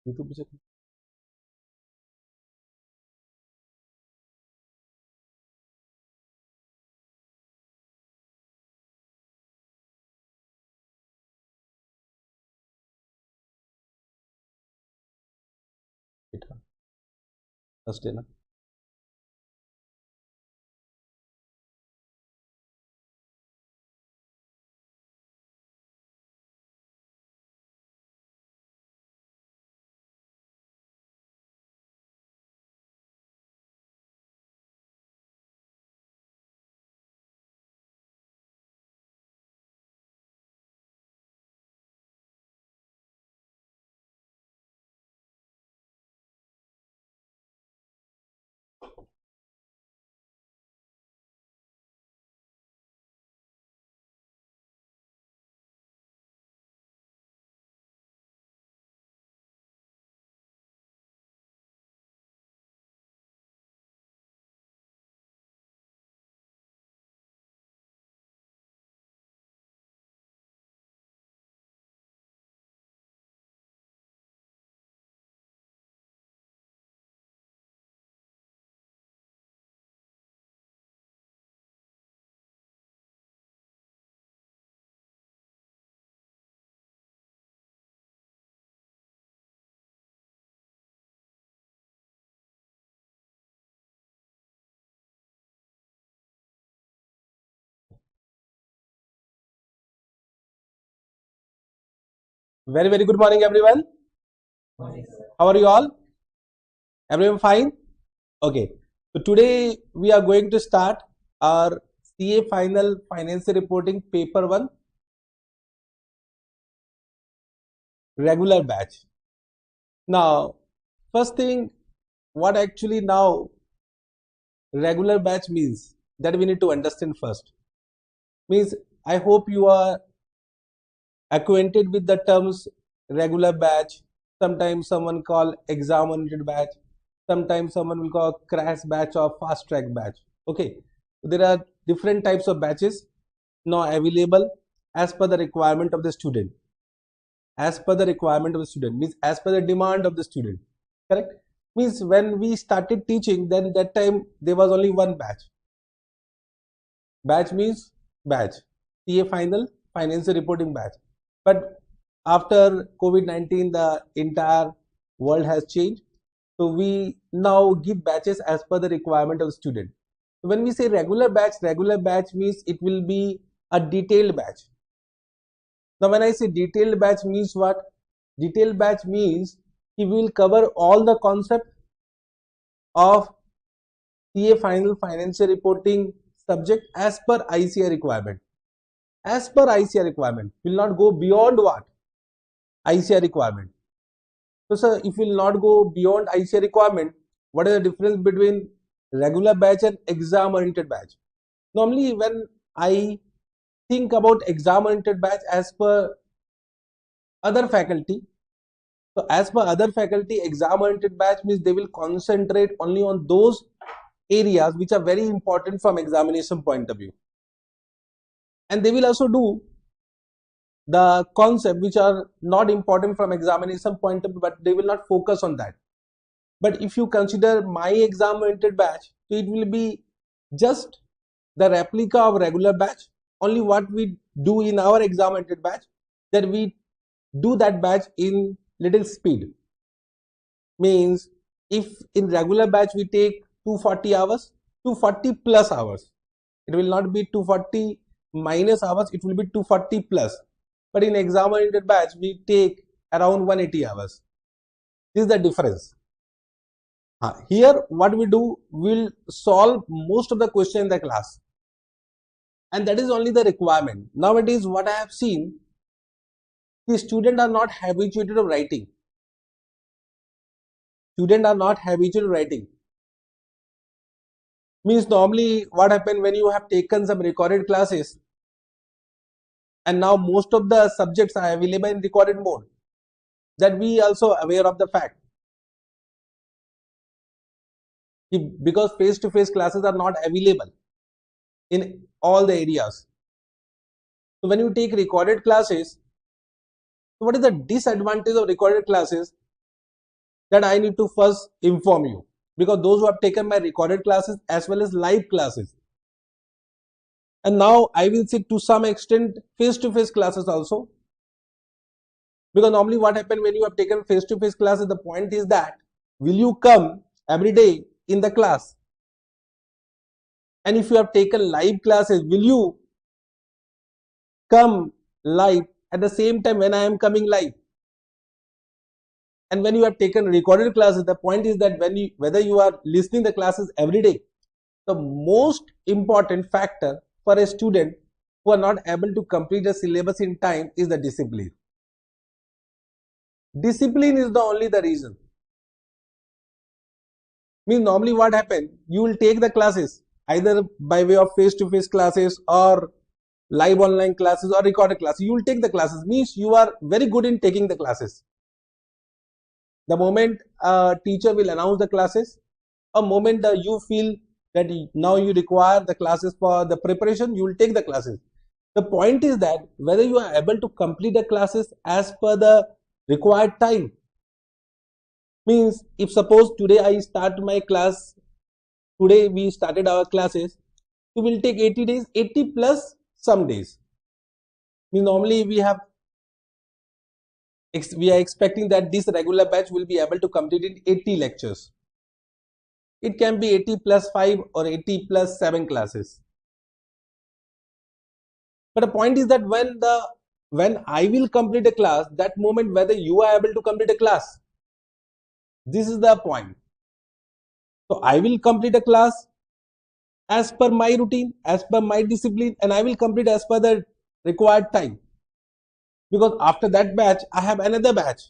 YouTube पे check बेटा first है ना very good morning everyone. How are you all? Everyone fine? Okay. So today we are going to start our CA final financial reporting paper 1 regular batch. Now first thing, what actually now regular batch means, that we need to understand first. Means I hope you are acquainted with the terms regular batch. Sometimes someone call exam oriented batch, sometimes someone will call crash batch or fast track batch. Okay, there are different types of batches now available as per the requirement of the student. As per the requirement of the student means as per the demand of the student, correct? Means when we started teaching, then that time there was only one batch. Batch means batch, CA final financial reporting batch. But after COVID-19, the entire world has changed. So we now give batches as per the requirement of the student. So when we say regular batch means it will be a detailed batch. Now when I say detailed batch means what? Detailed batch means we will cover all the concept of CA final financial reporting subject as per ICAR requirement. As per ICAR requirement, will not go beyond what? ICAR requirement. So sir, if you will not go beyond ICAR requirement, what is the difference between regular batch and exam oriented batch? Normally when I think about exam oriented batch as per other faculty, so as per other faculty, exam oriented batch means they will concentrate only on those areas which are very important from examination point of view, and they will also do the concept which are not important from examination point of view, but they will not focus on that. But if you consider my exam oriented batch, so it will be just the replica of regular batch. Only what we do in our exam oriented batch, that we do that batch in little speed. Means if in regular batch we take 240 hours, 240 plus hours, it will not be 240 minus hours, it will be 240 plus. But in exam oriented batch we take around 180 hours. This is the difference. Here what we do, we'll solve most of the question in the class, and that is only the requirement. Nowadays what I have seen, the students are not habituated of writing. Students are not habituated writing. Means normally what happens when you have taken some recorded classes, and now most of the subjects are available in recorded mode, that we also aware of the fact, because face-to-face classes are not available in all the areas. So when you take recorded classes, what is the disadvantage of recorded classes? that I need to first inform you, because those who have taken my recorded classes as well as live classes, and now I will sit to some extent face-to-face classes also, because normally what happens when you have taken face-to-face classes, the point is that will you come every day in the class, and if you have taken live classes, will you come live at the same time when I am coming live? And when you have taken recorded classes, the point is that whether you are listening the classes every day, the most important factor for a student who are not able to complete the syllabus in time is the discipline. Discipline is the only the reason. Means normally what happens, you will take the classes either by way of face-to-face classes or live online classes or recorded classes. You will take the classes, means you are very good in taking the classes. The moment a teacher will announce the classes, a moment you feel that now you require the classes for the preparation, you will take the classes. The point is that whether you are able to complete the classes as per the required time. Means if suppose today I start my class, today we started our classes, it will take 80 days, 80 plus some days. Means normally we are expecting that this regular batch will be able to complete in 80 lectures. It can be 80 plus 5 or 80 plus 7 classes. But the point is that when I will complete a class, that moment whether you are able to complete a class, this is the point. So I will complete a class as per my routine, as per my discipline, and I will complete as per the required time. Because after that batch, I have another batch.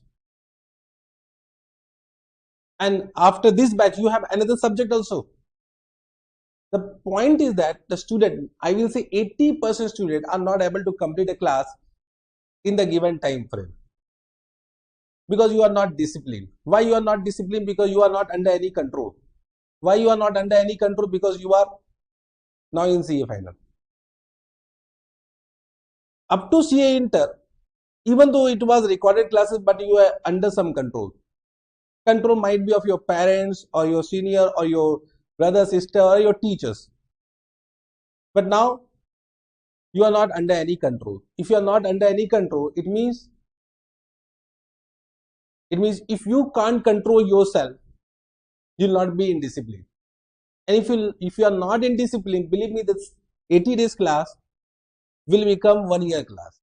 And after this batch, you have another subject also. The point is that the student, I will say 80% students are not able to complete a class in the given time frame. Because you are not disciplined. Why you are not disciplined? Because you are not under any control. Why you are not under any control? Because you are now in CA final. Up to CA Inter, even though it was recorded classes, but you are under some control. Control might be of your parents or your senior or your brother, sister or your teachers. But now you are not under any control. If you are not under any control, it means if you can't control yourself, you will not be in discipline. And if you are not in discipline, believe me, this 80 days class will become 1 year class.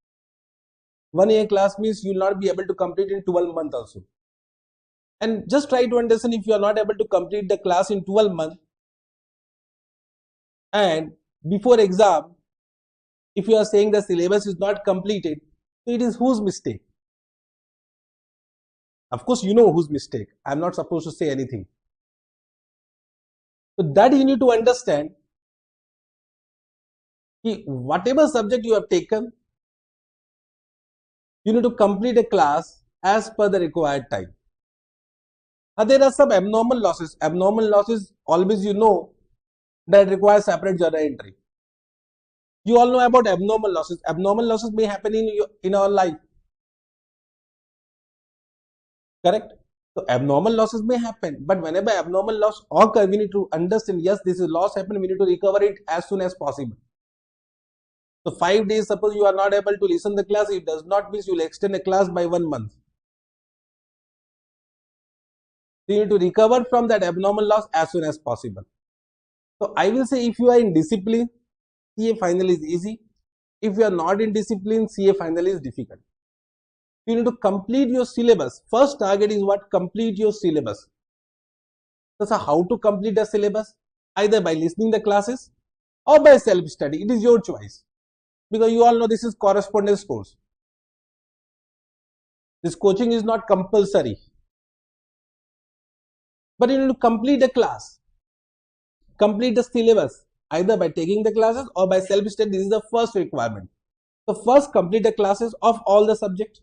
1 year class means you will not be able to complete in 12 months also. And just try to understand, if you are not able to complete the class in 12 months and before exam, if you are saying the syllabus is not completed, so it is whose mistake? Of course, you know whose mistake. I am not supposed to say anything. So that you need to understand, whatever subject you have taken, you need to complete a class as per the required time. There are some abnormal losses. Abnormal losses, always you know that require separate journal entry. You all know about abnormal losses. Abnormal losses may happen in our life. Correct? So abnormal losses may happen, but whenever abnormal loss occurs, we need to understand, yes, this is loss happened, we need to recover it as soon as possible. So 5 days, suppose you are not able to listen the class, it does not mean you will extend a class by 1 month. So you need to recover from that abnormal loss as soon as possible. So I will say, if you are in discipline, CA final is easy. If you are not in discipline, CA final is difficult. You need to complete your syllabus. First target is what? Complete your syllabus. So how to complete the syllabus? Either by listening the classes or by self-study. It is your choice. Because you all know this is correspondence course. This coaching is not compulsory. But you need to complete the class. Complete the syllabus. Either by taking the classes or by self-study. This is the first requirement. So first complete the classes of all the subjects.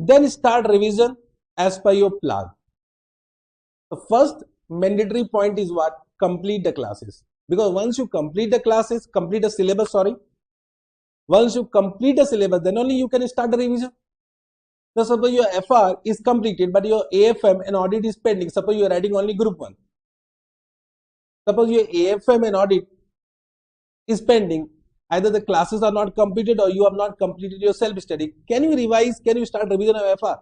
Then start revision as per your plan. The first mandatory point is what? Complete the classes. Because once you complete the classes, complete the syllabus, once you complete the syllabus, then only you can start the revision. So suppose your FR is completed, but your AFM and audit is pending. Suppose you are writing only group 1. Suppose your AFM and audit is pending. Either the classes are not completed or you have not completed your self-study. Can you revise? Can you start revision of FR?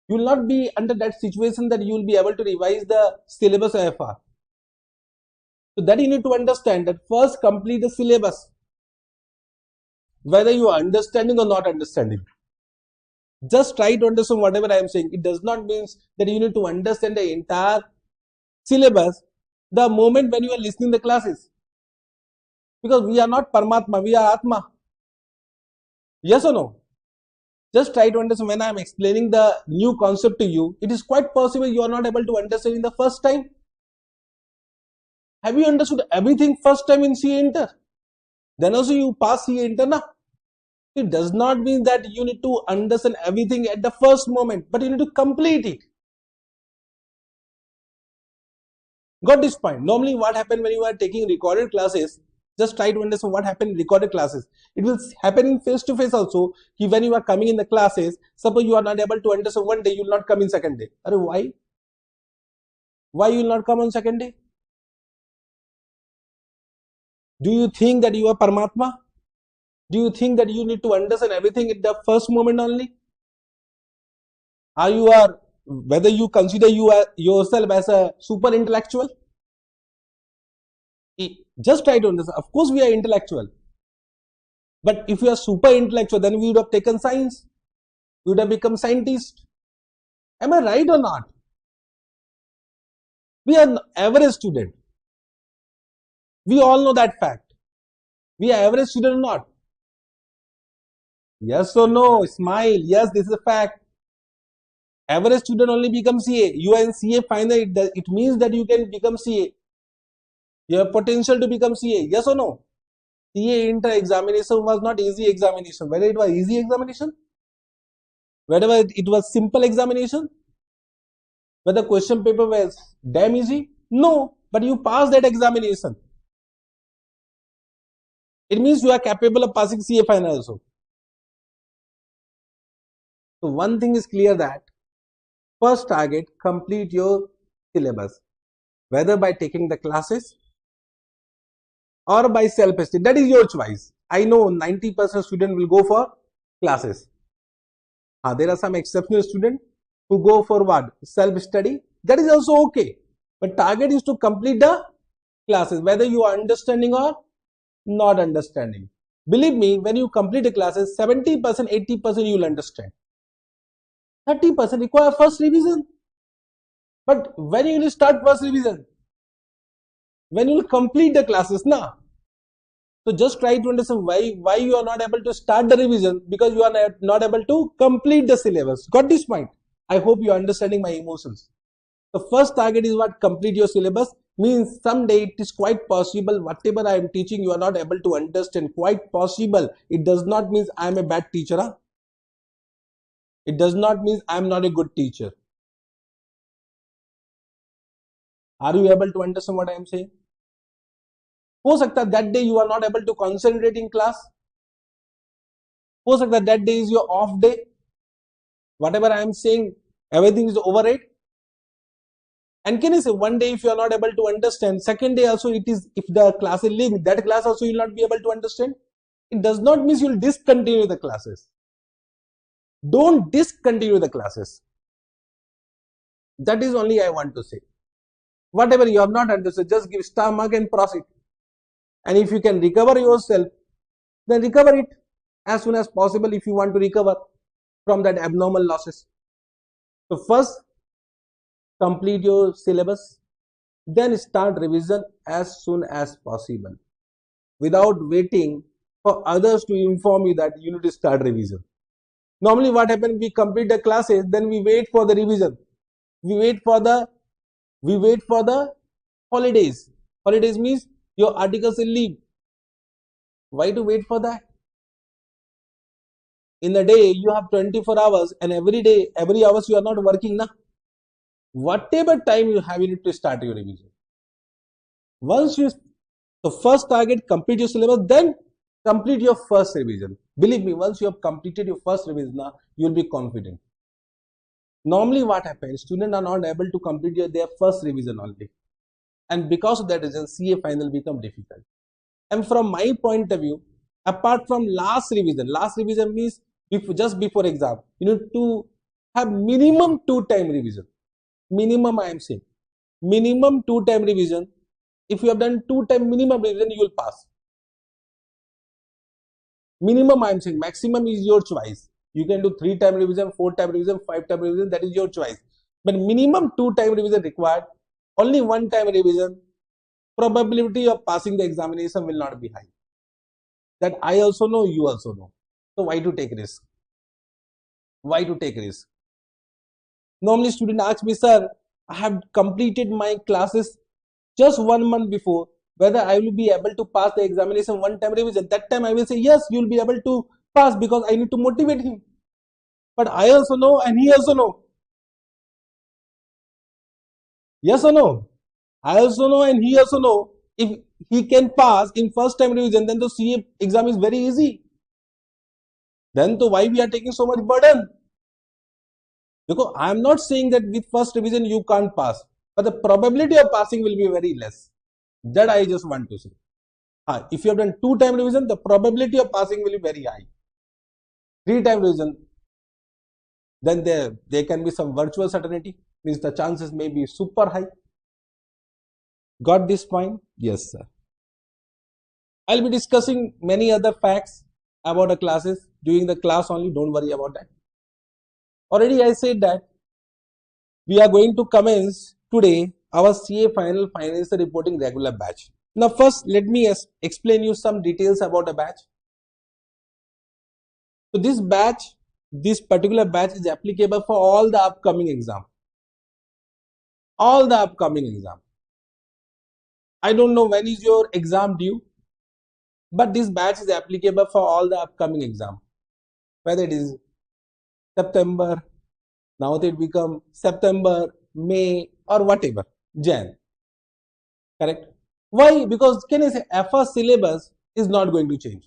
You will not be under that situation that you will be able to revise the syllabus of FR. So that you need to understand that first complete the syllabus, whether you are understanding or not understanding. Just try to understand whatever I am saying. It does not mean that you need to understand the entire syllabus the moment when you are listening the classes. Because we are not Paramatma, we are Atma. Yes or no? Just try to understand. When I am explaining the new concept to you, it is quite possible you are not able to understand in the first time. Have you understood everything first time in CA Inter? Then also you pass CA Inter, na? It does not mean that you need to understand everything at the first moment, but you need to complete it. Got this point? Normally what happens when you are taking recorded classes, just try to understand what happened in recorded classes. It will happen in face-to-face also. When you are coming in the classes, suppose you are not able to understand one day, you will not come in second day. Why? Why you will not come on second day? Do you think that you are Paramatma? Do you think that you need to understand everything at the first moment only? Whether you consider yourself as a super intellectual? Just try to understand. Of course, we are intellectual. But if you are super intellectual, then we would have taken science. We would have become scientists. Am I right or not? We are average student. We all know that fact. We are average student or not? Yes or no? Smile. Yes, this is a fact. Average student only become CA. You are in CA final. It means that you can become CA. You have potential to become CA. Yes or no? CA Inter examination was not easy examination. Whether it was easy examination, whether it was simple examination, whether question paper was damn easy, no. But you passed that examination. It means you are capable of passing CA final also. So one thing is clear, that first target, complete your syllabus, whether by taking the classes or by self-study. That is your choice. I know 90% student will go for classes. There are some exceptional students who go for what? Self-study. That is also okay. But target is to complete the classes, whether you are understanding or not understanding. Believe me, when you complete the classes, 70%, 80% you will understand. 30% require first revision. But when you will start first revision? When you will complete the classes, na? So just try to understand why you are not able to start the revision, because you are not able to complete the syllabus. Got this point? I hope you are understanding my emotions. The first target is what? Complete your syllabus. Means someday it is quite possible whatever I am teaching you are not able to understand. Quite possible. It does not mean I am a bad teacher. Huh? It does not mean I am not a good teacher. Are you able to understand what I am saying? हो सकता है that day you are not able to concentrate in class. हो सकता है that day is your off day. Whatever I am saying, everything is overrated. And can you say one day if you are not able to understand, second day also it is, if the class is linked, that class also you will not be able to understand. It does not mean you will discontinue the classes. Don't discontinue the classes. That is only I want to say. Whatever you have not understood, just give star mark and proceed. And if you can recover yourself, then recover it as soon as possible if you want to recover from that abnormal losses. So first, complete your syllabus, then start revision as soon as possible, without waiting for others to inform you that you need to start revision. Normally what happens, we complete the classes, then we wait for the revision. We wait for the holidays. Holidays means your articles will leave. Why to wait for that? In the day you have 24 hours and every day, every hours you are not working, na? Whatever time you have, you need to start your revision. Once you, the first target, complete your syllabus, then complete your first revision. Believe me, once you have completed your first revision, you will be confident. Normally what happens, students are not able to complete their first revision only. And because of that reason, CA final become difficult. And from my point of view, apart from last revision means just before exam, you need to have minimum 2-time revision. Minimum, I am saying. Minimum 2-time revision. If you have done 2-time minimum revision, you will pass. Minimum, I am saying. Maximum is your choice. You can do 3-time revision, 4-time revision, 5-time revision. That is your choice. But minimum 2-time revision required. Only 1-time revision. Probability of passing the examination will not be high. That I also know, you also know. So why to take risk? Why to take risk? Normally student asks me, sir, I have completed my classes just 1 month before, whether I will be able to pass the examination 1-time revision. That time I will say, yes, you will be able to pass because I need to motivate him. But I also know and he also know. Yes or no? I also know and he also know. If he can pass in 1st-time revision, then the CA exam is very easy. Then to why we are taking so much burden? Because I am not saying that with first revision you can't pass, but the probability of passing will be very less. That I just want to say. If you have done 2-time revision, the probability of passing will be very high. 3-time revision, then there can be some virtual certainty, means the chances may be super high. Got this point? Yes, sir. I'll be discussing many other facts about the classes during the class only. Don't worry about that. Already I said that we are going to commence today our CA final financial reporting regular batch. Now first let me explain you some details about a batch. So this particular batch is applicable for all the upcoming exam. All the upcoming exam. I don't know when is your exam due, but this batch is applicable for all the upcoming exam. Whether it is September, now it become September, May or whatever, Jan. Correct? Why? Because can I say FR syllabus is not going to change.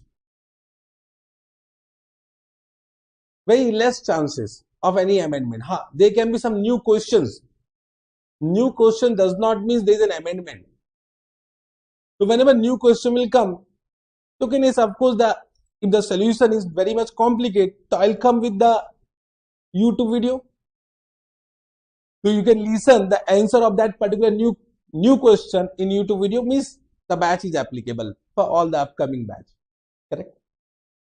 Very less chances of any amendment. There can be some new questions. New question does not mean there is an amendment. So whenever new question will come, so can I say, of course, if the solution is very much complicated, so I'll come with the YouTube video. So you can listen the answer of that particular new question in YouTube video, means the batch is applicable for all the upcoming batch. Correct?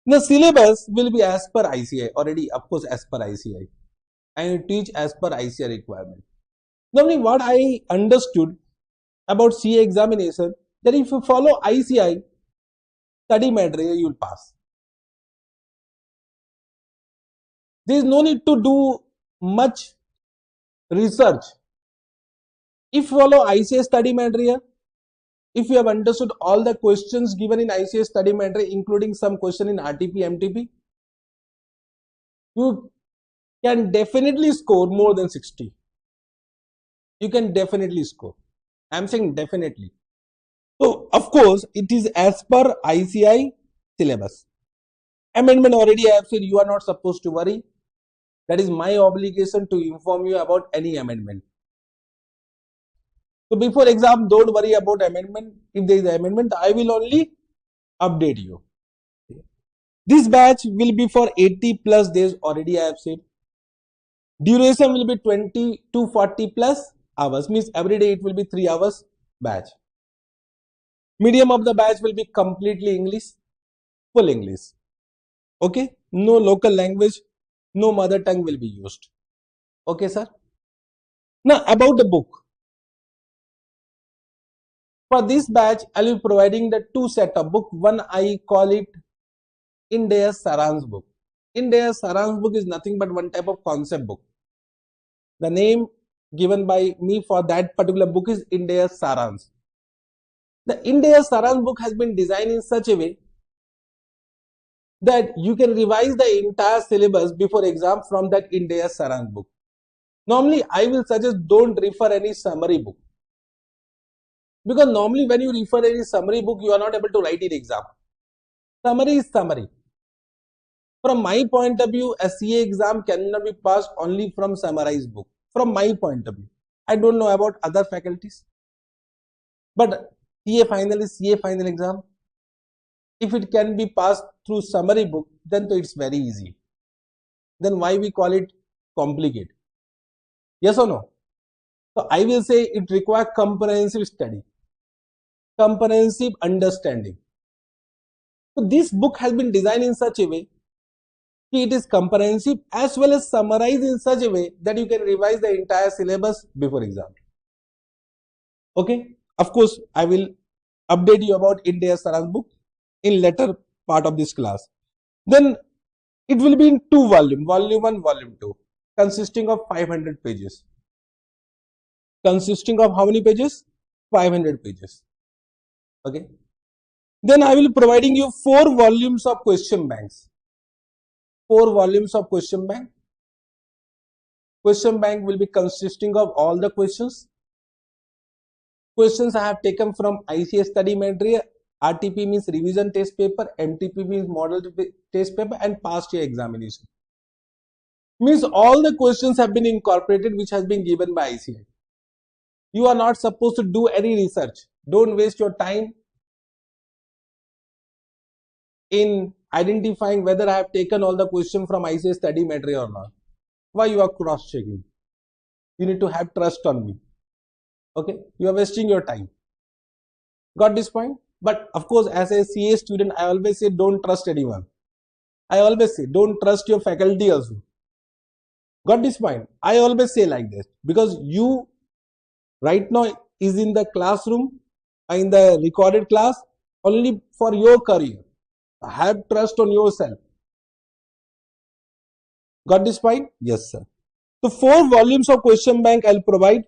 The syllabus will be as per ICI, already of course as per ICI, and you teach as per ICI requirement. Normally what I understood about CA examination, that if you follow ICI study material, you will pass. There is no need to do much research. If you follow ICI study material, if you have understood all the questions given in ICI study material, including some question in RTP, MTP, you can definitely score more than 60. You can definitely score. I am saying definitely. So, of course, it is as per ICI syllabus. Amendment already I have said, you are not supposed to worry. That is my obligation to inform you about any amendment. So before exam, don't worry about amendment. If there is an amendment, I will only update you. This batch will be for 80 plus days, already I have said. Duration will be 20 to 40 plus hours, means every day it will be 3 hours batch. Medium of the batch will be completely English, full English. Okay, no local language, no mother tongue will be used. Okay, sir. Now about the book. For this batch, I will be providing the 2 set of book. One I call it Ind AS Saaransh book. Ind AS Saaransh book is nothing but one type of concept book. The name given by me for that particular book is Ind AS Saaransh. The Ind AS Saaransh book has been designed in such a way that you can revise the entire syllabus before exam from that Ind AS Saaransh book. Normally, I will suggest don't refer any summary book. Because normally when you refer any summary book, you are not able to write in exam. Summary is summary. From my point of view, a CA exam cannot be passed only from summarized book. From my point of view, I don't know about other faculties, but CA final is CA final exam. If it can be passed through summary book, then it's very easy. Then why we call it complicated? Yes or no? So I will say it requires comprehensive study, comprehensive understanding. So this book has been designed in such a way that it is comprehensive as well as summarized in such a way that you can revise the entire syllabus before exam. Okay, of course I will update you about Ind AS Saaransh book in later part of this class. Then it will be in two volumes, volume 1, volume 2, consisting of 500 pages. Consisting of how many pages? 500 pages. Okay. Then I will be providing you 4 volumes of question banks. 4 volumes of question bank. Question bank will be consisting of all the questions. Questions I have taken from ICS study material. RTP means revision test paper, MTP means model test paper, and past year examination. Means all the questions have been incorporated which has been given by ICI. You are not supposed to do any research. Don't waste your time in identifying whether I have taken all the questions from ICI study material or not. Why you are cross-checking? You need to have trust on me. Okay, you are wasting your time. Got this point? But of course, as a CA student, I always say don't trust anyone. I always say don't trust your faculty also. Got this point? I always say like this because you right now is in the classroom, in the recorded class only for your career. Have trust on yourself. Got this point? Yes, sir. So 4 volumes of question bank I'll provide.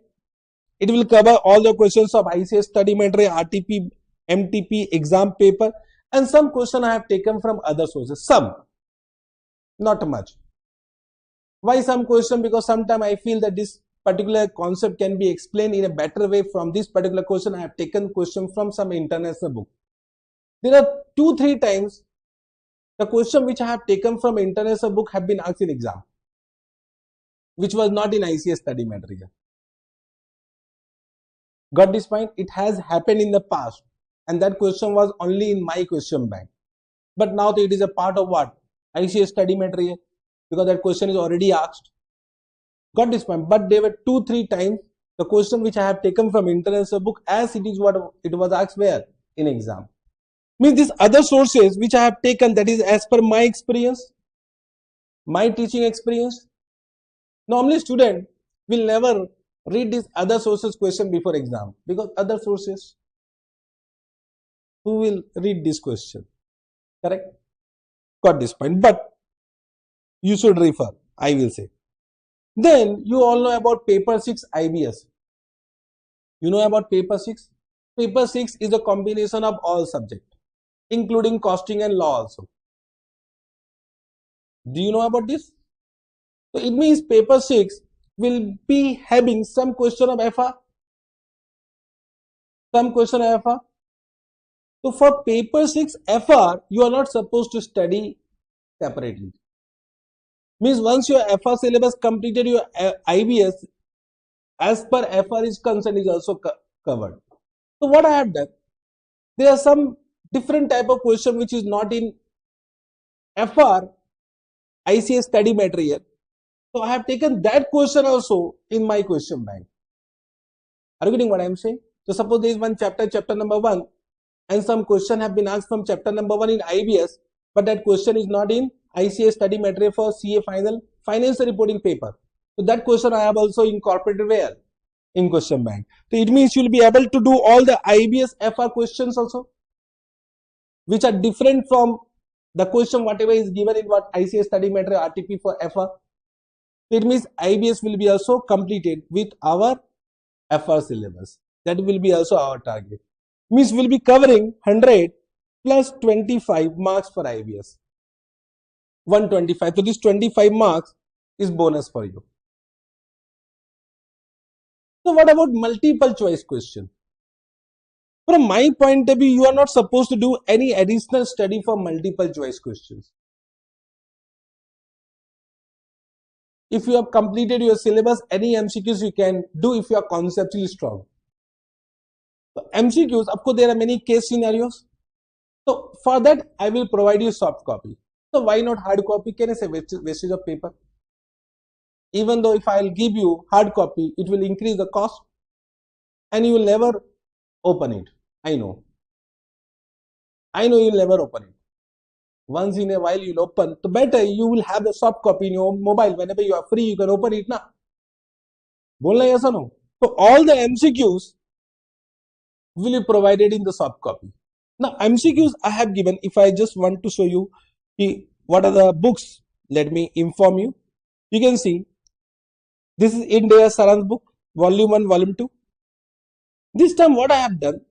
It will cover all the questions of ICS study material, RTP, MTP, exam paper, and some question I have taken from other sources. Some, not much. Why some question? Because sometimes I feel that this particular concept can be explained in a better way from this particular question. I have taken question from some international book. There are 2-3 times the question which I have taken from international book have been asked in exam, which was not in ICS study material. Got this point? It has happened in the past, and that question was only in my question bank. But now it is a part of what? ICS study material, because that question is already asked. Got this point? But there were 2-3 times the question which I have taken from international book as it is what it was asked where? In exam. Means these other sources which I have taken, that is as per my experience, my teaching experience. Normally student will never read these other sources question before exam, because other sources, who will read this question? Correct? Got this point? But you should refer, I will say. Then you all know about paper 6 IBS. You know about paper 6? Paper 6 is a combination of all subjects, including costing and law also. Do you know about this? So it means paper 6 will be having some question of FR, some question of FR. So for paper 6 FR, you are not supposed to study separately. Means once your FR syllabus completed, your IBS as per FR is concerned is also covered. So what I have done, there are some different type of question which is not in FR ICS study material. So I have taken that question also in my question bank. Are you getting what I am saying? So suppose there is one chapter, chapter number 1, and some question have been asked from chapter number 1 in IBS, but that question is not in ICS study material for CA final financial reporting paper. So that question I have also incorporated where? In question bank. So it means you will be able to do all the IBS FR questions also, which are different from the question whatever is given in what ICS study material RTP for FR. It means IBS will be also completed with our FR syllabus. That will be also our target. Means we will be covering 100 plus 25 marks for IBS. 125. So this 25 marks is bonus for you. So what about multiple choice question? From my point of view, you are not supposed to do any additional study for multiple choice questions. If you have completed your syllabus, any MCQs you can do if you are conceptually strong. So MCQs, of course, there are many case scenarios. So for that, I will provide you soft copy. So why not hard copy? Can I say wastage of paper? Even though if I'll give you hard copy, it will increase the cost and you will never open it. I know you'll never open it. Once in a while you'll open, so better you will have the soft copy in your mobile. Whenever you are free, you can open it now. Bolna yes or no? So all the MCQs will be provided in the soft copy. Now MCQs I have given. If I just want to show you what are the books, let me inform you. You can see this is Ind AS Saaransh book, volume 1, volume 2. This time what I have done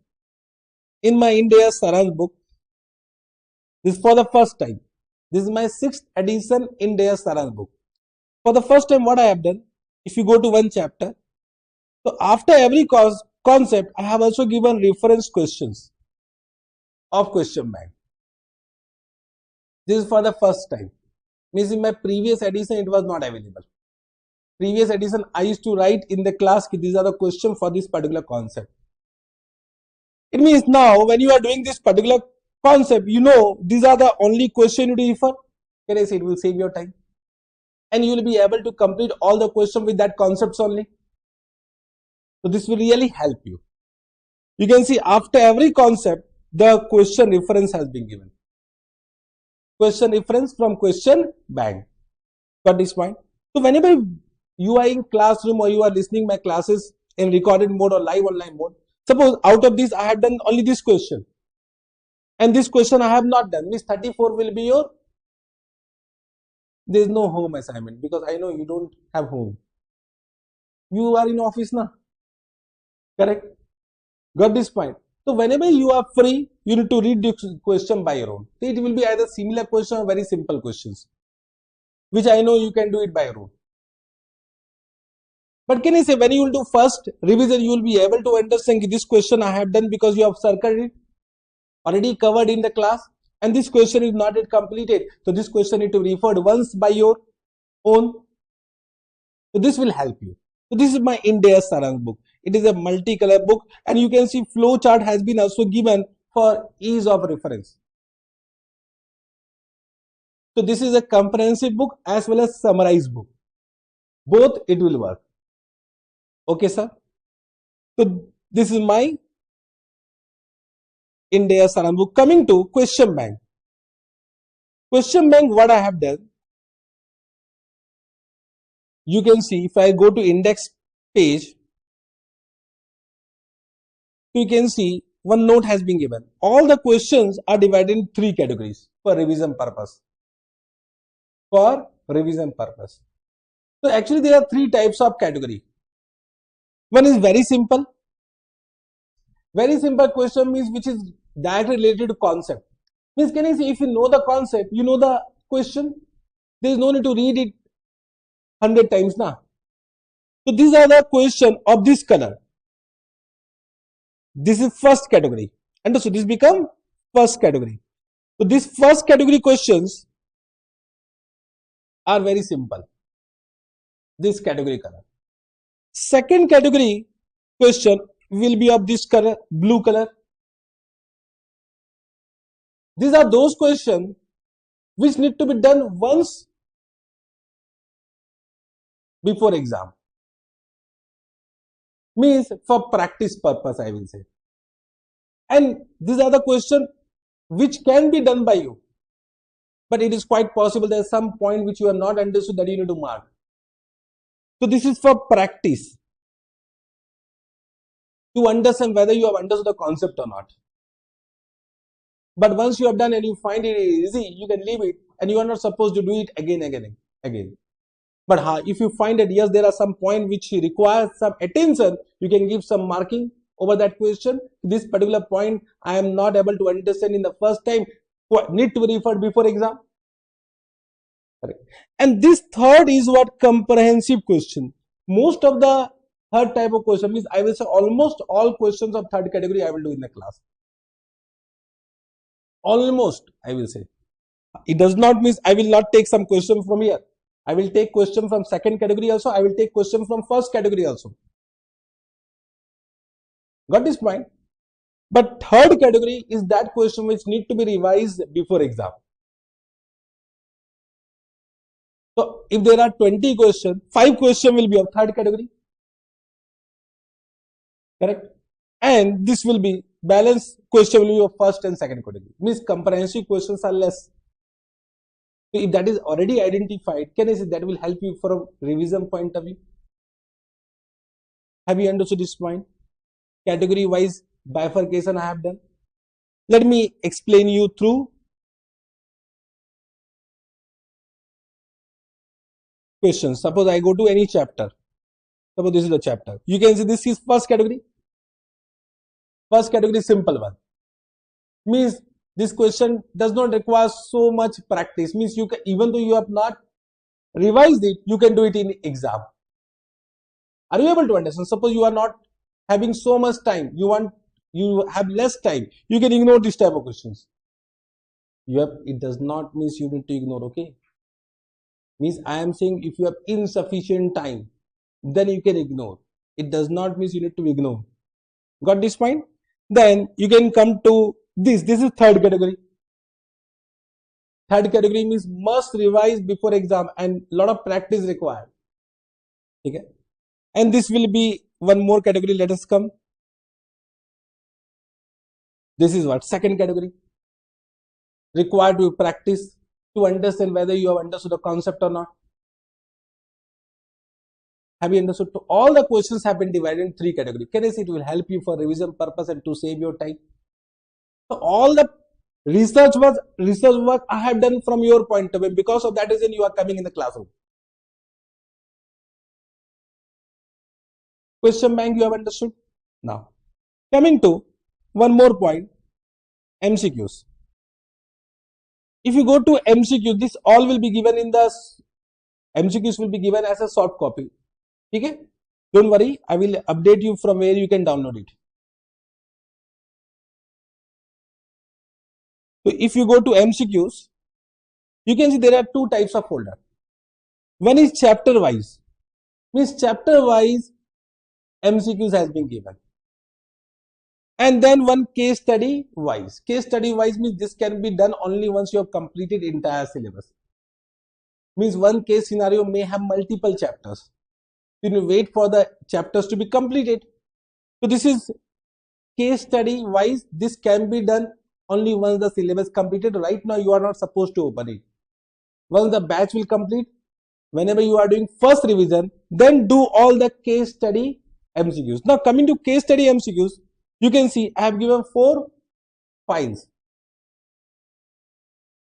in my Ind AS Saaransh book, this is for the first time. This is my 6th edition Ind AS Saaransh book. For the first time what I have done, if you go to one chapter, so after every concept, I have also given reference questions of question bank. This is for the first time. Means in my previous edition, it was not available. Previous edition, I used to write in the class, these are the questions for this particular concept. It means now, when you are doing this particular concept, you know, these are the only questions you refer. Can I say it will save your time? And you will be able to complete all the questions with that concepts only. So this will really help you. You can see after every concept, the question reference has been given. Question reference from question bank. Got this point? So whenever you are in classroom or you are listening my classes in recorded mode or live online mode, suppose out of this I have done only this question and this question I have not done, means 34 will be your, there is no home assignment because I know you don't have home. You are in office now. Correct? Got this point? So whenever you are free, you need to read this question by your own. It will be either similar question or very simple questions, which I know you can do it by your own. But can I say when you will do first revision, you will be able to understand this question I have done because you have circled it, already covered in the class, and this question is not yet completed. So this question need to be referred once by your own. So this will help you. So this is my Ind AS Saaransh book. It is a multicolor book and you can see flow chart has been also given for ease of reference. So this is a comprehensive book as well as summarized book. Both it will work. Okay, sir. So this is my Ind AS Saaransh book. Coming to question bank. Question bank, what I have done, you can see if I go to index page, you can see one note has been given. All the questions are divided in 3 categories for revision purpose. For revision purpose. So actually there are 3 types of category. One is very simple. Very simple question means which is directly related to concept. Means can I say if you know the concept, you know the question, there is no need to read it 100 times now. So these are the question of this color. This is first category. Understood? This become first category. So these first category questions are very simple. This category color. Second category question will be of this color, blue color. These are those questions which need to be done once before exam. Means for practice purpose, I will say. And these are the questions which can be done by you. But it is quite possible there is some point which you are not understood that you need to mark. So this is for practice. To understand whether you have understood the concept or not. But once you have done and you find it easy, you can leave it and you are not supposed to do it again. But if you find that yes, there are some point which requires some attention, you can give some marking over that question. This particular point I am not able to understand in the first time, need to be referred before exam. Correct. And this third is what comprehensive question. Most of the third type of question means I will say almost all questions of third category I will do in the class. Almost I will say. It does not mean I will not take some questions from here. I will take question from second category also. I will take question from first category also. Got this point? But third category is that question which need to be revised before exam. So if there are 20 questions, 5 questions will be of third category. Correct? And this will be balanced question will be of first and second category. Means comprehensive questions are less. So if that is already identified, can I say that will help you from revision point of view? Have you understood this point? Category wise bifurcation I have done. Let me explain you through questions. Suppose I go to any chapter. Suppose this is the chapter. You can see this is first category. First category simple one. Means this question does not require so much practice. Means you can, even though you have not revised it, you can do it in exam. Are you able to understand? Suppose you are not having so much time, you have less time, you can ignore this type of questions. It does not means you need to ignore, okay? Means I am saying if you have insufficient time, then you can ignore. It does not mean you need to ignore. Got this point? Then you can come to this. This is third category. Third category means must revise before exam and lot of practice required. Okay? And this will be one more category. Let us come. This is what? Second category. Required to practice to understand whether you have understood the concept or not. Have you understood? So all the questions have been divided in 3 categories. Can I say it will help you for revision purpose and to save your time? So all the research work I have done from your point of view. Because of that reason you are coming in the classroom. Question bank you have understood. Now coming to one more point, MCQs. If you go to MCQ, this all will be given in the MCQs will be given as a soft copy. Okay? Don't worry, I will update you from where you can download it. So if you go to MCQs, you can see there are 2 types of folder. One is chapter wise. Means chapter wise MCQs has been given. And then one case study wise. Case study wise means this can be done only once you have completed entire syllabus. Means one case scenario may have multiple chapters. You need to wait for the chapters to be completed. So this is case study wise. This can be done only once the syllabus completed. Right now you are not supposed to open it. Once the batch will complete, whenever you are doing first revision, then do all the case study MCQs. Now coming to case study MCQs, you can see I have given 4 files.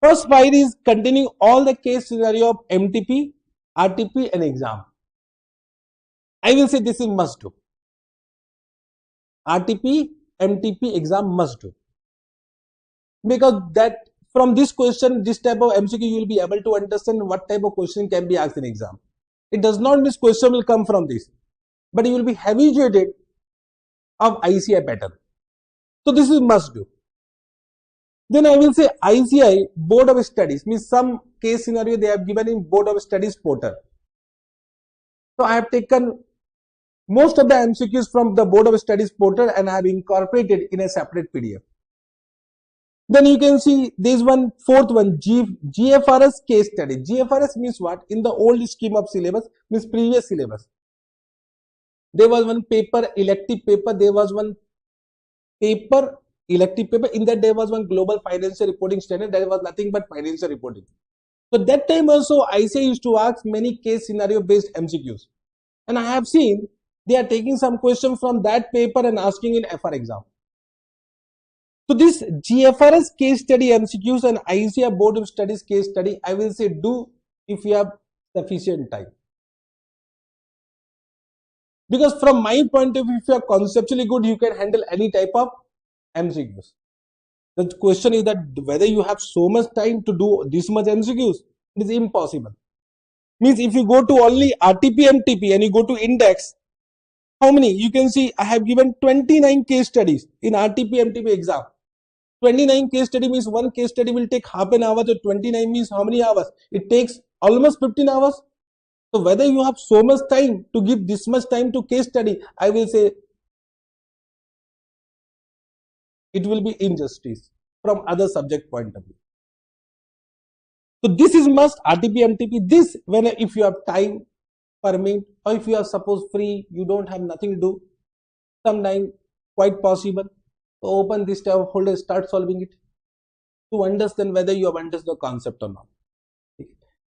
First file is containing all the case scenario of MTP, RTP and exam. I will say this is must do. RTP, MTP, exam must do. Because that from this question, this type of MCQ, you will be able to understand what type of question can be asked in exam. It does not mean this question will come from this, but you will be habituated of ICI pattern. So this is must do. Then I will say ICI Board of Studies means some case scenario they have given in Board of Studies portal. So I have taken most of the MCQs from the Board of Studies portal and I have incorporated in a separate PDF. Then you can see this one, fourth one, GFRS case study. GFRS means what? In the old scheme of syllabus, means previous syllabus. There was one paper, elective paper, there was one paper, elective paper, in that there was one global financial reporting standard, there was nothing but financial reporting. So that time also ICI used to ask many case scenario based MCQs. And I have seen they are taking some question from that paper and asking in FR exam. So this GFRS case study MCQs and ICI Board of Studies case study, I will say do if you have sufficient time. Because from my point of view, if you are conceptually good, you can handle any type of MCQs. The question is that whether you have so much time to do this much MCQs, it is impossible. Means if you go to only RTP, MTP and you go to index, how many? You can see I have given 29 case studies in RTP, MTP exam. 29 case study means one case study will take half an hour. So 29 means how many hours? It takes almost 15 hours. So whether you have so much time to give this much time to case study, I will say it will be injustice from other subject point of view. So this is must RTP MTP. This when if you have time permit or if you are suppose free, you don't have nothing to do, sometime quite possible. So open this tab folder, start solving it to understand whether you have understood the concept or not.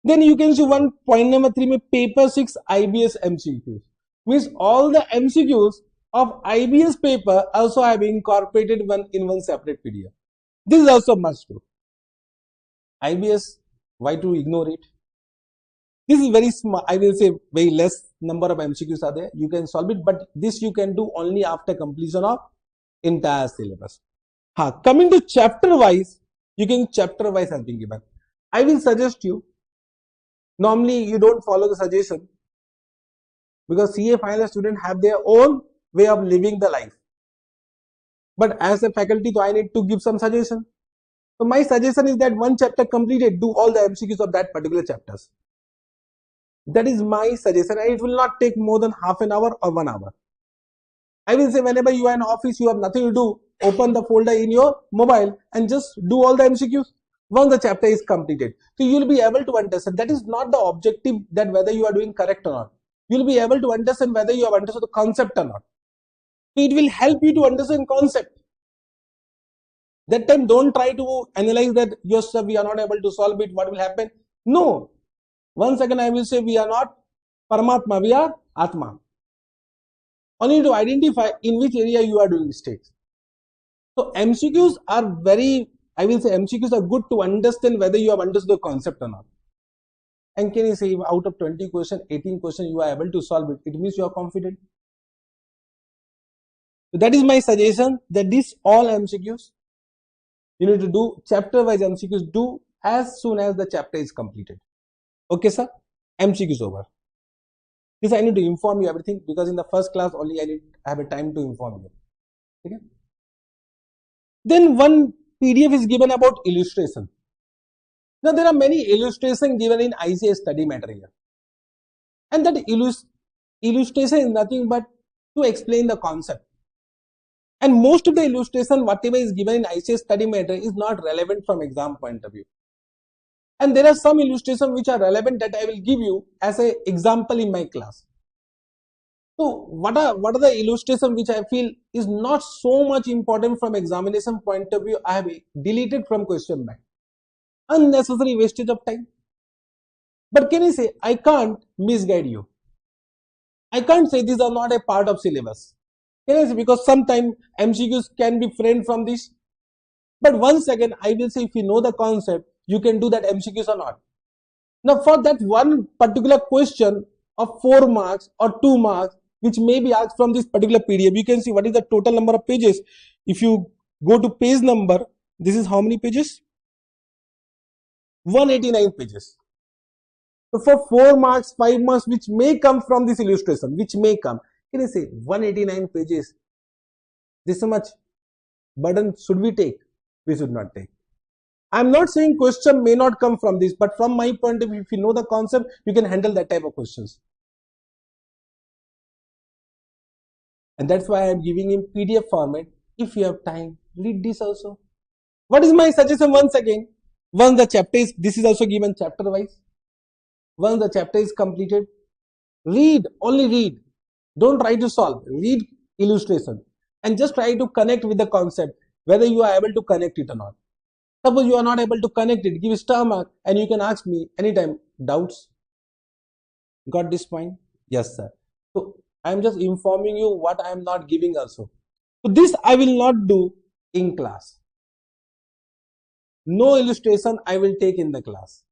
Then you can see one point number 3 paper 6 IBS MCQs means all the MCQs of IBS paper also have incorporated in one separate PDF. This is also must do. IBS, why to ignore it? This is very small, I will say very less number of MCQs are there. You can solve it, but this you can do only after completion of entire syllabus. Coming to chapter wise, you can chapter wise has been given. I will suggest you, normally you don't follow the suggestion because CA final students have their own way of living the life. But as a faculty, so I need to give some suggestion. So my suggestion is that one chapter completed, do all the MCQs of that particular chapters. That is my suggestion, and it will not take more than half an hour or 1 hour. I will say whenever you are in office, you have nothing to do, open the folder in your mobile and just do all the MCQs once the chapter is completed. So you will be able to understand. That is not the objective that whether you are doing correct or not. You will be able to understand whether you have understood the concept or not. So it will help you to understand concept. That time don't try to analyze that, yes sir, we are not able to solve it, what will happen? No. Once again I will say we are not Paramatma, we are Atma. Only to identify in which area you are doing mistakes. So MCQs are very, I will say MCQs are good to understand whether you have understood the concept or not. And can you say out of 20 questions, 18 questions you are able to solve it, it means you are confident. So that is my suggestion, that this all MCQs you need to do chapter wise MCQs, do as soon as the chapter is completed. Okay sir, MCQs over. This I need to inform you everything because in the first class only I have a time to inform you. Okay? Then one PDF is given about illustration. Now there are many illustrations given in ICA study matter here. And that illustration is nothing but to explain the concept. And most of the illustration, whatever is given in ICA study matter is not relevant from exam point of view. And there are some illustrations which are relevant that I will give you as an example in my class. So what are the illustrations which I feel is not so much important from examination point of view, I have deleted from question bank. Unnecessary wastage of time. But can I say I can't misguide you? I can't say these are not a part of syllabus. Can I say because sometimes MCQs can be framed from this. But once again I will say if you know the concept, you can do that MCQs or not. Now for that one particular question of 4 marks or 2 marks which may be asked from this particular PDF, you can see what is the total number of pages. If you go to page number, this is how many pages? 189 pages. So for 4 marks, 5 marks which may come from this illustration, which may come, can I say 189 pages? This much burden should we take? We should not take. I am not saying question may not come from this, but from my point of view, if you know the concept, you can handle that type of questions. And that's why I am giving in PDF format. If you have time, read this also. What is my suggestion once again? Once the chapter is, this is also given chapter wise. Once the chapter is completed, read, only read. Don't try to solve. Read illustration and just try to connect with the concept, whether you are able to connect it or not. Suppose you are not able to connect it, give a star mark and you can ask me anytime doubts. Got this point? Yes, sir. So I am just informing you what I am not giving also. So this I will not do in class. No illustration I will take in the class.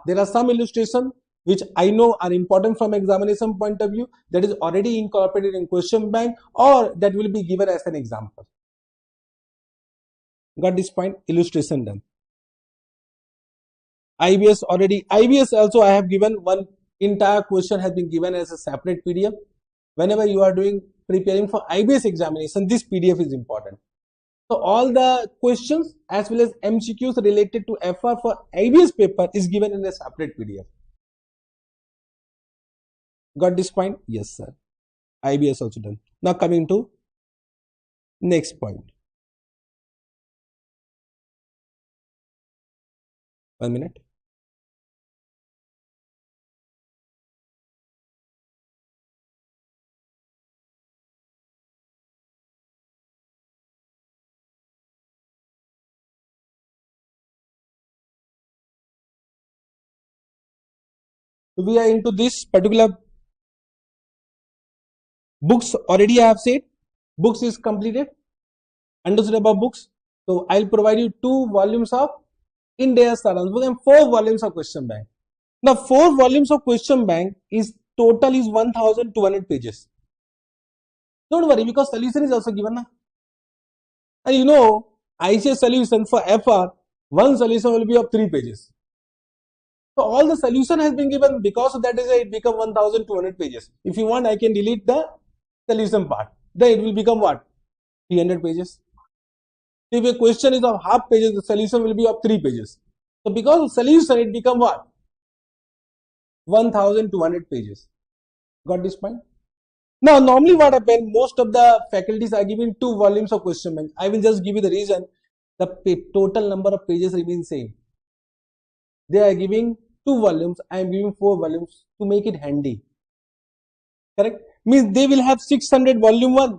There are some illustration which I know are important from examination point of view, that is already incorporated in question bank or that will be given as an example. Got this point? Illustration done. IBS also I have given one entire question has been given as a separate PDF. Whenever you are preparing for IBS examination, this PDF is important. So all the questions as well as MCQs related to FR for IBS paper is given in a separate PDF. Got this point? Yes, sir. IBS also done. Now coming to next point. 1 minute. So we are into this particular books. Already I have said books is completed. Understood about books? So I'll provide you 2 volumes of Ind AS Saaransh book and 4 volumes of question bank. Now 4 volumes of question bank is total is 1200 pages. Don't worry because solution is also given. Na? And you know, ICS solution for FR, one solution will be of 3 pages. So all the solution has been given because that is it become 1200 pages. If you want, I can delete the solution part. Then it will become what? 300 pages. If a question is of half pages, the solution will be of 3 pages. So because of solution, it become what? 1200 pages. Got this point? Now, normally what happens, most of the faculties are giving 2 volumes of question bank. I will just give you the reason. The total number of pages remains same. They are giving 2 volumes. I am giving 4 volumes to make it handy. Correct? Means they will have 600 volume 1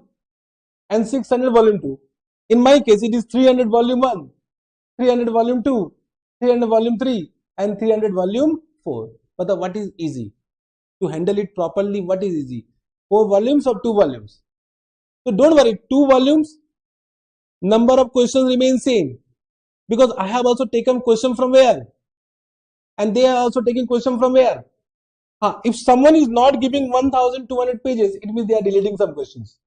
and 600 volume 2. In my case, it is 300 volume 1, 300 volume 2, 300 volume 3 and 300 volume 4. But what is easy? To handle it properly, what is easy? 4 volumes or 2 volumes? So don't worry, 2 volumes, number of questions remain same. Because I have also taken question from where? And they are also taking question from where? If someone is not giving 1200 pages, it means they are deleting some questions.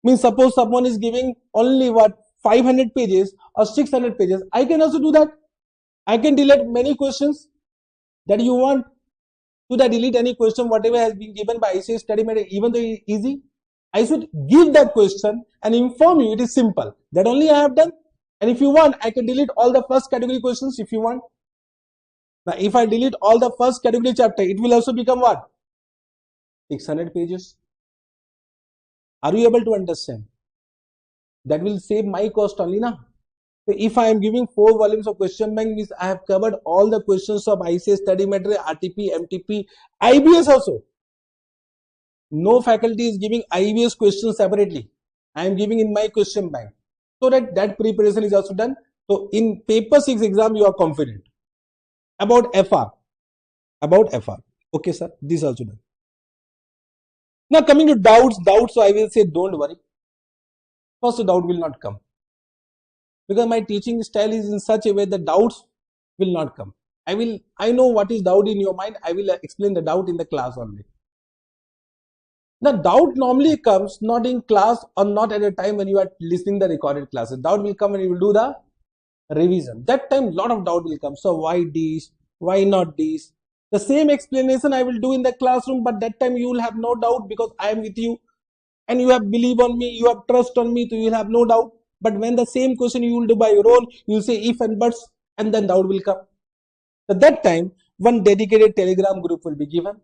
Means suppose someone is giving only what 500 pages or 600 pages, I can also do that. I can delete many questions that you want. Should I delete any question whatever has been given by ICS study matter, even though it is easy? I should give that question and inform you it is simple. That only I have done. And if you want, I can delete all the first category questions if you want. Now, if I delete all the first category chapter, it will also become what? 600 pages. Are you able to understand? That will save my cost only, na? So if I am giving 4 volumes of question bank, means I have covered all the questions of ICS study material, RTP, MTP, IBS also. No faculty is giving IBS questions separately. I am giving in my question bank. So that preparation is also done. So in paper 6 exam, you are confident. About FR. Okay, sir. This also done. Now coming to doubts, so I will say don't worry. First doubt will not come. Because my teaching style is in such a way that doubts will not come. I know what is doubt in your mind. I will explain the doubt in the class only. The doubt normally comes not in class or not at a time when you are listening the recorded classes. Doubt will come when you will do the revision. That time lot of doubt will come. So why this? Why not this? The same explanation I will do in the classroom, but that time you will have no doubt because I am with you and you have believe on me, you have trust on me, so you will have no doubt. But when the same question you will do by your own, you will say if and buts and then doubt will come. At that time, one dedicated Telegram group will be given.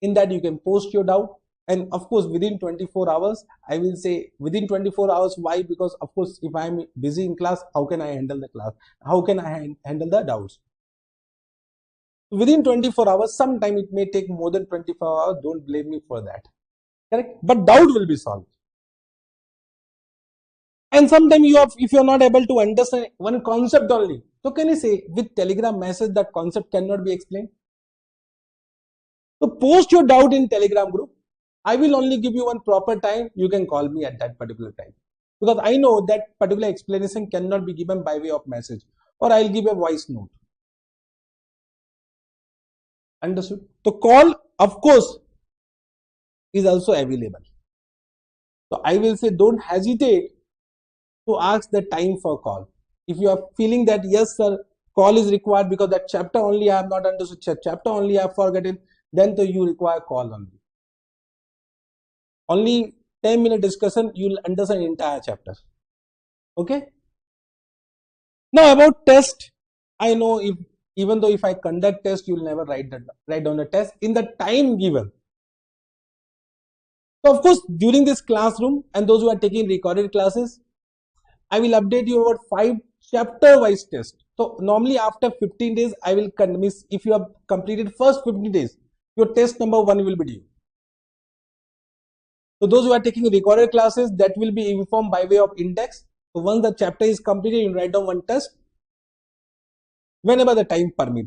In that you can post your doubt. And of course, within 24 hours, I will say within 24 hours. Why? Because of course, if I am busy in class, how can I handle the class? How can I handle the doubts? Within 24 hours, sometime it may take more than 24 hours. Don't blame me for that. Correct? But doubt will be solved. And sometimes if you are not able to understand one concept only, so can you say with Telegram message that concept cannot be explained? So post your doubt in Telegram group. I will only give you one proper time. You can call me at that particular time. Because I know that particular explanation cannot be given by way of message. Or I'll give a voice note. Understood? So call, of course, is also available. So I will say don't hesitate to ask the time for call. If you are feeling that yes sir, call is required because that chapter only I have not understood, chapter only I have forgotten, then you require call only. Only 10-minute discussion, you will understand entire chapter. Okay. Now about test, I know even though if I conduct test, you will never write down the test in the time given. So of course, during this classroom and those who are taking recorded classes, I will update you about 5 chapter wise tests. So normally after 15 days, I will miss if you have completed first 15 days, your test number 1 will be due. So those who are taking recorded classes, that will be informed by way of index. So once the chapter is completed, you write down one test whenever the time permit.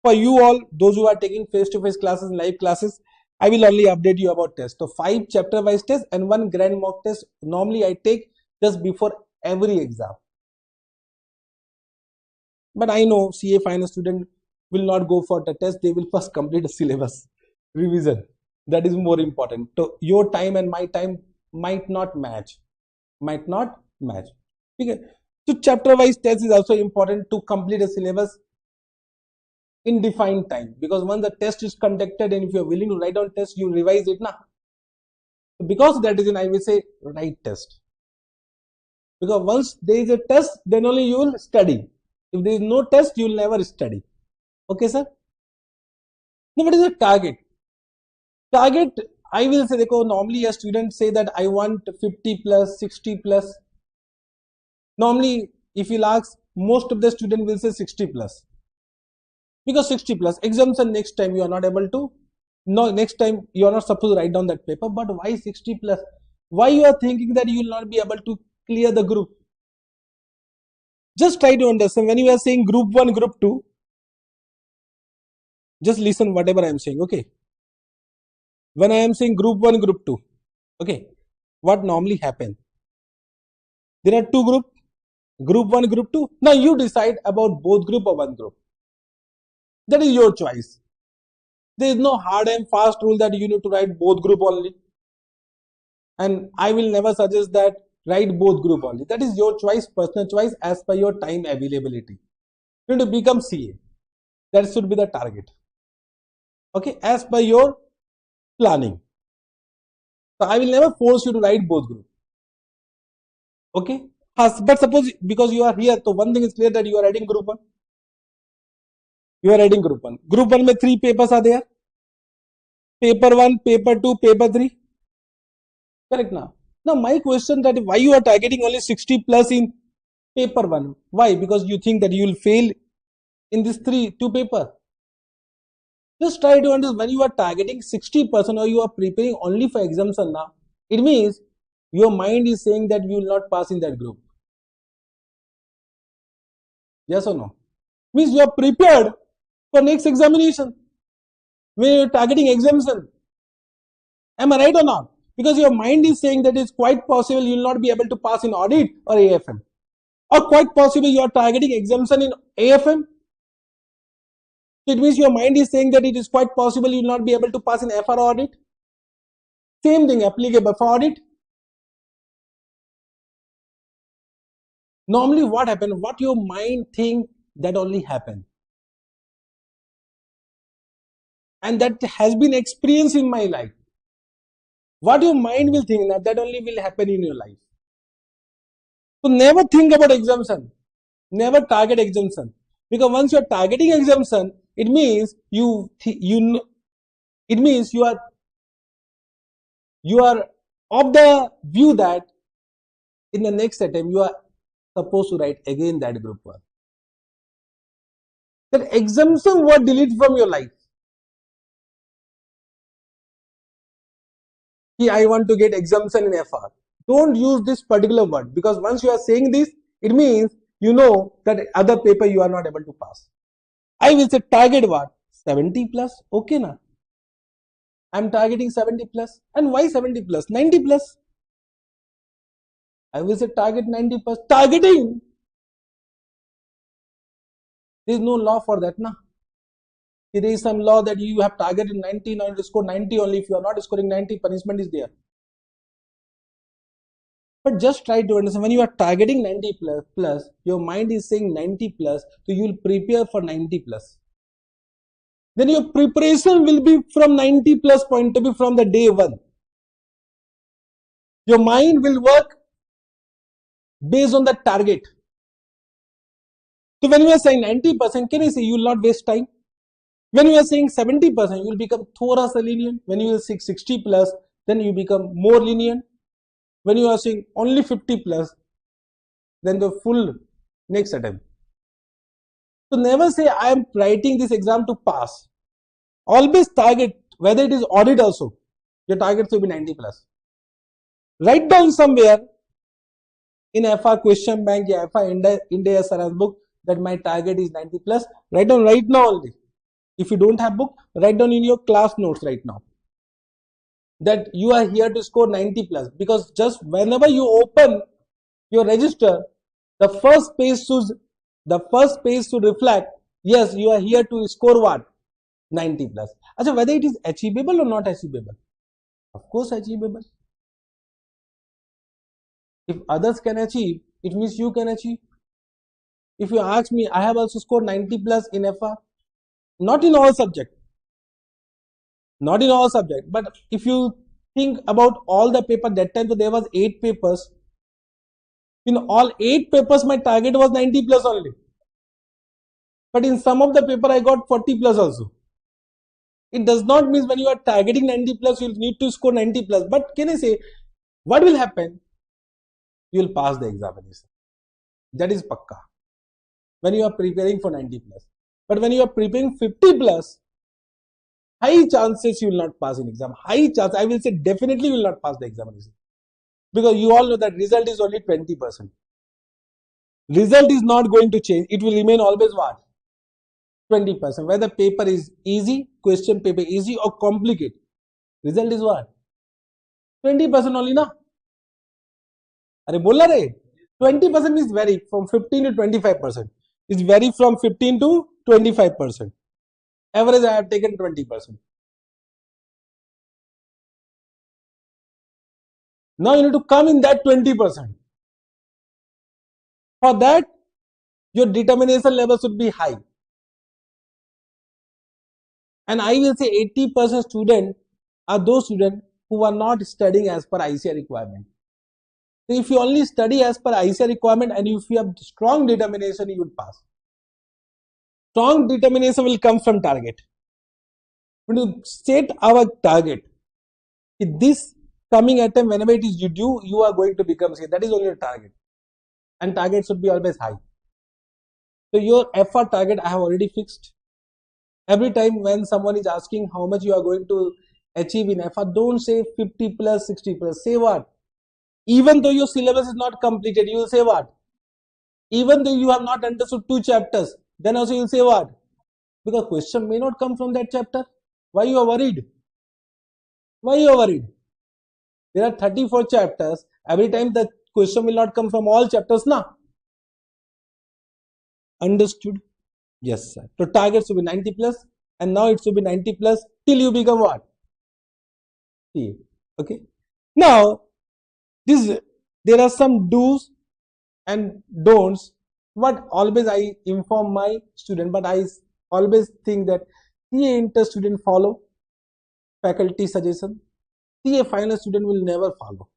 For you all, those who are taking face-to-face classes, live classes, I will only update you about tests. So 5 chapter wise tests and 1 grand mock test normally I take just before every exam. But I know CA final student will not go for the test. They will first complete the syllabus revision. That is more important. So your time and my time might not match. Okay. So chapter wise test is also important to complete the syllabus in defined time, because once the test is conducted and if you are willing to write down test, you revise it now. So because that is, I will say write test, because once there is a test, then only you will study. If there is no test, you will never study. Okay, sir? Now, what is the target? Target, I will say, normally a student say that I want 50 plus, 60 plus. Normally, if you ask, most of the student will say 60 plus. Because 60 plus, exemption next time you are not able to. No, next time you are not supposed to write down that paper. But why 60 plus? Why you are thinking that you will not be able to clear the group? Just try to understand. When you are saying group 1, group 2, just listen whatever I am saying, okay? When I am saying group 1, group 2, okay, what normally happen? There are 2 groups, group 1, group 2. Now you decide about both group or one group. That is your choice. There is no hard and fast rule that you need to write both group only. And I will never suggest that write both group only. That is your choice, personal choice as per your time availability. You need to become CA. That should be the target. Okay, as per your planning. So I will never force you to write both group. Okay, but suppose because you are here, so one thing is clear that you are writing group 1. You are writing group 1. Group 1 में 3 papers are there. Paper 1, paper 2, paper 3. Correct now. Now my question that why you are targeting only 60 plus in paper 1? Why? Because you think that you will fail in this 2 paper. Just try to understand, when you are targeting 60% or you are preparing only for exemption now, it means your mind is saying that you will not pass in that group. Yes or no? Means you are prepared for next examination when you are targeting exemption. Am I right or not? Because your mind is saying that it's quite possible you will not be able to pass in audit or AFM. Or quite possible you are targeting exemption in AFM. It means your mind is saying that it is quite possible you will not be able to pass in FR audit. Same thing applicable for audit. Normally what happens, what your mind think, that only happen. And that has been experienced in my life. What your mind will think, that only will happen in your life. So never think about exemption. Never target exemption. Because once you are targeting exemption, it means you are of the view that in the next attempt you are supposed to write again that group 1. That exemption word delete from your life. I want to get exemption in FR. Don't use this particular word, because once you are saying this, it means you know that other paper you are not able to pass. I will say target what? 70 plus. Okay na? I am targeting 70 plus. And why 70 plus? 90 plus. I will say target 90 plus. Targeting. There is no law for that na. There is some law that you have targeted 90, now you score 90 only. If you are not scoring 90, punishment is there. But just try to understand, when you are targeting 90 plus, your mind is saying 90 plus, so you will prepare for 90 plus. Then your preparation will be from 90 plus point of view from the day 1. Your mind will work based on the target. So when you are saying 90%, can I say you will not waste time? When you are saying 70%, you will become thora lenient. When you will say 60 plus, then you become more lenient. When you are saying only 50 plus, then the full next attempt. So never say I am writing this exam to pass. Always target, whether it is audit also, your target should be 90 plus. Write down somewhere in FR question bank or FR Ind AS Saaransh book that my target is 90 plus. Write down right now only. If you don't have book, write down in your class notes right now that you are here to score 90 plus, because just whenever you open your register, the first page should reflect, yes, you are here to score what? 90 plus. Achha, whether it is achievable or not achievable? Of course achievable. If others can achieve, it means you can achieve. If you ask me, I have also scored 90 plus in FR. Not in all subject. Not in all subject. But if you think about all the paper, that time there was 8 papers. In all 8 papers, my target was 90 plus only. But in some of the paper, I got 40 plus also. It does not mean when you are targeting 90 plus, you need to score 90 plus. But can I say, what will happen? You will pass the examination. That is pakka. When you are preparing for 90 plus. But when you are preparing 50 plus, high chances you will not pass in exam. High chance, I will say definitely you will not pass the examination. Because you all know that result is only 20%. Result is not going to change. It will remain always what? 20%. Whether paper is easy, question paper easy or complicated. Result is what? 20% only na? Are bola re? 20% is vary from 15 to 25%. It's vary from 15 to 25%. Average I have taken 20%. Now you need to come in that 20%. For that, your determination level should be high. And I will say 80% students are those students who are not studying as per ICR requirement. So if you only study as per ICR requirement and if you have strong determination, you will pass. Strong determination will come from target. When you set our target, this coming attempt, whenever it is due, you are going to become CA. That is only your target. And target should be always high. So your effort target I have already fixed. Every time when someone is asking how much you are going to achieve in FR, don't say 50 plus, 60 plus. Say what? Even though your syllabus is not completed, you will say what? Even though you have not understood 2 chapters, then also you will say what? Because question may not come from that chapter. Why you are worried? Why you are worried? There are 34 chapters. Every time the question will not come from all chapters, na? Understood? Yes, sir. So target should be 90 plus, and now it should be 90 plus till you become what? CA. Okay. Now, there are some do's and don'ts. What always I inform my student, but I always think that CA inter student follow faculty suggestion. CA final student will never follow.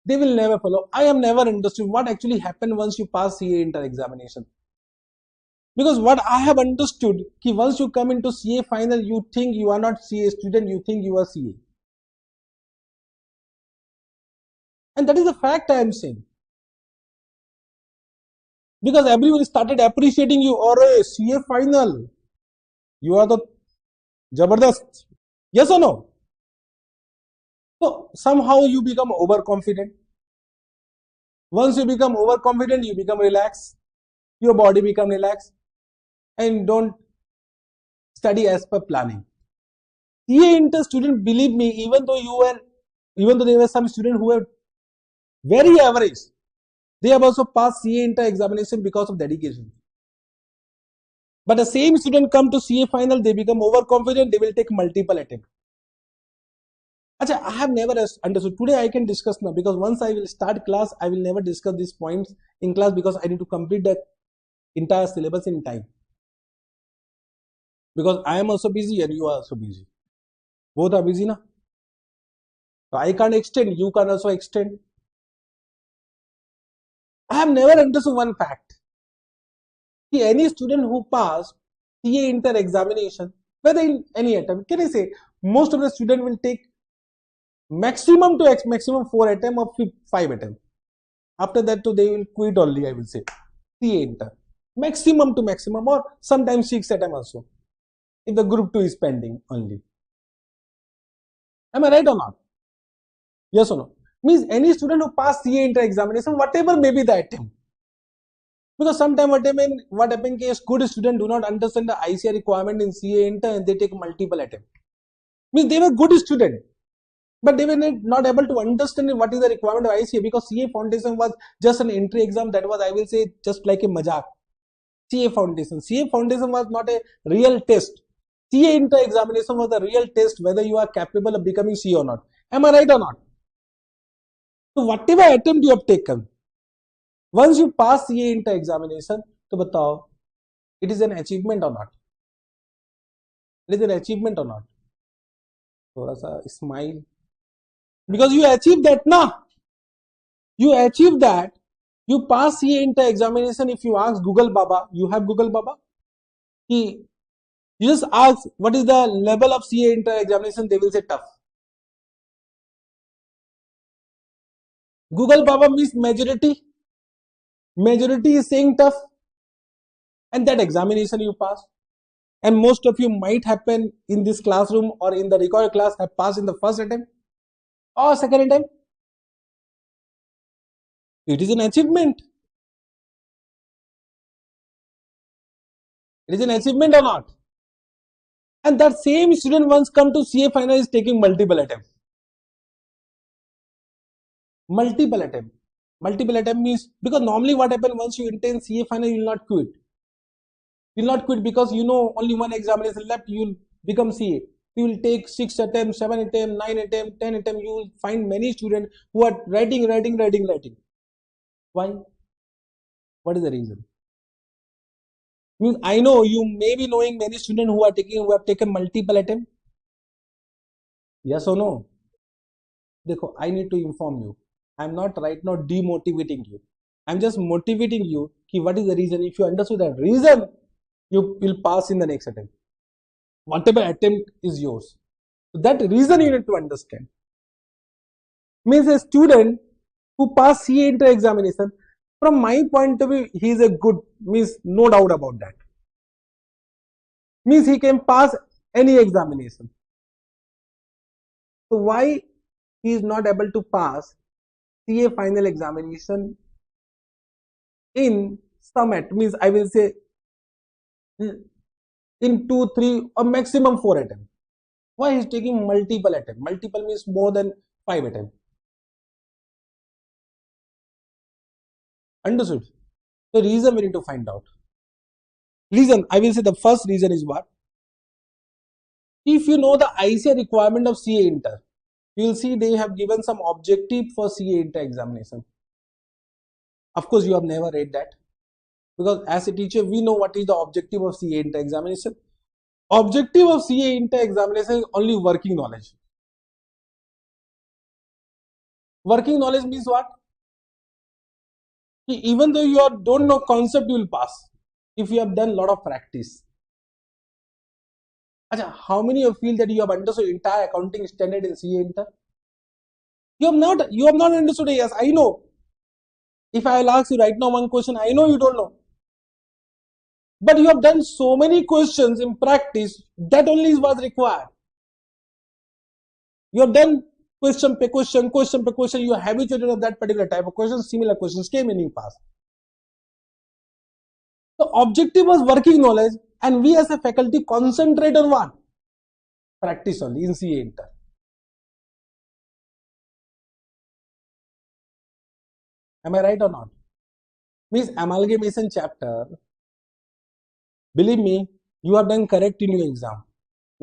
They will never follow. I have never understood what actually happened once you pass CA inter examination. Because what I have understood, कि once you come into CA final, you think you are not CA student, you think you are CA. And that is the fact I am saying. Because everyone started appreciating you, or a CA final. You are the Jabardast. Yes or no? So somehow you become overconfident. Once you become overconfident, you become relaxed. Your body become relaxed. And don't study as per planning. CA inter student, believe me, even though there were some students who were very average, they have also passed CA inter examination because of dedication. But the same student come to CA final, they become overconfident, they will take multiple attempts. Achha, I have never understood. Today I can discuss now, because once I will start class, I will never discuss these points in class because I need to complete the entire syllabus in time. Because I am also busy and you are also busy. Both are busy, na? So I can't extend, you can also extend. I have never understood one fact. Any student who passed CA inter examination, whether in any attempt, can I say, most of the student will take Maximum to maximum 4 attempt or 5 attempt. After that, they will quit only, I will say. CA inter. Maximum to maximum, or sometimes 6 attempt also. If the group 2 is pending only. Am I right or not? Yes or no? Means any student who pass CA inter examination, whatever may be the attempt. Because sometimes what happen is good students do not understand the ICA requirement in CA inter and they take multiple attempts. Means they were good student, but they were not able to understand what is the requirement of ICA, because CA foundation was just an entry exam. That was, I will say, just like a majak. CA foundation. CA foundation was not a real test. CA inter examination was the real test whether you are capable of becoming CA or not. Am I right or not? So whatever attempt you have taken, once you pass CA inter examination, तो बताओ, it is an achievement or not? It is an achievement or not? थोड़ा सा smile. Because you achieve that, na? You achieve that. You pass CA inter examination. If you ask Google Baba, you have Google Baba? You just ask what is the level of CA inter examination, they will say tough. Google Baba means majority. Majority is saying tough. And that examination you pass. And most of you might happen in this classroom or in the recorded class have passed in the first attempt or second attempt. It is an achievement. It is an achievement or not? And that same student once come to CA final is taking multiple attempts. Multiple attempt. Multiple attempt means, because normally what happens once you intend CA final, you will not quit. You will not quit because you know only one examination left, you will become CA. You will take 6 attempts, 7 attempts, 9 attempts, 10 attempts. You will find many students who are writing. Why? What is the reason? Means I know you may be knowing many students who have taken multiple attempts. Yes or no? Dekho, I need to inform you. I am not right now demotivating you. I am just motivating you. Ki what is the reason? If you understood that reason, you will pass in the next attempt. Whatever attempt is yours. So that reason you need to understand. Means a student who pass CA inter examination, from my point of view, he is a good, means no doubt about that. Means he can pass any examination. So why he is not able to pass CA final examination in some attempt, means I will say in 2, 3 or maximum 4 attempts. Why he is taking multiple attempts? Multiple means more than 5 attempts. Understood? The reason we need to find out. Reason, I will say the first reason is what? If you know the ICA requirement of CA inter, you will see they have given some objective for CA inter examination. Of course, you have never read that, because as a teacher, we know what is the objective of CA inter examination. Objective of CA inter examination is only working knowledge. Working knowledge means what? Even though you don't know concept, you will pass if you have done a lot of practice. Achha, how many of you feel that you have understood entire accounting standard in CA inter? You have not understood it. Yes, I know. If I will ask you right now one question, I know you don't know. But you have done so many questions in practice, that only is was required. You have done question per question, you are habituated of that particular type of questions, similar questions came in your past. The objective was working knowledge, and we as a faculty concentrate on what? Practice only in CA inter. Am I right or not? Means amalgamation chapter, believe me, you have done correct in your exam.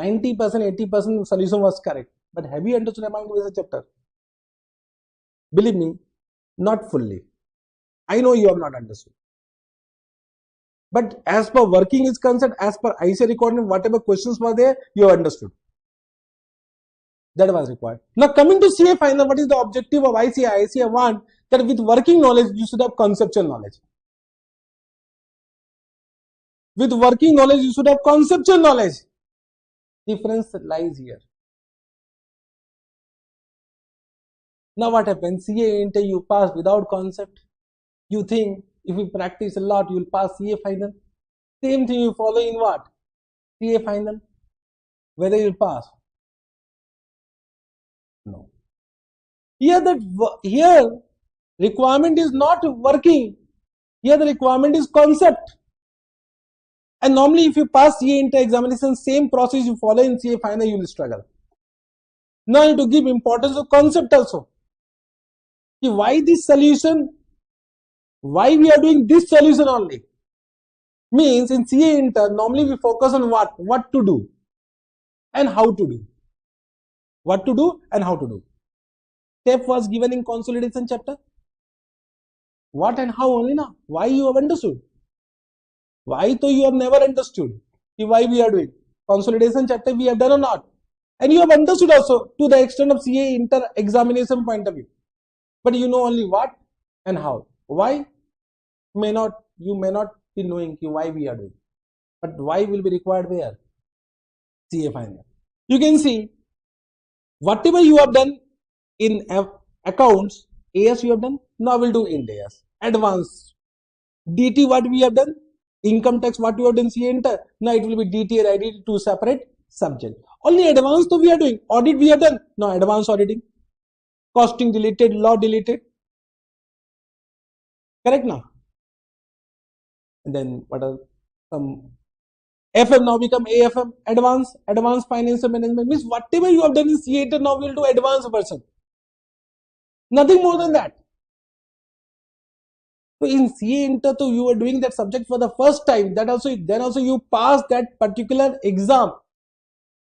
90%, 80% solution was correct. But have you understood amalgamation chapter? Believe me, not fully. I know you have not understood. But as per working is concerned, as per ICA requirement, whatever questions were there, you have understood. That was required. Now coming to CA final, what is the objective of ICA? ICA want that with working knowledge, you should have conceptual knowledge. With working knowledge, you should have conceptual knowledge. Difference lies here. Now what happens? CA inter you pass without concept. You think if you practice a lot, you will pass CA final. Same thing you follow in what? CA final. Whether you pass. No. Here requirement is not working. Here the requirement is concept. And normally if you pass CA inter examination, same process you follow in CA final, you will struggle. Now you have to give importance to concept also. Why this solution? Why we are doing this solution only? Means in CA inter, normally we focus on what? What to do and how to do. What to do and how to do. Step was given in consolidation chapter. What and how only now? Why you have understood? Why though you have never understood? Why we are doing? Consolidation chapter we have done or not? And you have understood also to the extent of CA inter examination point of view. But you know only what and how. Why? You may not be knowing why we are doing. But why will be required where? CA final. You can see whatever you have done in accounts, AS you have done, now we'll do Ind AS. Advanced. DT what we have done? Income tax what you have done CA inter. Now it will be DT and IDT, two separate subjects. Only advanced we are doing. Audit we have done. Now advanced auditing. Costing deleted, law deleted. Correct now? And then what are some FM now become AFM, advanced financial management. Means whatever you have done in CA inter, now we will do advanced version. Nothing more than that. So in CA inter, so you are doing that subject for the first time. Then also you pass that particular exam,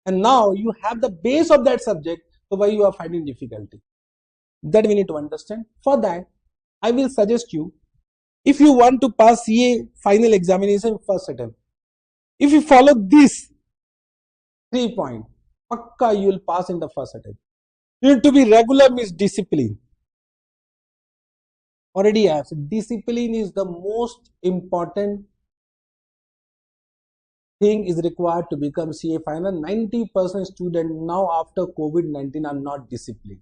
and now you have the base of that subject. So why you are finding difficulty? That we need to understand. For that, I will suggest you, if you want to pass CA final examination first attempt, if you follow this 3 points, pakka you will pass in the first attempt. You need to be regular, means discipline. Already I have said, discipline is the most important thing is required to become CA final. 90% students now after COVID-19 are not disciplined.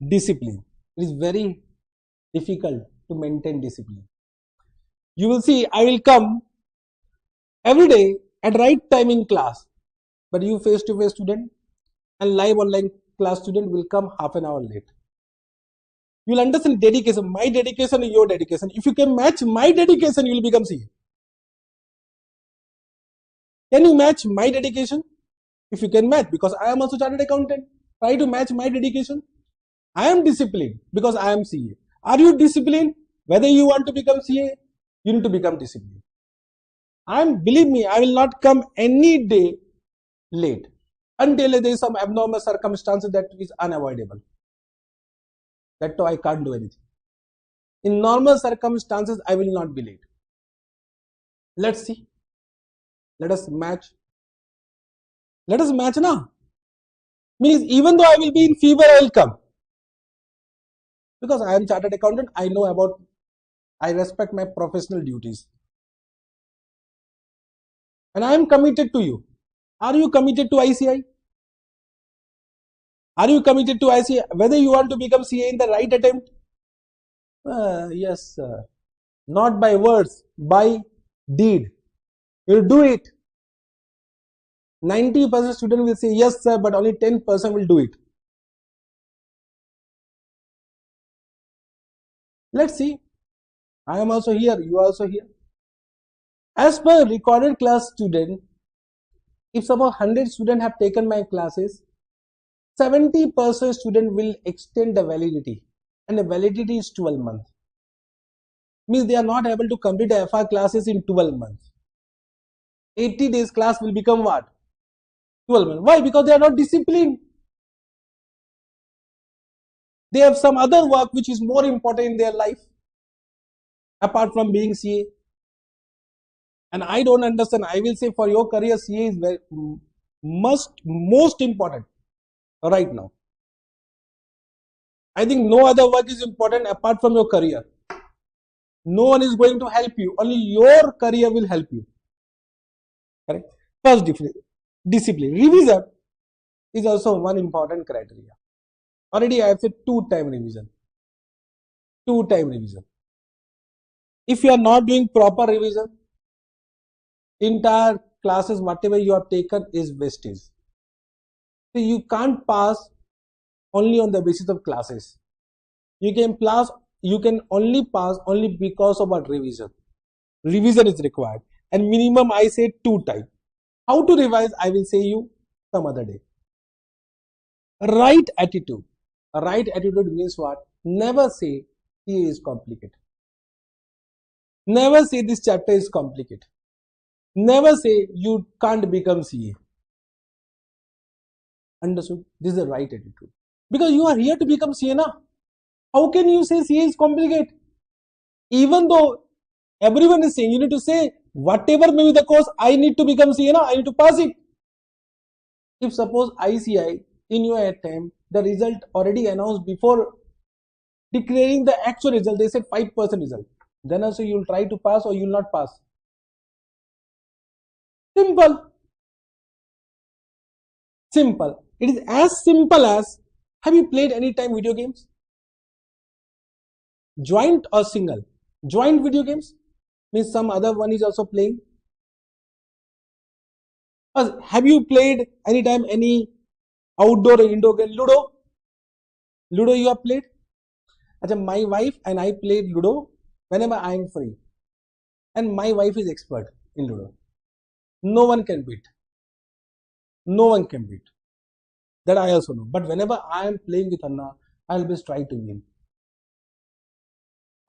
Discipline. It is very difficult to maintain discipline. You will see I will come every day at right time in class, but you face-to-face student and live online class student will come half an hour late. You will understand dedication, my dedication and your dedication. If you can match my dedication, you will become CA. Can you match my dedication? If you can match, because I am also chartered accountant, try to match my dedication. I am disciplined because I am CA. Are you disciplined? Whether you want to become CA, you need to become disciplined. Believe me, I will not come any day late until there is some abnormal circumstances that is unavoidable. That too I can't do anything. In normal circumstances, I will not be late. Let's see. Let us match. Let us match now. Means even though I will be in fever, I will come. Because I am chartered accountant, I respect my professional duties. And I am committed to you. Are you committed to ICI? Are you committed to ICI? Whether you want to become CA in the right attempt? Yes, sir. Not by words, by deed. You will do it. 90% student will say yes, sir, but only 10% will do it. Let's see. I am also here. You are also here. As per recorded class student, if suppose 100 students have taken my classes, 70% student will extend the validity, and the validity is 12 months. Means they are not able to complete the FR classes in 12 months. 80 days class will become what? 12 months. Why? Because they are not disciplined. They have some other work which is more important in their life apart from being CA. And I don't understand. I will say for your career, CA is most important right now. I think no other work is important apart from your career. No one is going to help you. Only your career will help you. Correct? First, discipline. Revision is also one important criteria. Already I have said 2-time revision. 2-time revision. If you are not doing proper revision, entire classes, whatever you have taken is wastage. So you can't pass only on the basis of classes. You can only pass only because of a revision. Revision is required, and minimum I say 2 times. How to revise, I will say you some other day. Right attitude. A right attitude means what? Never say CA is complicated. Never say this chapter is complicated. Never say you can't become CA. Understood? This is the right attitude. Because you are here to become CA na. How can you say CA is complicated? Even though everyone is saying, you need to say whatever may be the course, I need to become CA na, I need to pass it. If suppose ICI in your attempt, the result already announced before declaring the actual result, they said 5% result. Then also you will try to pass or you will not pass. Simple. Simple. It is as simple as, have you played any time video games? Joint or single? Joint video games means some other one is also playing. Have you played any time any outdoor or indoor game? Ludo? Ludo you have played? My wife and I played Ludo whenever I am free. And my wife is expert in Ludo. No one can beat. No one can beat. That I also know. But whenever I am playing with Anna, I always try to win.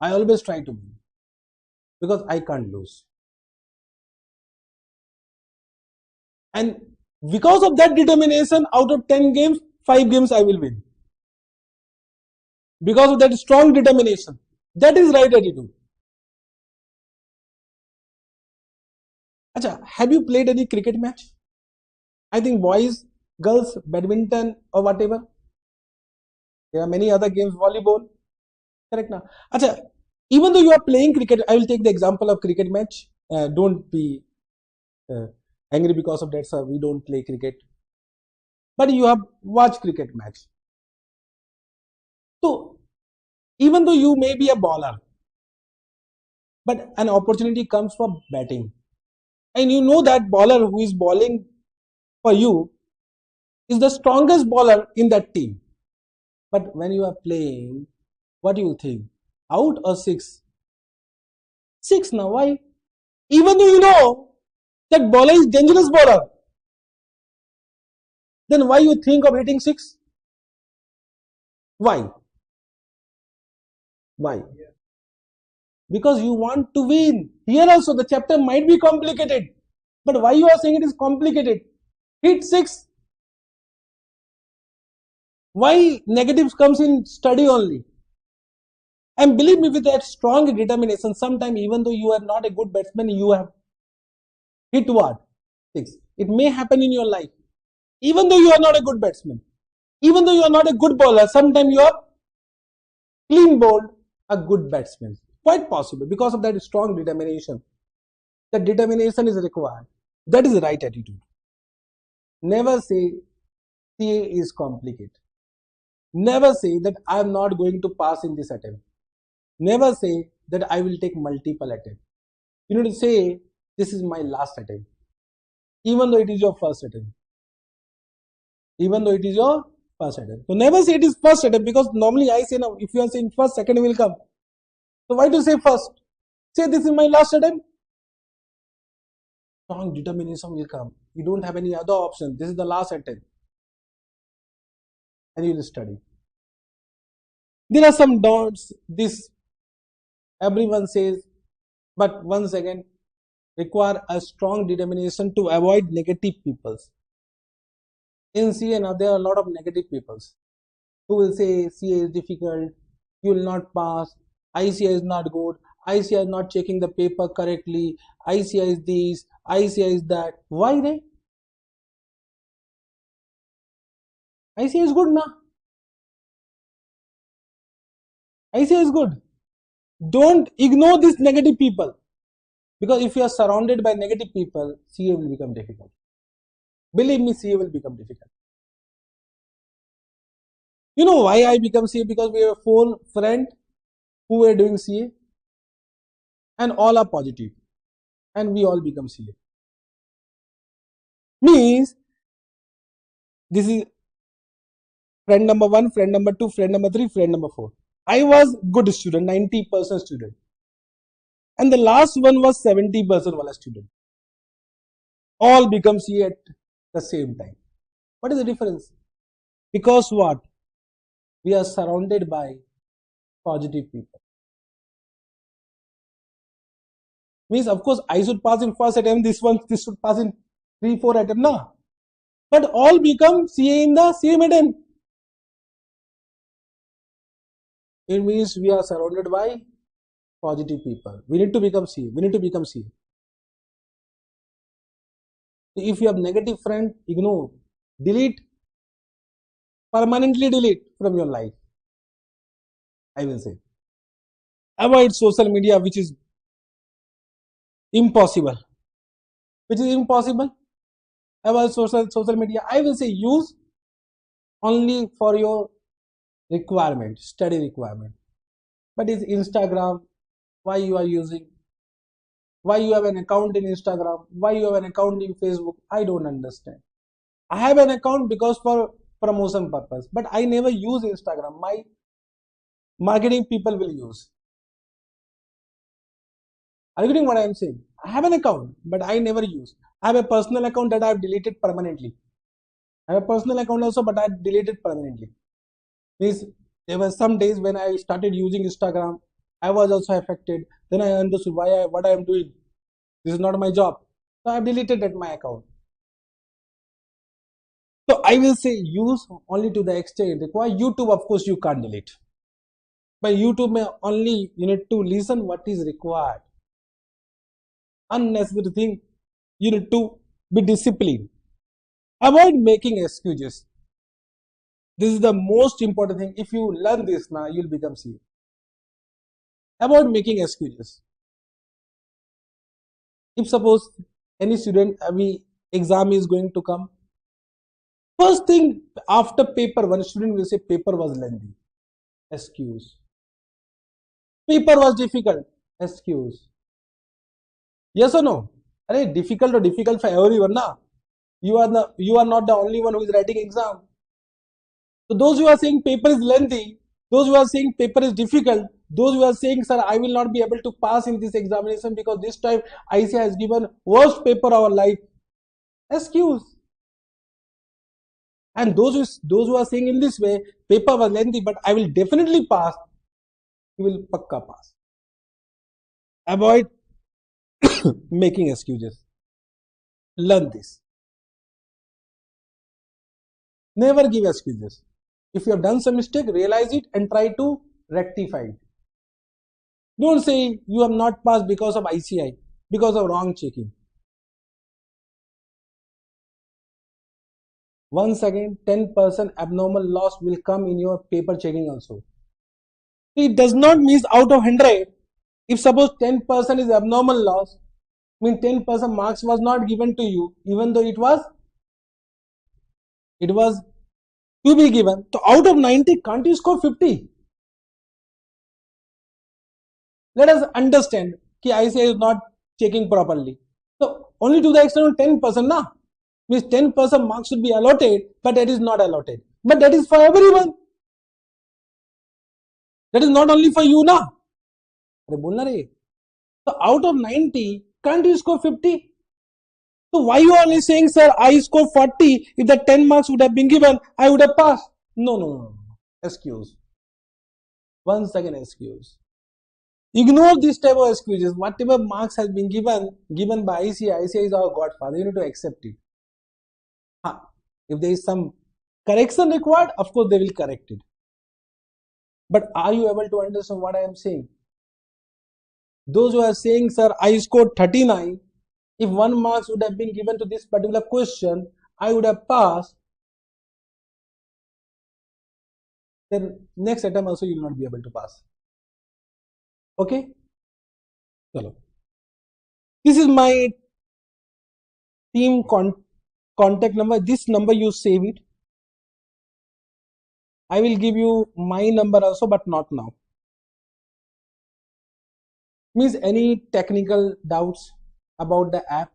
I always try to win. Because I can't lose. And because of that determination, out of 10 games, 5 games I will win. Because of that strong determination. That is right attitude. Have you played any cricket match? I think boys, girls, badminton or whatever. There are many other games, volleyball. Correct now. Even though you are playing cricket, I will take the example of cricket match. Don't be angry because of that, sir. We don't play cricket. But you have watched cricket match. So, even though you may be a bowler, but an opportunity comes for batting. And you know that bowler who is bowling for you is the strongest bowler in that team. But when you are playing, what do you think? Out or 6? 6 now. Why? Even though you know that bowler is dangerous bowler, then why you think of hitting 6? Why? Why? Because you want to win. Here also the chapter might be complicated. But why you are saying it is complicated? Hit 6. Why negatives comes in study only? And believe me, with that strong determination, sometimes even though you are not a good batsman, you have hit what? 6. It may happen in your life. Even though you are not a good batsman, even though you are not a good bowler, sometimes you are clean bowled a good batsman. Quite possible because of that strong determination. That determination is required. That is the right attitude. Never say CA is complicated. Never say that I am not going to pass in this attempt. Never say that I will take multiple attempts. You need to say this is my last attempt. Even though it is your first attempt. Even though it is your first attempt. So never say it is first attempt, because normally I say now, if you are saying first, second will come. So why to say first? Say this is my last attempt. Strong determination will come. You don't have any other option. This is the last attempt. And you will study. There are some doubts. This everyone says, but once again, require a strong determination to avoid negative peoples. In CA now there are a lot of negative peoples who will say CA is difficult, you will not pass, ICI is not good, ICI is not checking the paper correctly, ICI is this, ICI is that. Why they? ICI is good na? ICI is good. Don't ignore these negative people, because if you are surrounded by negative people, CA will become difficult. Believe me, CA will become difficult. You know why I become CA? Because we have 4 friends who were doing CA and all are positive and we all become CA. Means this is friend number 1, friend number 2, friend number 3, friend number 4. I was good student, 90% student. And the last one was 70% wala student. All become CA at the same time. What is the difference? Because what? We are surrounded by positive people. Means of course I should pass in first attempt, this should pass in 3-4 attempt, no. But all become CA in the same attempt. It means we are surrounded by positive people. We need to become CA. We need to become CA. If you have negative friend, ignore, delete, permanently delete from your life. I will say. Avoid social media, which is impossible. Which is impossible. Avoid social media. I will say use only for your requirement, study requirement. But is Instagram, why you are using? Why you have an account in Instagram? Why you have an account in Facebook? I don't understand. I have an account because for promotion purpose, but I never use Instagram. My marketing people will use. Are you getting what I am saying? I have an account, but I never use. I have a personal account that I have deleted permanently. I have a personal account also, but I deleted permanently. Means there were some days when I started using Instagram, I was also affected. Then I understood what I am doing. This is not my job. So I have deleted that my account. So I will say use only to the extent required. YouTube, of course, you can't delete. But YouTube may only you need to listen what is required. Unnecessary thing, you need to be disciplined. Avoid making excuses. This is the most important thing. If you learn this now, you'll become CA. Avoid making excuses. If suppose any student, every exam is going to come, first thing after paper, one student will say paper was lengthy. Excuse. Paper was difficult. Excuse. Yes or no? Arey, difficult or difficult for everyone, na? You are not the only one who is writing exam. So those who are saying paper is lengthy, those who are saying paper is difficult, those who are saying, sir, I will not be able to pass in this examination because this time ICI has given worst paper of our life. Excuse. And those who are saying in this way, paper was lengthy, but I will definitely pass, you will pakka pass. Avoid making excuses. Learn this. Never give excuses. If you have done some mistake, realize it and try to rectify it. Don't say you have not passed because of ICI, because of wrong checking. Once again, 10% abnormal loss will come in your paper checking also. It does not mean out of 100. If suppose 10% is abnormal loss, mean 10% marks was not given to you, even though it was to be given. So out of 90, can't you score 50? Let us understand that ICI is not checking properly. So only to the extent of 10%, na? Means 10% marks should be allotted, but that is not allotted. But that is for everyone. That is not only for you, na? So out of 90, can't you score 50? So why you only saying, sir, I score 40? If the 10 marks would have been given, I would have passed. No. Excuse. Once again, excuse. Ignore this type of excuses. Whatever marks has been given by ICI is our godfather. You need to accept it. If there is some correction required, of course they will correct it. But are you able to understand what I am saying? Those who are saying, sir, I scored 39. If 1 marks would have been given to this particular question, I would have passed. Then next attempt also you will not be able to pass. Okay? Chalo. This is my team contact number. This number you save it. I will give you my number also, but not now. Means any technical doubts about the app,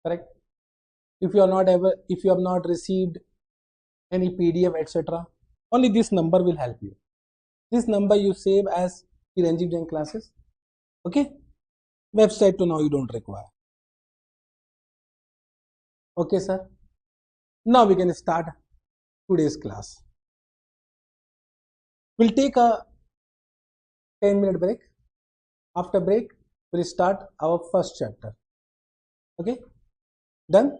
correct? If you are not ever, if you have not received any PDF, etc., only this number will help you. This number you save as Chiranjeev Jain classes. Okay? Website to now you don't require. Okay, sir. Now we can start today's class. We'll take a 10-minute break. After break, we'll start our first chapter. Okay? Done?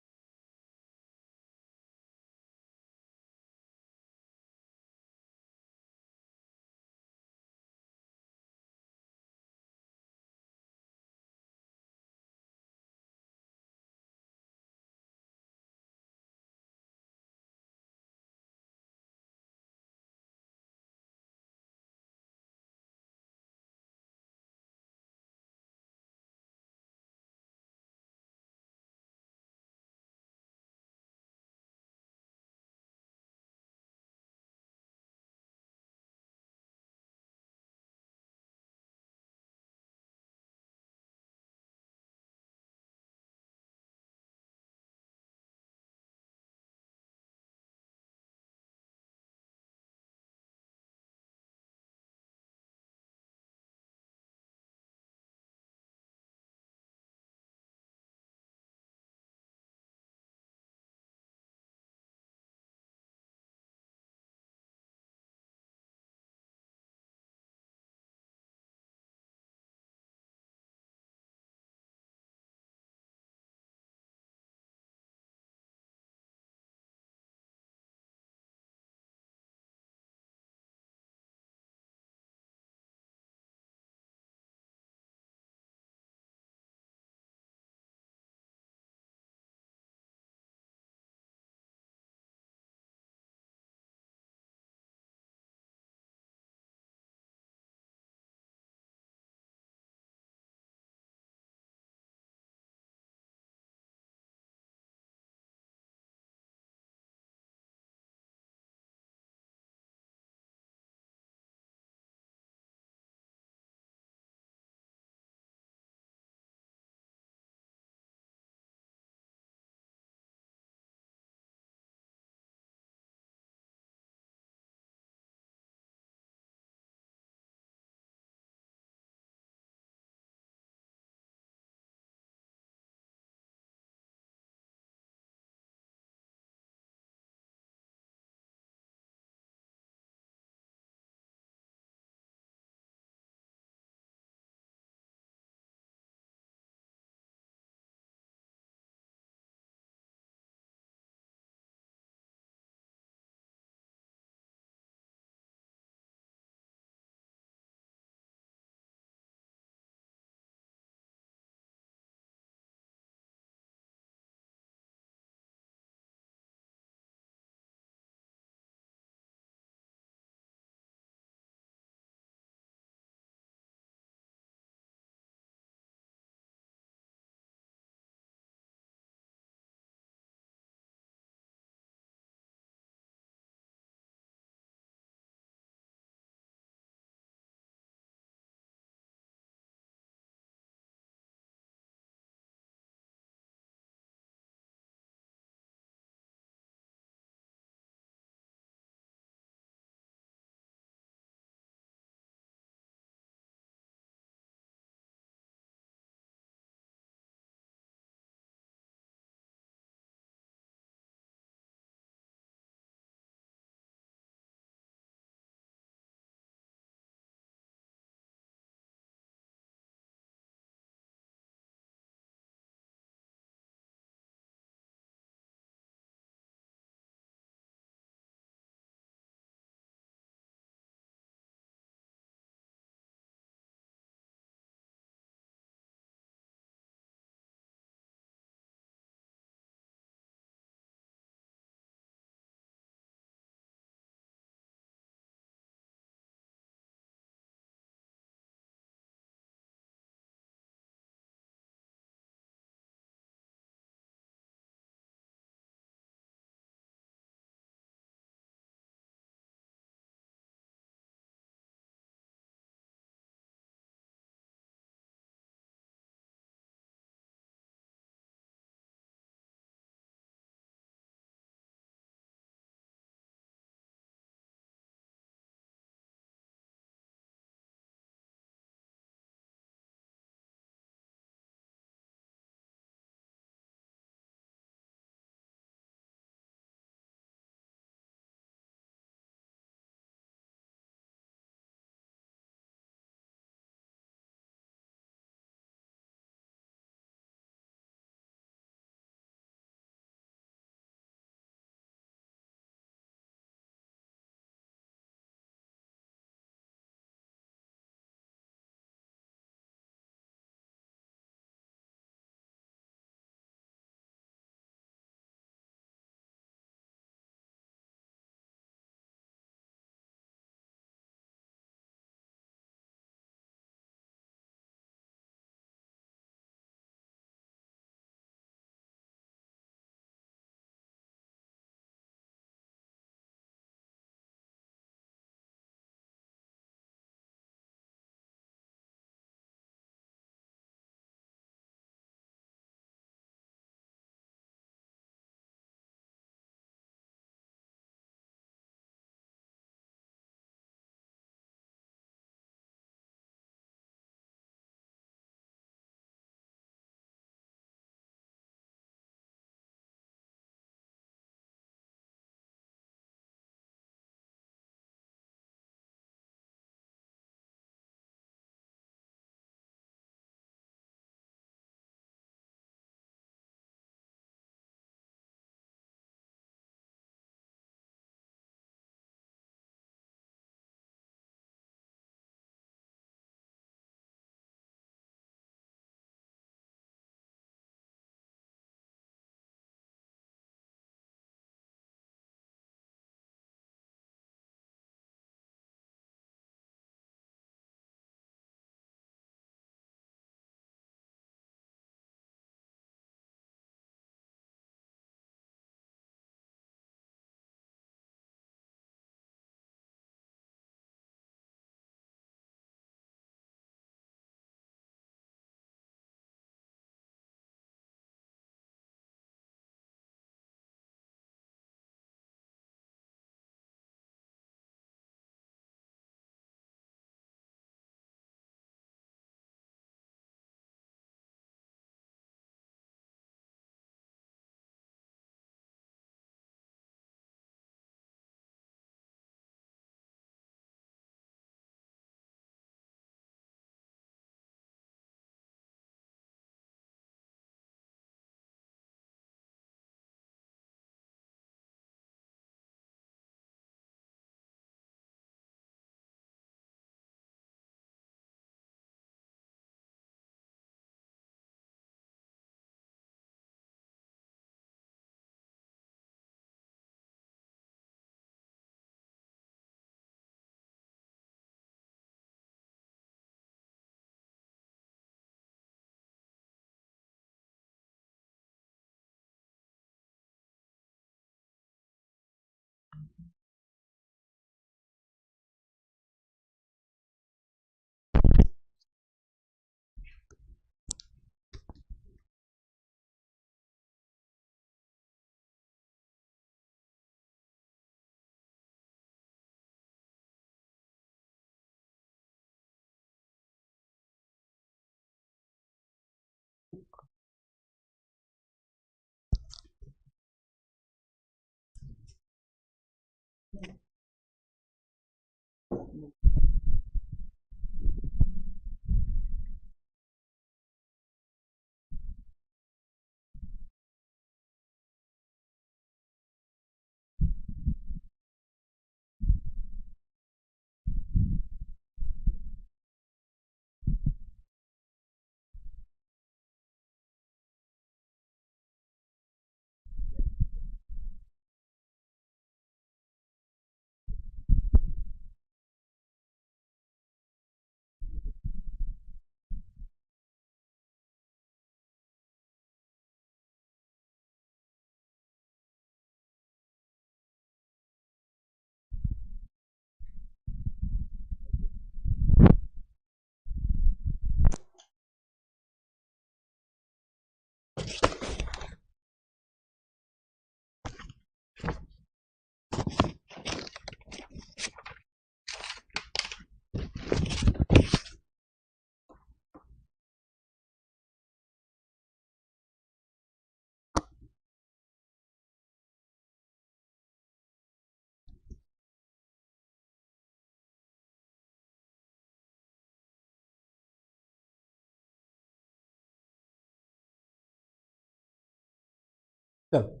So,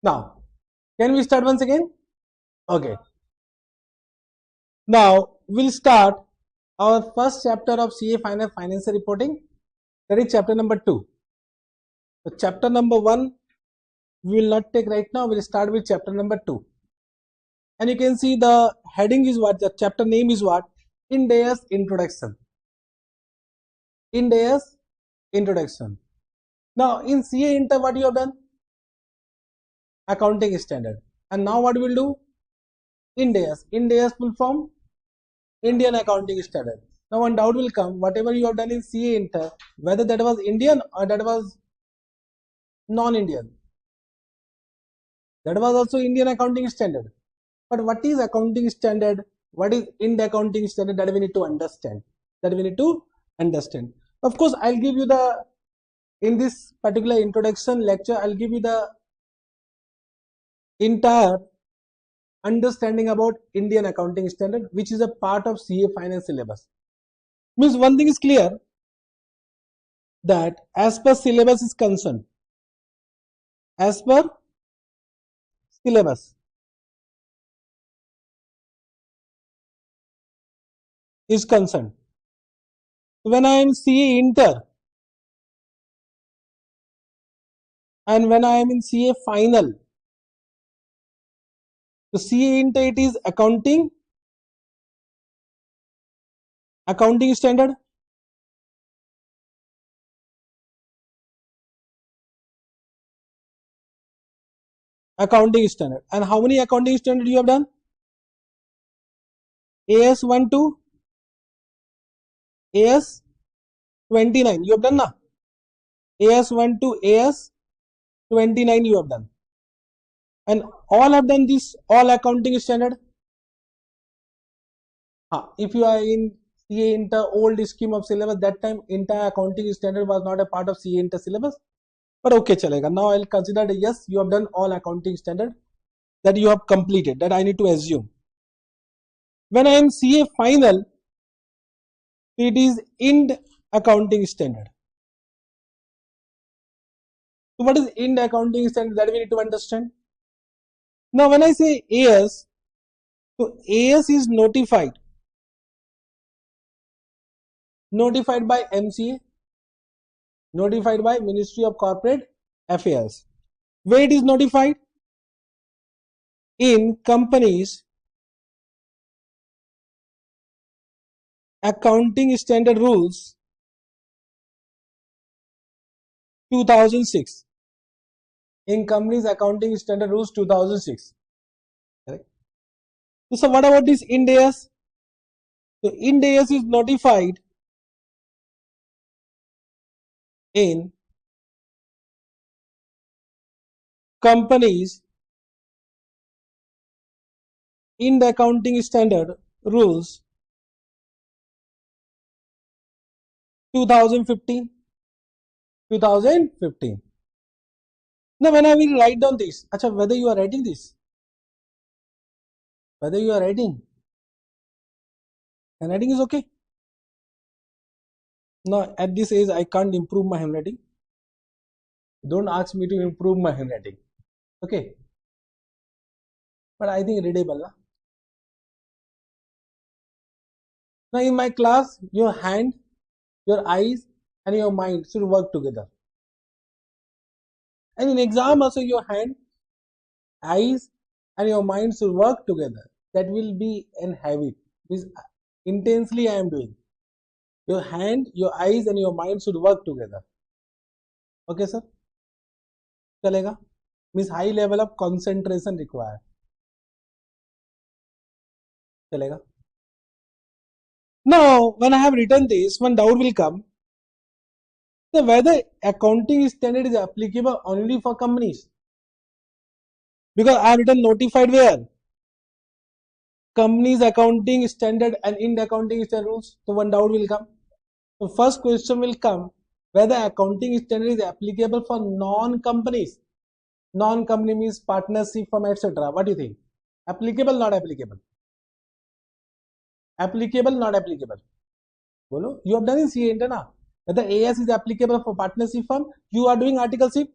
now, can we start once again? Okay. Now, we'll start our first chapter of CA Financial Reporting. That is chapter number 2. So, chapter number 1 we will not take right now. We'll start with chapter number 2. And you can see the heading is what? The chapter name is what? Ind AS Introduction. Ind AS Introduction. Now, in CA Inter, what you have done? Accounting standard. And now what we'll do? Ind AS. Ind AS full form Indian Accounting Standard. Now one doubt will come, whatever you have done in CA Inter, whether that was Indian or that was non-Indian. That was also Indian Accounting Standard. But what is accounting standard? What is Ind Accounting Standard? That we need to understand. Of course, I'll give you in this particular introduction lecture, I'll give you the entire understanding about Indian Accounting Standard, which is a part of CA Finance syllabus. Means one thing is clear, that as per syllabus is concerned, as per syllabus is concerned, when I am CA Inter and when I am in CA Final, so CA Inter it is accounting standard, and how many accounting standard you have done? AS 1 to AS 29 you have done, na? AS 1 to AS 29 you have done, and all have done this, all accounting standard. If you are in CA Inter old scheme of syllabus, that time entire accounting standard was not a part of CA Inter syllabus, but okay, chalega. Now I'll consider that yes, you have done all accounting standard, that you have completed, that I need to assume. When I am CA Final, it is Ind Accounting Standard. So what is Ind Accounting Standard? That we need to understand. Now when I say AS, so AS is notified by MCA, notified by Ministry of Corporate Affairs. Where it is notified? In companies Accounting Standard Rules 2006. In companies Accounting Standard Rules 2006. Correct? So what about this Ind AS? So Ind AS is notified in companies Ind Accounting Standard Rules 2015. Now when I will write down this, whether you are writing this, handwriting is okay. Now at this age I can't improve my handwriting. Don't ask me to improve my handwriting. Okay. But I think readable. Now in my class, your hand, your eyes and your mind should work together. And in exam also your hand, eyes and your mind should work together. That will be an habit. Means intensely I am doing. Your hand, your eyes and your mind should work together. Okay sir? Chalega? Means high level of concentration required. Chalega? Now when I have written this, one doubt will come. So whether accounting standard is applicable only for companies, because I have written notified where? Companies Accounting Standard and Ind Accounting Standard Rules. So one doubt will come. So first question will come, whether accounting standard is applicable for non-companies. Non-company means partnership firm, etc. What do you think? Applicable, not applicable? Applicable, not applicable? Bolo, you have done in CA Inter na? Whether AS is applicable for partnership firm, you are doing articleship.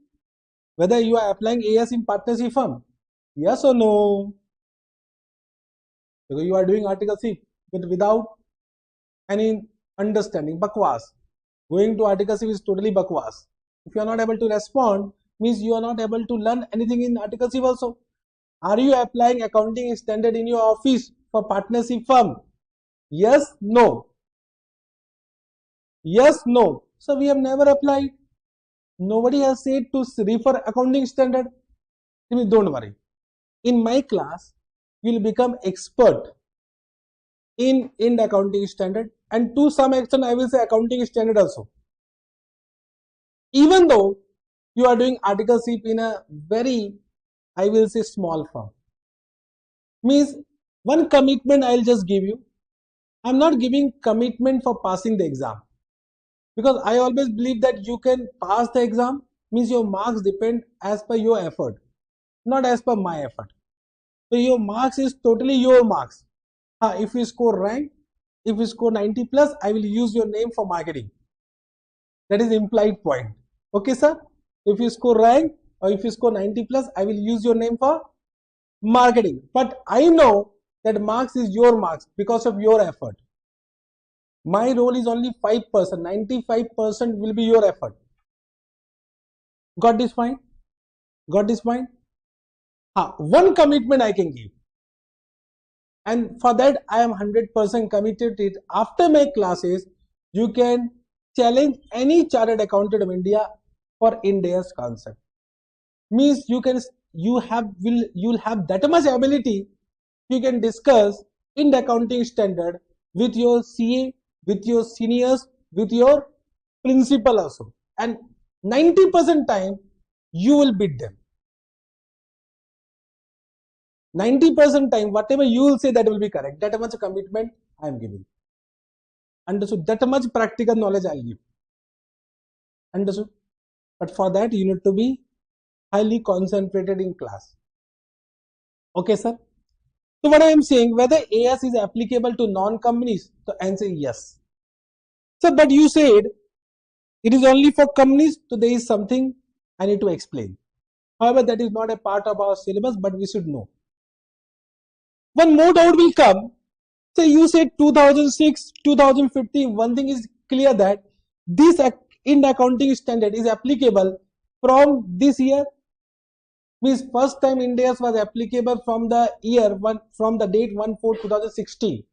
whether you are applying AS in partnership firm. Yes or no? Because you are doing Article 6 but without any understanding. Bakwas. Going to Article 6 is totally bakwas. If you are not able to respond, means you are not able to learn anything in Article 6 also. Are you applying accounting standard in your office for partnership firm? Yes, no. Yes, no. So we have never applied. Nobody has said to refer accounting standard. Don't worry. In my class, you will become expert in Ind accounting standard, and to some extent I will say accounting standard also. Even though you are doing Article 6 in a very, I will say, small firm. Means one commitment I'll just give you. I'm not giving commitment for passing the exam, because I always believe that you can pass the exam, means your marks depend as per your effort, not as per my effort. So your marks is totally your marks. If you score rank, if you score 90 plus, I will use your name for marketing. That is implied point. Okay, sir? If you score rank or if you score 90 plus, I will use your name for marketing. But I know that marks is your marks because of your effort. My role is only 5%. 95% will be your effort. Got this point? Got this point? One commitment I can give. And for that, I am 100% committed to it. After my classes, you can challenge any chartered accountant of India for Ind AS concept. Means you'll have that much ability. You can discuss Ind accounting standard with your CA, with your seniors, with your principal also. And 90% time, you will beat them. 90% time, whatever you will say, that will be correct. That much commitment I am giving. Understood? That much practical knowledge I'll give. Understood? But for that, you need to be highly concentrated in class. Okay, sir? So what I am saying, whether AS is applicable to non-companies, the answer is yes. So, but you said it is only for companies, so there is something I need to explain. However, that is not a part of our syllabus, but we should know. One more doubt will come. So you said 2006, 2015. One thing is clear, that this Ind accounting standard is applicable from this year. Means first time Ind AS was applicable from the year from the date 1/4/2016,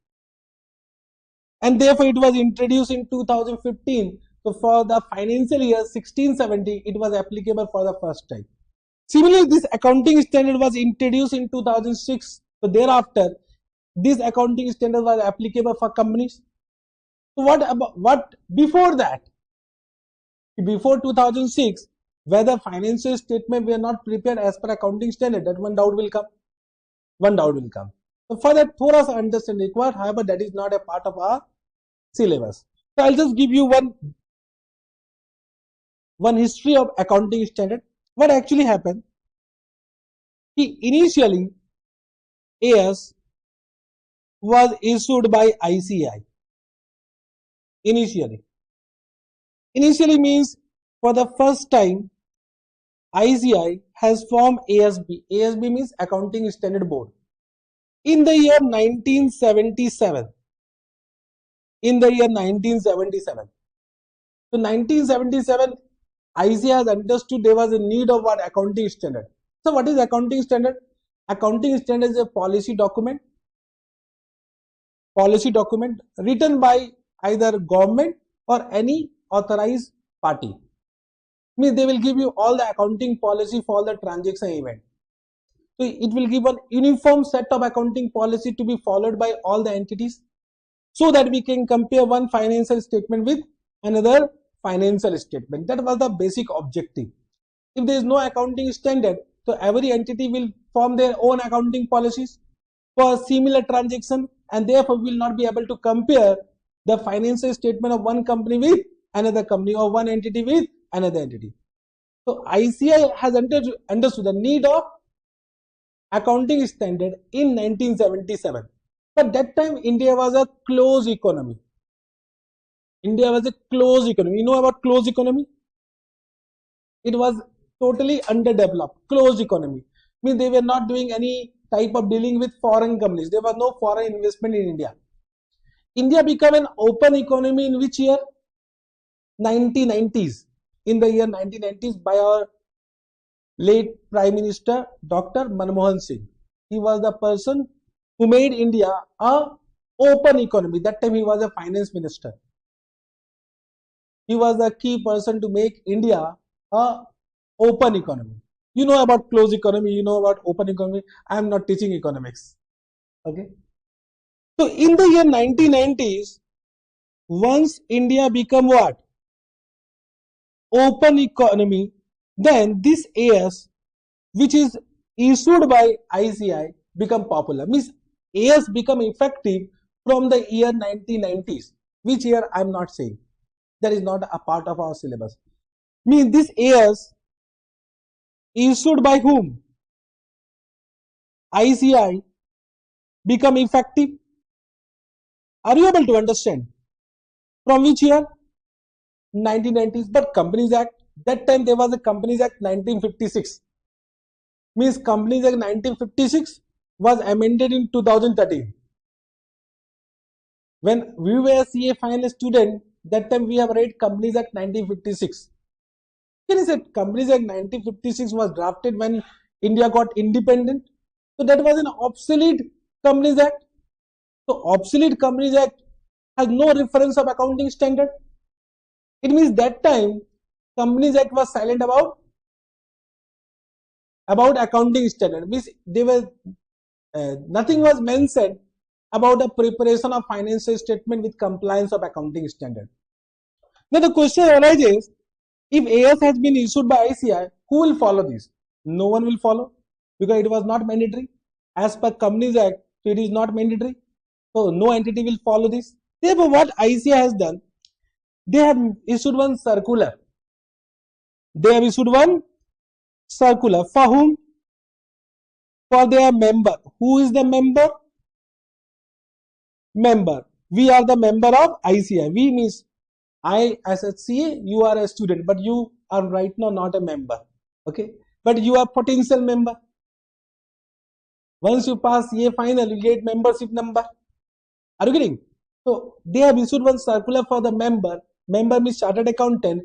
and therefore it was introduced in 2015. So for the financial year 16/17, it was applicable for the first time. Similarly, this accounting standard was introduced in 2006. So thereafter, this accounting standard was applicable for companies. So what before that? Before 2006, whether financial statement were not prepared as per accounting standard, that one doubt will come. One doubt will come. So for that, thoda sa understanding required. However, that is not a part of our syllabus. So I'll just give you one history of accounting standard. What actually happened? Initially, AS was issued by ICI. Initially means for the first time, ICI has formed ASB. ASB means Accounting Standard Board. In the year 1977. In the year 1977. So 1977, ICI has understood there was a need of what accounting standard. So what is accounting standard? Accounting standard is a policy document written by either government or any authorized party. Means they will give you all the accounting policy for the transaction event. So it will give a uniform set of accounting policy to be followed by all the entities, so that we can compare one financial statement with another financial statement. That was the basic objective. If there is no accounting standard, so every entity will form their own accounting policies for a similar transaction, and therefore will not be able to compare the financial statement of one company with another company or one entity with another entity. So ICI has understood the need of accounting standard in 1977. But that time India was a closed economy. You know about closed economy? It was totally underdeveloped, closed economy. Means they were not doing any type of dealing with foreign companies. There was no foreign investment in India. India became an open economy in which year? 1990s. In the year 1990s by our late Prime Minister Dr. Manmohan Singh. He was the person who made India a open economy. That time he was a finance minister. He was the key person to make India a open economy. You know about closed economy, you know about open economy. I am not teaching economics. Okay. So in the year 1990s, once India became what? Open economy, then this AS, which is issued by ICI, become popular. Means AS become effective from the year 1990s. Which year I am not saying. That is not a part of our syllabus. Means this AS issued by whom? ICI become effective. Are you able to understand? From which year? 1990s. But Companies Act, that time there was a Companies Act 1956. Means Companies Act 1956 was amended in 2013. When we were CA final student, that time we have read Companies Act 1956. Can you say Companies Act 1956 was drafted when India got independent? So that was an obsolete Companies Act. So obsolete Companies Act has no reference of accounting standard. It means that time Companies Act was silent about accounting standard. Means they were nothing was mentioned about the preparation of financial statement with compliance of accounting standard. Now the question arises, if AS has been issued by ICI, who will follow this? No one will follow because it was not mandatory. As per Companies Act, it is not mandatory. So no entity will follow this. Therefore, what ICI has done, they have issued one circular. They have issued one circular for whom? For their member. Who is the member? Member. We are the member of ICI. We means I as a CA, you are a student, but you are right now not a member. Okay, but you are potential member. Once you pass CA final, you get membership number. Are you getting? So they have issued one circular for the member. Member means chartered accountant.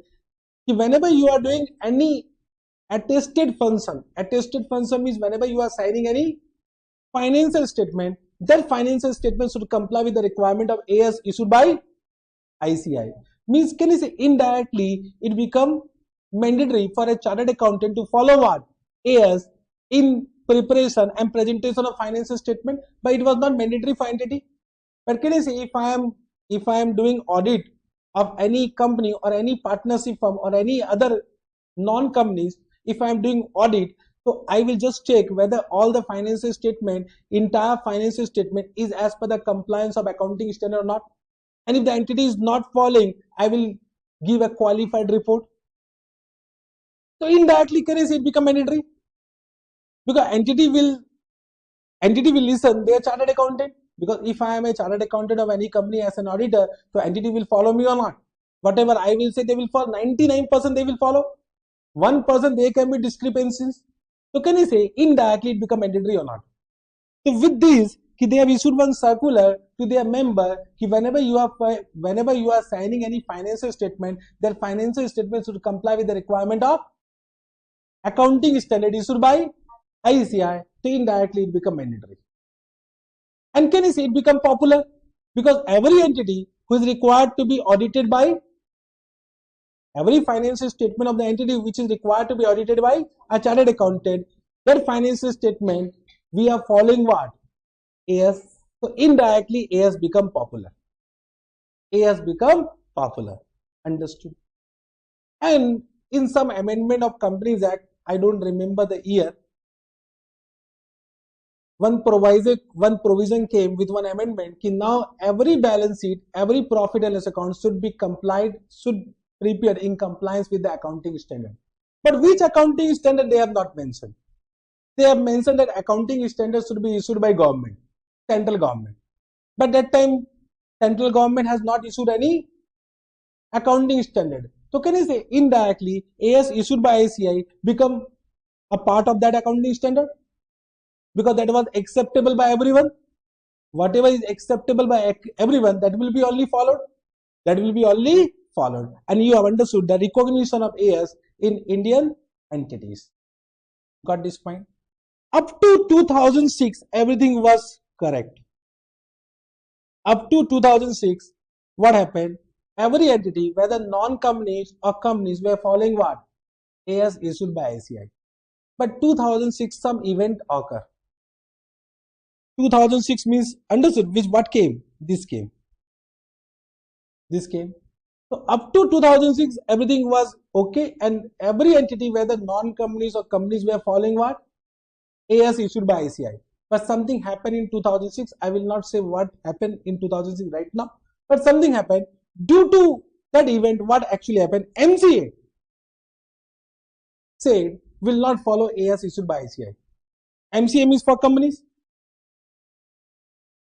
Whenever you are doing any attested function means whenever you are signing any financial statement, that financial statement should comply with the requirement of AS issued by ICI. Means can you say indirectly it become mandatory for a chartered accountant to follow what? AS in preparation and presentation of financial statement, but it was not mandatory for entity. But can you say if I am doing audit of any company or any partnership firm or any other non-companies, if I am doing audit, so I will just check whether all the financial statement, entire financial statement is as per the compliance of accounting standard or not. And if the entity is not following, I will give a qualified report. So indirectly, can I say it become mandatory? Because entity will listen their chartered accountant. Because if I am a chartered accountant of any company as an auditor, so entity will follow me or not. Whatever I will say, they will follow. 99% they will follow. 1% there can be discrepancies. So can you say indirectly it become mandatory or not? So with this, they have issued one circular to their member whenever you are signing any financial statement, that financial statement should comply with the requirement of accounting standard issued by ICI. So indirectly it become mandatory. And can you say it become popular? Because every entity who is required to be audited by every financial statement of the entity which is required to be audited by a chartered accountant, that financial statement we are following what? AS. So indirectly AS become popular. AS become popular. Understood? And in some amendment of Companies Act, I don't remember the year, one provision came with one amendment कि now every balance sheet, every profit and loss account should prepared in compliance with the accounting standard. But which accounting standard they have not mentioned? They have mentioned that accounting standards should be issued by government, central government. But that time, central government has not issued any accounting standard. So can you say indirectly AS issued by ICI become a part of that accounting standard? Because that was acceptable by everyone. Whatever is acceptable by everyone, that will be only followed. That will be only followed. And you have understood the recognition of AS in Indian entities. Got this point? Up to 2006, everything was correct. Up to 2006, what happened? Every entity, whether non-companies or companies, were following what? AS issued by ICI. But 2006, some event occurred. 2006 means understood which what came? This came. This came. So up to 2006, everything was okay, and every entity, whether non-companies or companies, were following what? AS issued by ICI. But something happened in 2006. I will not say what happened in 2006 right now, but something happened. Due to that event, what actually happened? MCA said will not follow AS issued by ICI. MCA means for companies.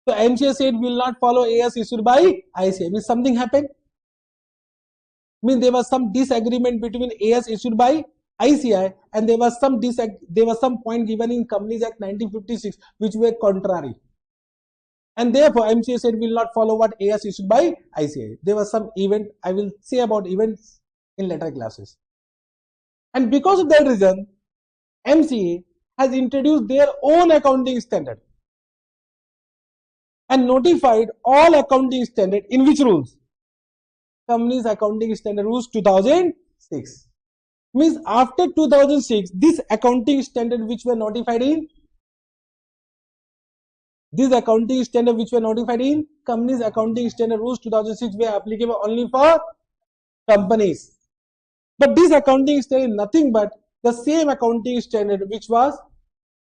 So MCA said will not follow AS issued by ICI. Means something happened. Means there was some disagreement between AS issued by ICI, and there was some point given in Companies Act 1956 which were contrary, and therefore MCA said will not follow what AS issued by ICI. There was some event. I will say about events in later classes, and because of that reason, MCA has introduced their own accounting standard and notified all accounting standard in which rules? Companies Accounting Standard Rules 2006. Means after 2006, this accounting standard which were notified in Companies Accounting Standard Rules 2006 were applicable only for companies. But this accounting standard is nothing but the same accounting standard which was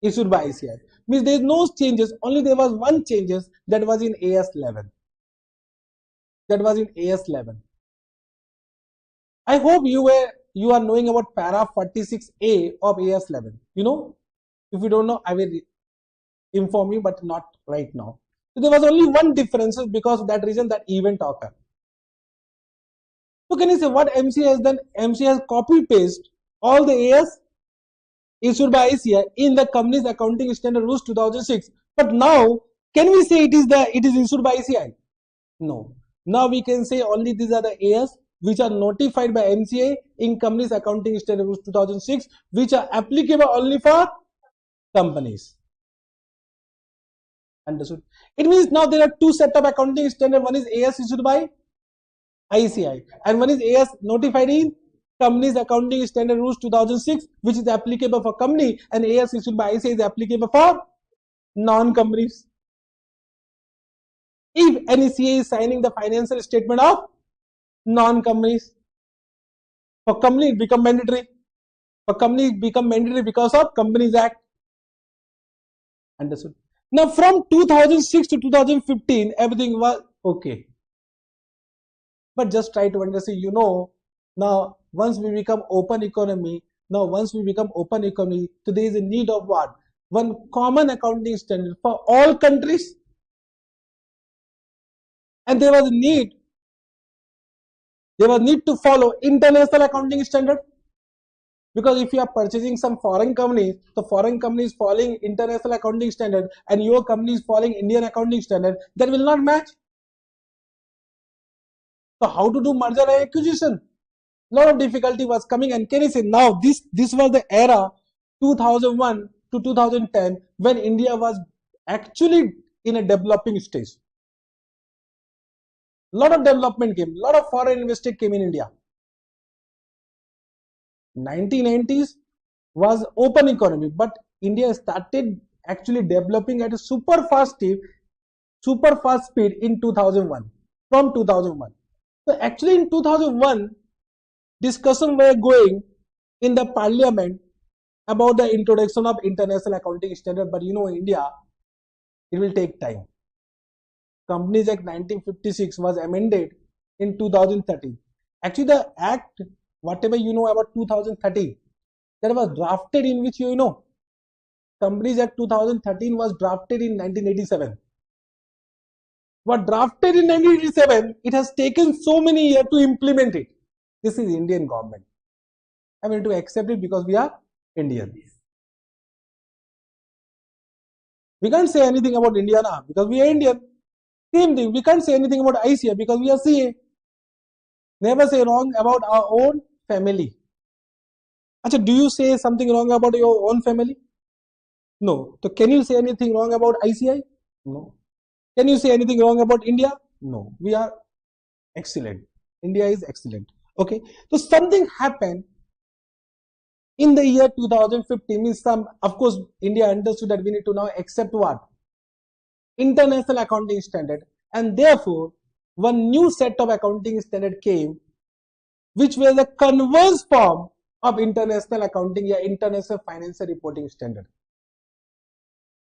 issued by ICI. Means there is no changes, only there was one changes, that was in AS11. I hope you are knowing about para 46A of AS11. You know, if you don't know, I will inform you, but not right now. So there was only one difference because of that reason that event occurred. So can you say what MCA has done? MCA has copy paste all the AS issued by ICI in the Companies Accounting Standard Rules 2006. But now, can we say it is issued by ICI? No. Now we can say only these are the AS which are notified by MCA in Companies Accounting Standard Rules 2006, which are applicable only for companies. Understood? It means now there are two set of accounting standard. One is AS issued by ICI and one is AS notified in Companies Accounting Standard Rules 2006, which is applicable for company, and AS issued by ICI is applicable for non-companies. If any CA is signing the financial statement of non-companies, for company it become mandatory. For company it become mandatory because of Companies Act. Understood? Now from 2006 to 2015, everything was okay. But just try to understand, you know, now once we become open economy, so there is a need of what? One common accounting standard for all countries. And there was need to follow international accounting standard, because if you are purchasing some foreign companies, the foreign company is following international accounting standard and your company is following Indian accounting standard, that will not match. So how to do merger and acquisition? Lot of difficulty was coming, and can you say now this was the era 2001 to 2010 when India was actually in a developing stage. Lot of development came, lot of foreign investors came in India. 1990s was open economy, but India started actually developing at a super fast speed in 2001, from 2001. So actually in 2001, discussion were going in the parliament about the introduction of international accounting standard, but you know, India, it will take time. Companies Act 1956 was amended in 2013. Actually, the act, whatever you know about 2013, that was drafted in which you know, Companies Act 2013 was drafted in 1987. What drafted in 1987, it has taken so many years to implement it. This is Indian government. I mean to accept it because we are Indian. We can't say anything about India now because we are Indian. Same thing. We can't say anything about ICA because we are CA. Never say wrong about our own family. Achha, do you say something wrong about your own family? No. So can you say anything wrong about ICI? No. Can you say anything wrong about India? No. We are excellent. India is excellent. Okay. So something happened in the year 2015. Means of course, India understood that we need to now accept what? International accounting standard. And therefore, one new set of accounting standard came, which was a converse form of international accounting or international financial reporting standard.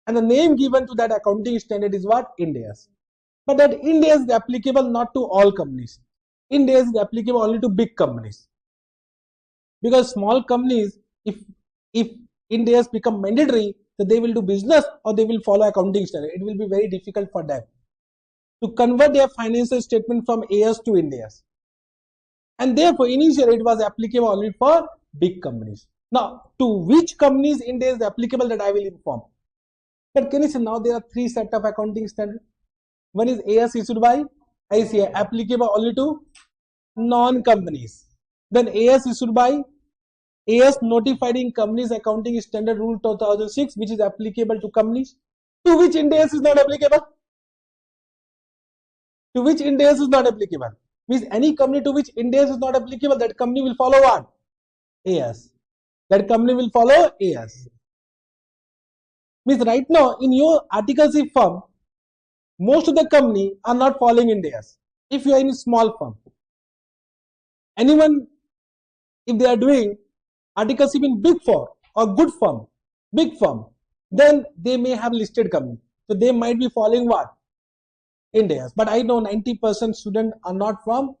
And the name given to that accounting standard is what? Ind AS. But that Ind AS is applicable not to all companies. Ind AS is applicable only to big companies. Because small companies, if Ind AS become mandatory, so they will do business or they will follow accounting standard. It will be very difficult for them to convert their financial statement from AS to Ind AS. And therefore, initially it was applicable only for big companies. Now, to which companies Ind AS is applicable, that I will inform. But can you see now there are three set of accounting standards. One is AS issued by ICA, applicable only to non-companies. Then AS issued by AS notified in companies accounting standard rule 2006, which is applicable to companies. To which Ind AS is not applicable? To which Ind AS is not applicable? Means any company to which Ind AS is not applicable, that company will follow what? AS. That company will follow AS. Means right now in your Article C firm, most of the company are not following Ind AS. If you are in a small firm, anyone, if they are doing Article C in big firm or good firm, big firm, then they may have listed company. So they might be following what? Ind AS. But I know 90% students are not from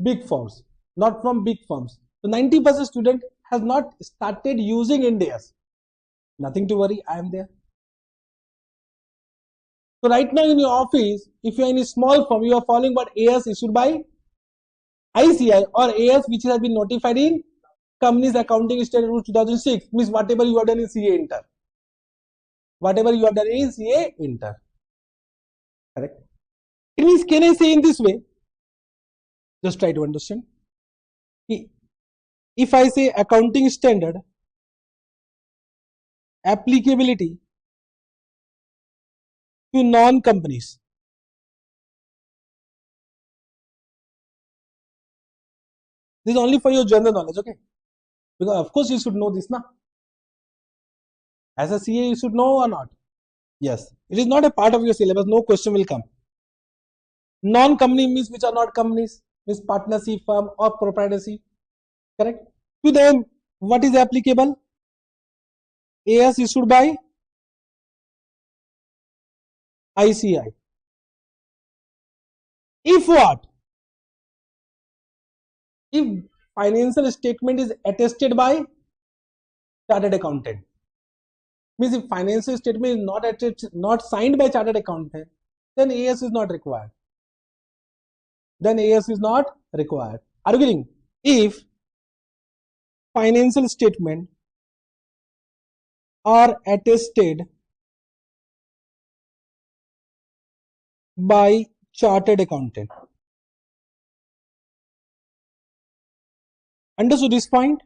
big firms, not from big firms. So 90% student has not started using Ind AS. Nothing to worry, I am there. So right now in your office, if you are in a small firm, you are following what? AS issued by ICI or AS which has been notified in Companies Accounting Standard Rule 2006. Means whatever you have done in CA Inter. Whatever you have done in CA Inter. Correct? It means, can I say in this way? Just try to understand. If I say accounting standard, applicability to non-companies. This is only for your general knowledge, okay? Because of course you should know this, na? As a CA, you should know or not? Yes. It is not a part of your syllabus. No question will come. Non-company means which are not companies, means partnership, firm or proprietorship. Correct? To them, what is applicable? AS issued by ICI. If what? If financial statement is attested by chartered accountant. Means if financial statement is not attested, not signed by chartered accountant, then AS is not required. Then AS is not required. Are you getting? If financial statement are attested by chartered accountant. Understood this point?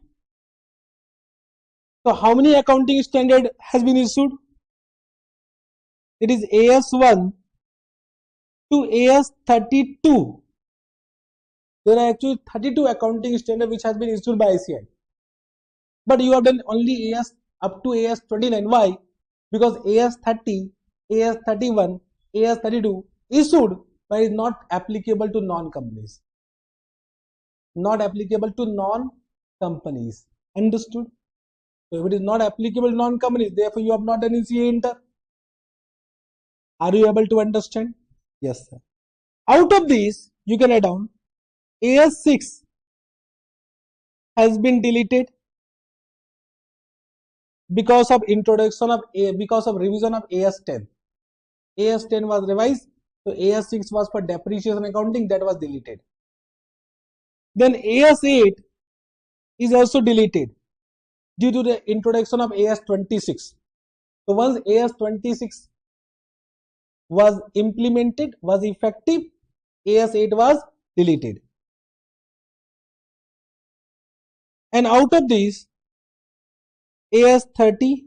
So how many accounting standard has been issued? It is AS1 to AS32. There are actually 32 accounting standard which has been issued by ICI. But you have done only AS up to AS29. Why? Because AS30, AS31, AS32 issued but is not applicable to non-companies. Not applicable to non-companies. Understood? So if it is not applicable to non-companies, therefore you have not done CA Inter. Are you able to understand? Yes, sir. Out of these, you can add down AS6 has been deleted because of introduction of because of revision of AS10. AS10 was revised, so AS6 was for depreciation accounting, that was deleted. Then AS8 is also deleted due to the introduction of AS26. So once AS26 was implemented, was effective, AS8 was deleted. And out of these, AS30,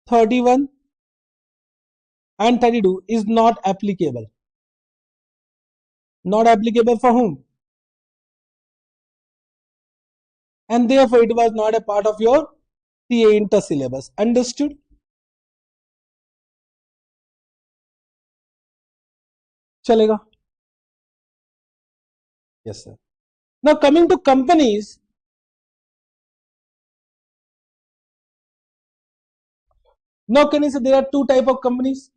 31 and 32 is not applicable. Not applicable for whom? And therefore it was not a part of your CA inter syllabus. Understood? Chalega? Yes, sir. Now coming to companies, now can you say there are two type of companies?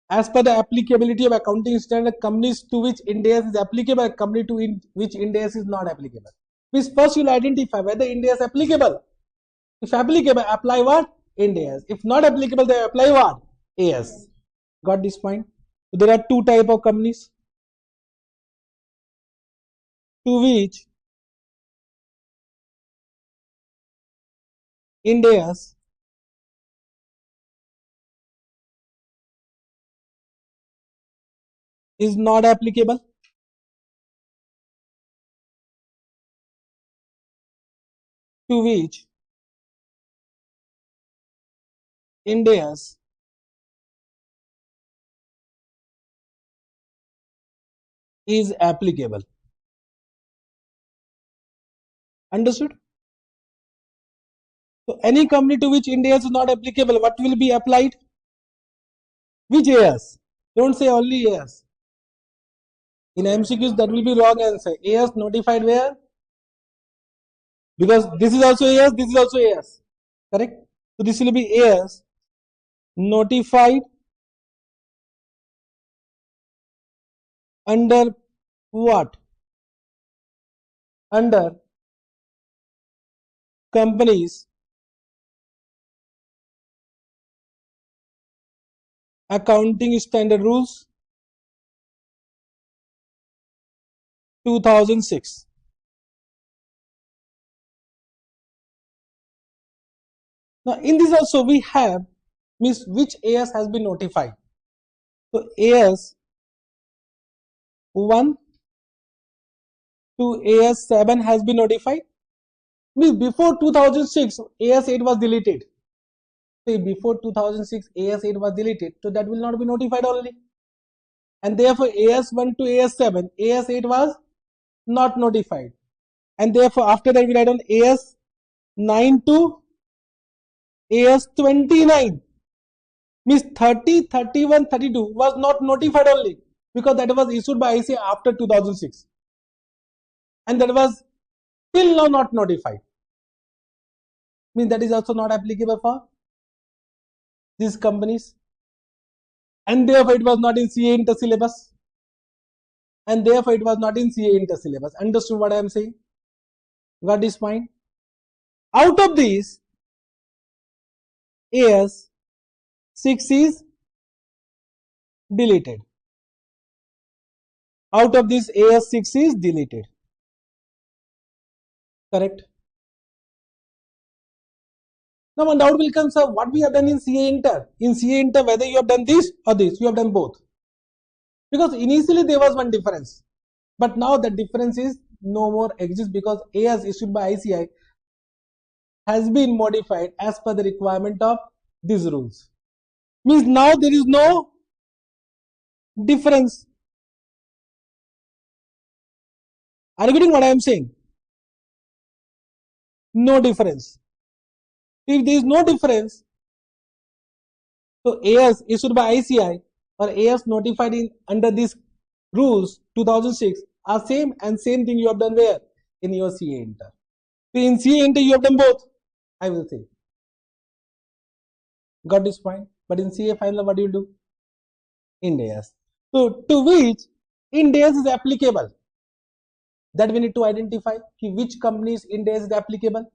As per the applicability of accounting standard, companies to which Ind AS is applicable, company to which Ind AS is not applicable. Means first you will identify whether Ind AS applicable. If applicable, apply what? Ind AS. If not applicable, then apply what? AS. Got this point? So there are two type of companies to which Ind AS is not applicable. To which Ind AS is applicable. Understood? So any company to which Ind AS is not applicable, what will be applied? Which AS? Don't say only AS. In MCQs that will be wrong answer. AS notified where? Because this is also AS, this is also AS. Correct? So this will be AS notified under what? Under companies accounting standard rules 2006. Now in this also we have means which AS has been notified. So AS 1 to AS 7 has been notified. Means before 2006 AS 8 was deleted. Say before 2006 AS 8 was deleted, so that will not be notified already. And therefore AS 1 to AS 7, AS 8 was not notified. And therefore after that we write on AS 9 to AS 29. Means 30, 31, 32 was not notified only because that was issued by ICA after 2006. And that was till now not notified. Means that is also not applicable for these companies. And therefore it was not in CA inter syllabus. And therefore it was not in CA inter syllabus. Understood what I am saying? Got this point? Out of these, AS 6 is deleted. Out of this, AS 6 is deleted. Correct? Now one doubt will come, sir, what we have done in CA inter? In CA inter, whether you have done this or this, you have done both. Because initially there was one difference. But now the difference is no more exists because AS issued by ICI has been modified as per the requirement of these rules. Means now there is no difference. Are you getting what I am saying? No difference. If there is no difference, so AS issued by ICI or AS notified in under these rules 2006 are same, and same thing you have done where? In your CA inter. So in CA inter you have done both, I will say. Got this point? But in CA final what do you do? Ind AS. So to which Ind AS is applicable? That we need to identify which companies Ind AS is applicable,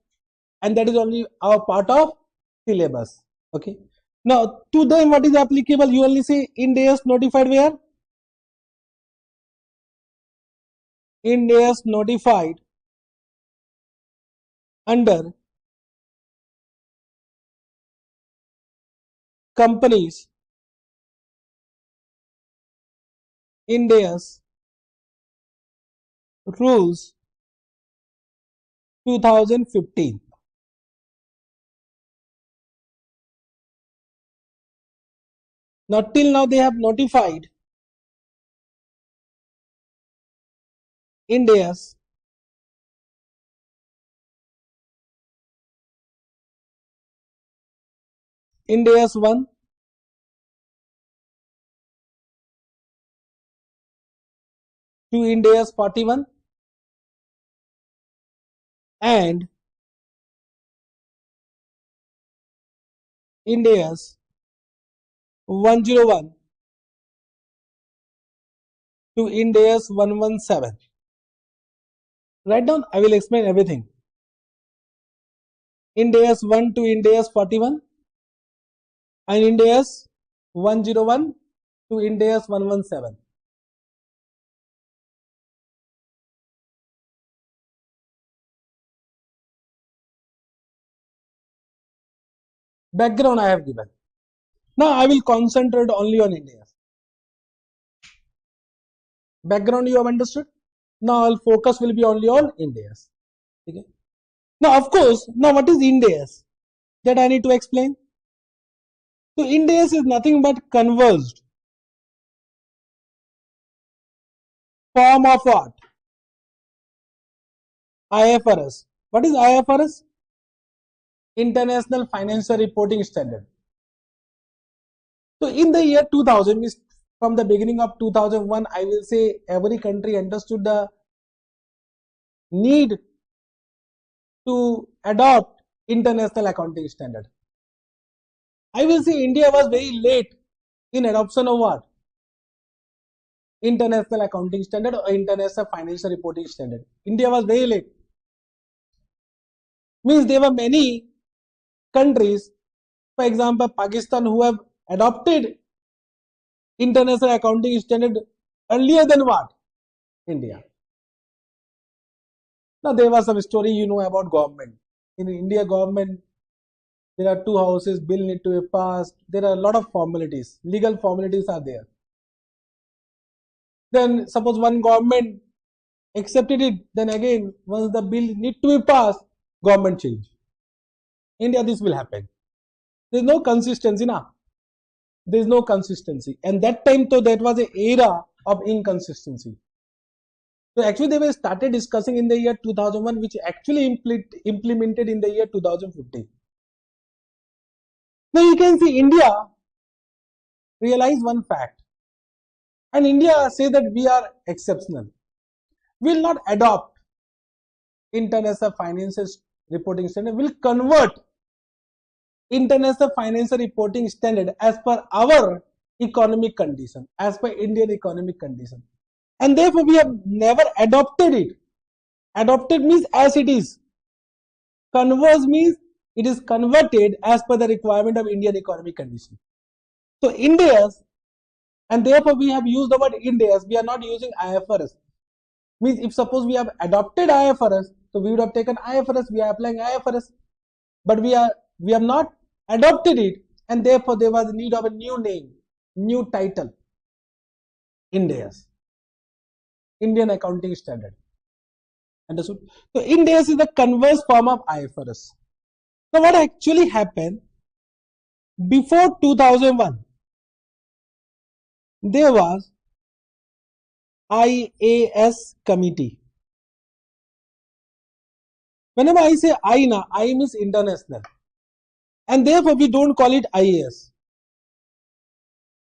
and that is only our part of syllabus. Okay. Now to them what is applicable? You only say Ind AS notified where? Ind AS notified under companies Ind AS rules 2015. Now till now they have notified Ind AS Ind AS 1 to Ind AS 41 and Ind AS 101 to Ind AS 117. Write down, I will explain everything. Ind AS 1 to Ind AS 41 and Ind AS 101 to Ind AS 117. Background I have given. Now I will concentrate only on Ind AS. Background you have understood? Now our focus will be only on Ind AS. Okay. Now of course, now what is Ind AS? That I need to explain. So Ind AS is nothing but converged form of what? IFRS. What is IFRS? International Financial Reporting Standard. So in the year 2000, from the beginning of 2001, I will say every country understood the need to adopt international accounting standard. I will say India was very late in adoption of what? International accounting standard or international financial reporting standard. India was very late. Means there were many countries, for example, Pakistan, who have adopted international accounting standard earlier than what? India. Now there was some story you know about government. In India government, there are two houses, bill need to be passed. There are a lot of formalities, legal formalities are there. Then suppose one government accepted it, then again once the bill need to be passed, government change. India this will happen. There is no consistency now. There is no consistency, and that time so that was an era of inconsistency. So actually they were started discussing in the year 2001, which actually implemented in the year 2015. Now you can see India realize one fact, and India say that we are exceptional. We will not adopt international financial reporting standard. We will convert international financial reporting standard as per our economic condition, as per Indian economic condition, and therefore we have never adopted it. Adopted means as it is. Converse means it is converted as per the requirement of Indian economic condition. So Ind AS, and therefore we have used the word Ind AS. We are not using IFRS. Means if suppose we have adopted IFRS, so we would have taken IFRS. We are applying IFRS, but we have not adopted it, and therefore there was a need of a new name, new title. Ind AS, Indian Accounting Standard. Understood? So Ind AS is the converse form of IFRS. Now what actually happened before 2001? There was IAS committee. Whenever I say I now, I means international, and therefore we don't call it IAS.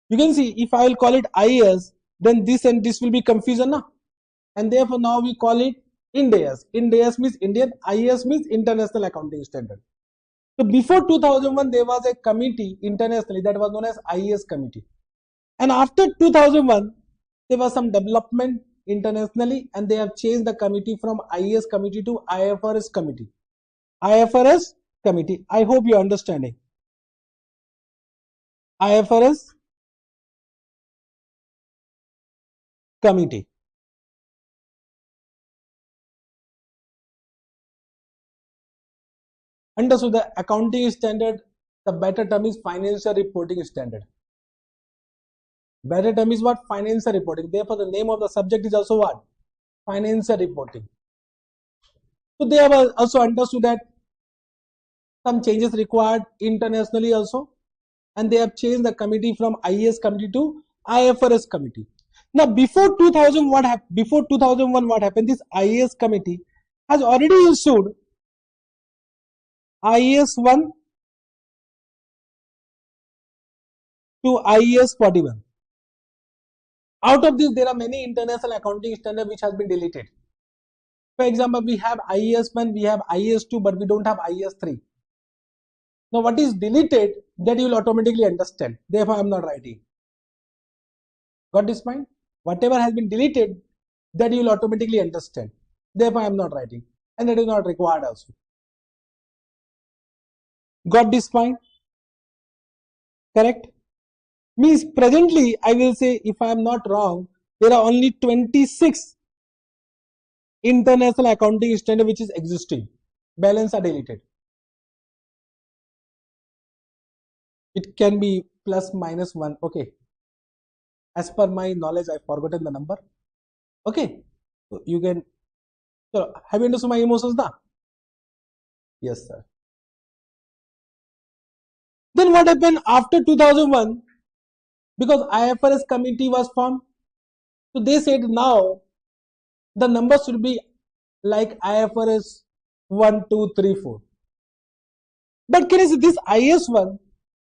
You can see if I will call it IAS, then this and this will be confusion now, and therefore now we call it Ind AS. Ind AS means Indian, IAS means International Accounting Standard. So before 2001 there was a committee internationally that was known as IAS committee, and after 2001 there was some development internationally, and they have changed the committee from IAS committee to IFRS committee. IFRS committee. I hope you are understanding. IFRS committee. Understood. The accounting standard, the better term is financial reporting standard. Better term is what? Financial reporting. Therefore, the name of the subject is also what? Financial reporting. So they have also understood that some changes required internationally also, and they have changed the committee from IAS committee to IFRS committee. Now, before 2000, before 2001, what happened? This IAS committee has already issued IAS 1 to IAS 41. Out of this, there are many international accounting standards which has been deleted. For example, we have IAS 1, we have IAS 2, but we don't have IAS 3. Now, what is deleted, that you will automatically understand. Therefore, I am not writing. Got this point? Whatever has been deleted, that you will automatically understand. Therefore, I am not writing. And that is not required also. Got this point? Correct? Means presently, I will say, if I am not wrong, there are only 26 international accounting standard which is existing. Balance are deleted. It can be plus minus 1. Okay. As per my knowledge, I have forgotten the number. Okay. So you can. So have you understood my emotions now? Yes, sir. Then what happened after 2001? Because IFRS committee was formed. So they said now the numbers should be like IFRS 1, 2, 3, 4. But can you see this IAS 1,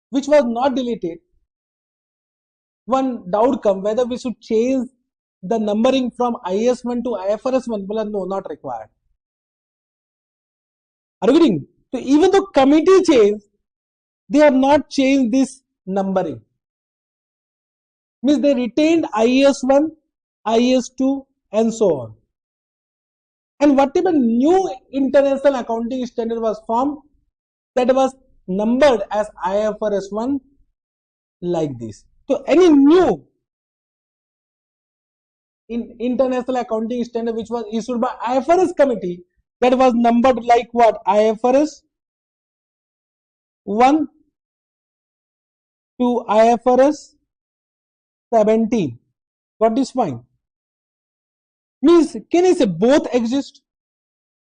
which was not deleted, one doubt come whether we should change the numbering from IAS 1 to IFRS 1. Well, no, not required. Are you getting? So even though committee changed, they have not changed this numbering. Means they retained IAS 1, IAS 2 and so on. And whatever new international accounting standard was formed, that was numbered as IFRS 1 like this. So any new international accounting standard which was issued by IFRS committee, that was numbered like what? IFRS 1 to IFRS 17. Got this point? Means can I say both exist?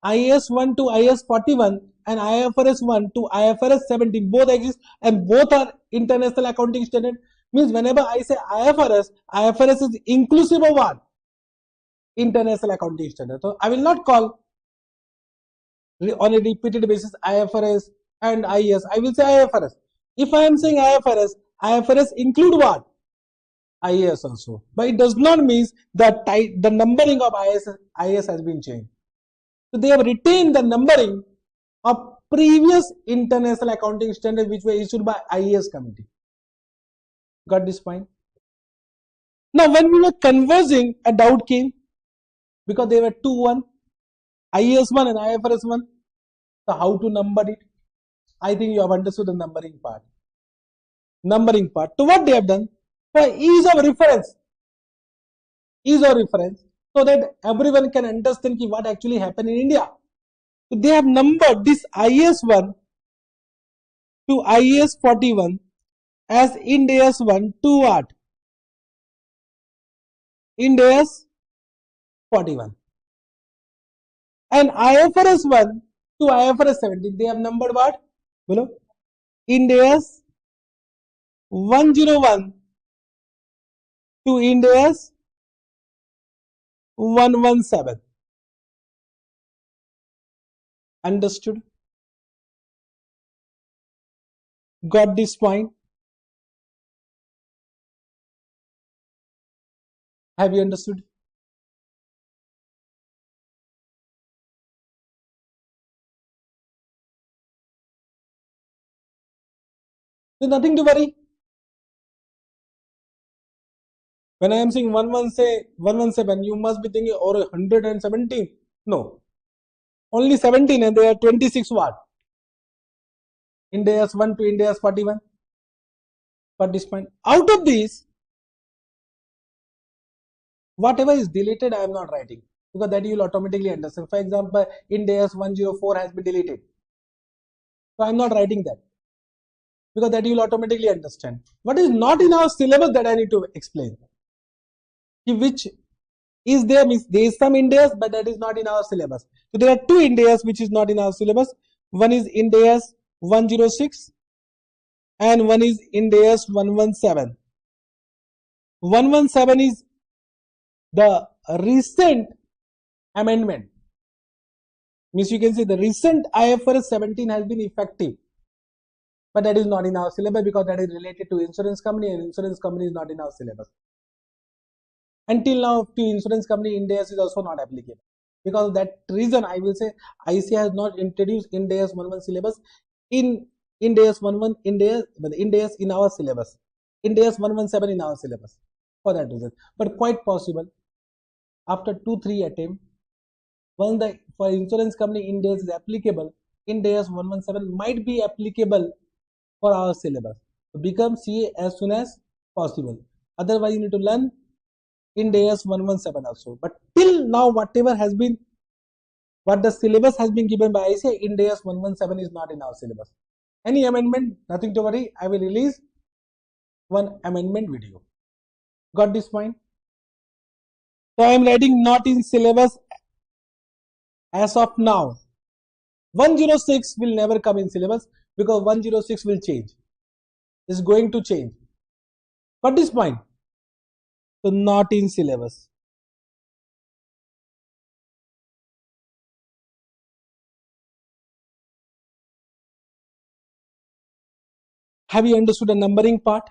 IAS 1 to IAS 41 and IFRS 1 to IFRS 17 both exist and both are international accounting standard. Means whenever I say IFRS is inclusive of what? International accounting standard. So I will not call on a repeated basis IFRS and IAS. I will say IFRS. If I am saying IFRS include what? IAS also. But it does not mean that the numbering of IAS has been changed. So they have retained the numbering of previous international accounting standards which were issued by IAS committee. Got this point? Now when we were conversing, a doubt came because there were two IAS 1 and IFRS 1. So how to number it? I think you have understood the numbering part. So what they have done, for ease of reference, so that everyone can understand what actually happened in India. So they have numbered this IAS 1 to IAS 41 as Ind AS 1 to what? Ind AS 41. And IFRS 1 to IFRS 17, they have numbered what? Below. Ind AS 101 to Ind AS 117. Understood? Got this point? Have you understood? So nothing to worry. When I am saying 117, you must be thinking, or 117. No. Only 17 and there are 26 what? Ind AS 1 to Ind AS 41. Got this point? Out of these, whatever is deleted, I am not writing. Because that you will automatically understand. For example, Ind AS 104 has been deleted. So I'm not writing that, because that you will automatically understand. What is not in our syllabus that I need to explain. Which is there means there is some Ind AS, but that is not in our syllabus. So there are two Ind AS which is not in our syllabus. One is Ind AS 106 and one is Ind AS 117. 117 is the recent amendment. Means you can say the recent IFRS 17 has been effective, but that is not in our syllabus because that is related to insurance company, and insurance company is not in our syllabus. Until now, to insurance company, Ind AS is also not applicable. Because of that reason, I will say ICA has not introduced Ind AS 11 syllabus in Ind AS 11 Ind AS in our syllabus. Ind AS 117 in our syllabus for that reason. But quite possible after 2-3 attempts, once the for insurance company Ind AS is applicable, Ind AS 117 might be applicable for our syllabus. So become CA as soon as possible. Otherwise, you need to learn Ind AS 117 also. But till now, whatever has been, what the syllabus has been given by ICA, Ind AS 117 is not in our syllabus. Any amendment, nothing to worry. I will release one amendment video. Got this point? So I am writing not in syllabus as of now. 106 will never come in syllabus because 106 will change. It's going to change. Got this point? So not in syllabus. Have you understood the numbering part?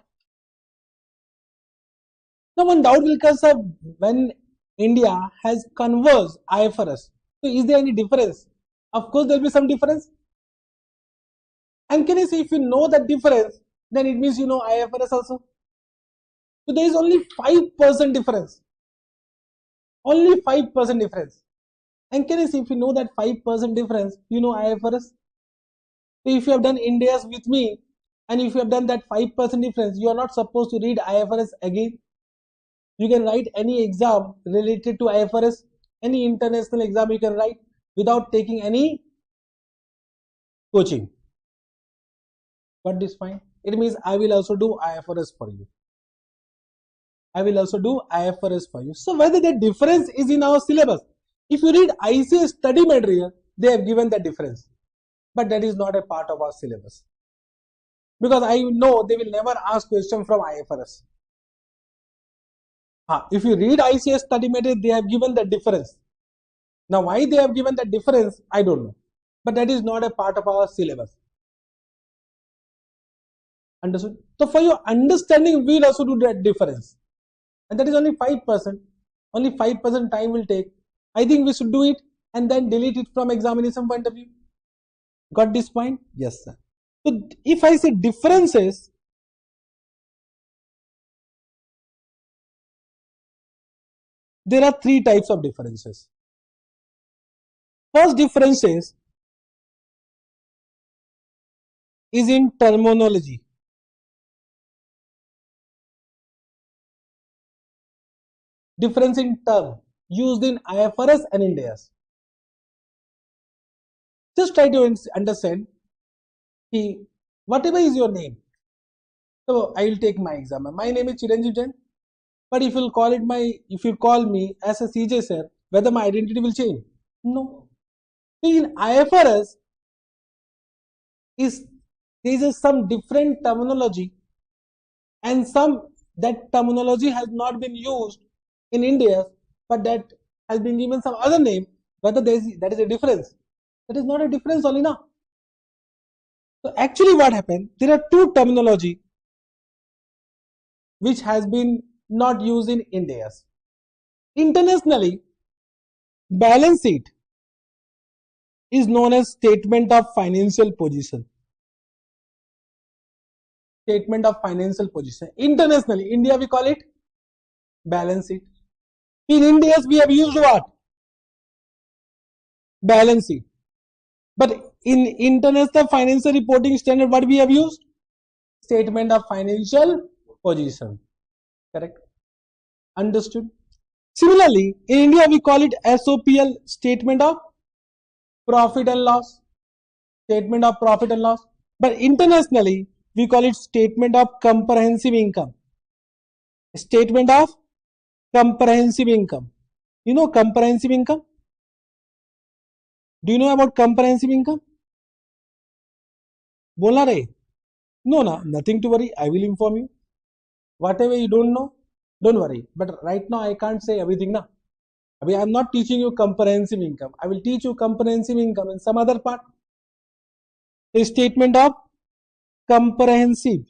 Now one doubt will come up when India has converged IFRS. So is there any difference? Of course there will be some difference. And can you say if you know that difference, then it means you know IFRS also. So there is only 5% difference. Only 5% difference. And can you see if you know that 5% difference, you know IFRS? So if you have done Ind AS with me, and if you have done that 5% difference, you are not supposed to read IFRS again. You can write any exam related to IFRS, any international exam you can write without taking any coaching. Got this fine? It means I will also do IFRS for you. I will also do IFRS for you. So whether the difference is in our syllabus, if you read ICA study material, they have given the difference, but that is not a part of our syllabus. Because I know they will never ask question from IFRS. If you read ICA study material, they have given the difference. Now why they have given the difference, I don't know. But that is not a part of our syllabus. Understood? So for your understanding, we will also do that difference. And that is only 5%. Only 5% time will take. I think we should do it and then delete it from examination point of view. Got this point? Yes, sir. So if I say differences, there are 3 types of differences. First differences is in terminology. Difference in term used in IFRS and Ind AS. Just try to understand. Whatever is your name. So I will take my example. My name is Chiranjeev Jain, but if you call me as a CJ sir, whether my identity will change? No. In IFRS, there is some different terminology, and that terminology has not been used in India, but that has been given some other name. Whether that is a difference? That is not a difference only now. So actually what happened, there are 2 terminology which has been not used in Ind AS. Internationally, balance sheet is known as statement of financial position. Statement of financial position. Internationally, India we call it balance sheet. In Ind AS we have used what? Balance sheet. But in international financial reporting standard, what we have used? Statement of financial position. Correct? Understood? Similarly, in India we call it SOPL, statement of profit and loss. statement of profit and loss. But internationally, we call it statement of comprehensive income. Statement of comprehensive income. You know comprehensive income? Do you know about comprehensive income? बोलना रहे? No, no, nothing to worry. I will inform you. Whatever you don't know, don't worry. But right now I can't say everything now. I mean, I'm not teaching you comprehensive income. I will teach you comprehensive income in some other part. A statement of comprehensive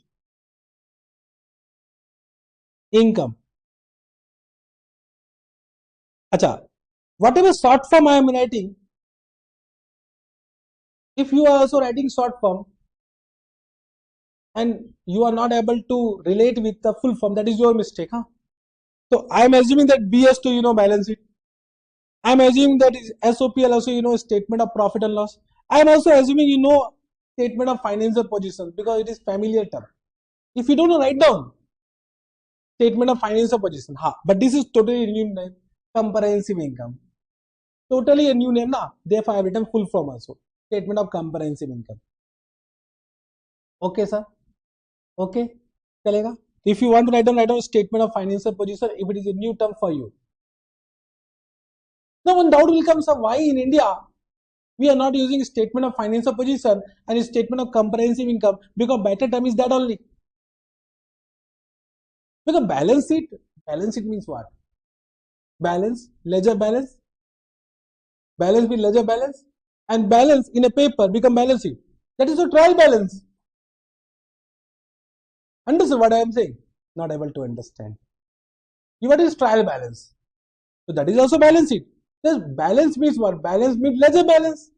income. Acha, whatever short form I am writing, if you are also writing short form and you are not able to relate with the full form, that is your mistake. Huh? So I am assuming that BS2 you know balance sheet. I am assuming that is SOPL also you know statement of profit and loss. I am also assuming you know statement of financial position because it is familiar term. If you don't know, write down statement of financial position. Ha, but this is totally new name, comprehensive income. Totally a new name na. Therefore I have written full form also. Statement of comprehensive income. Okay, sir. Okay, chalega. If you want to write down statement of financial position if it is a new term for you. Now one doubt will come, sir, why in India we are not using statement of financial position and a statement of comprehensive income? Because better term is that only. Because balance sheet means what? Balance, ledger balance, balance with ledger balance, and balance in a paper become balance sheet. That is a trial balance. Understand what I am saying? Not able to understand. What is trial balance? So that is also balance sheet. This balance means what? Balance means ledger balance.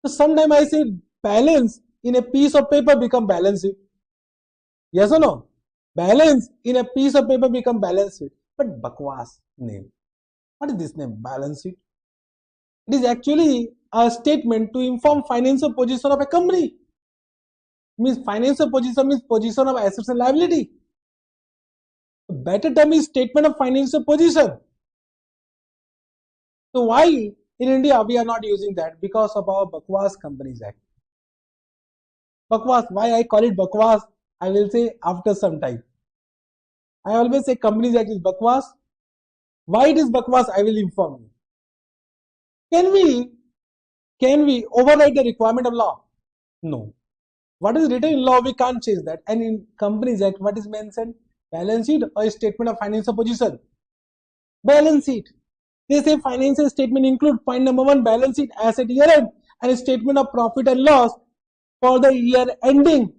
So sometimes I say balance in a piece of paper become balance sheet. Yes or no? Balance in a piece of paper become balance sheet. But bakwas name. What is this name? Balance sheet. It is actually a statement to inform financial position of a company. Means financial position means position of assets and liability. Better term is statement of financial position. So why in India we are not using that? Because of our Bakwas Companies Act. Bakwas, why I call it Bakwas? I will say after some time. I always say Companies Act is Bakwas. Why it is Bakwas? I will inform you. Can we override the requirement of law? No. What is written in law, we can't change that. And in Companies Act, what is mentioned? Balance sheet or statement of financial position? Balance sheet. They say financial statement include point number 1, balance sheet as at year end and a statement of profit and loss for the year ending.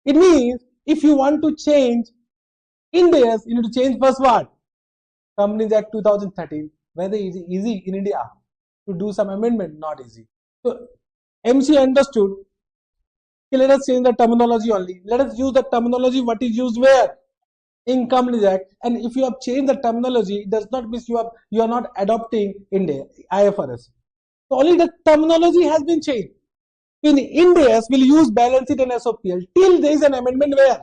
It means if you want to change Ind AS, you need to change first what? Companies Act 2013. Whether it is easy in India to do some amendment? Not easy. So MC understood. Okay, let us change the terminology only. Let us use the terminology what is used where? In Companies Act. And if you have changed the terminology, it does not mean you are not adopting Ind AS, IFRS. So only the terminology has been changed. In Ind AS, we'll use balance sheet and SOPL till there is an amendment where?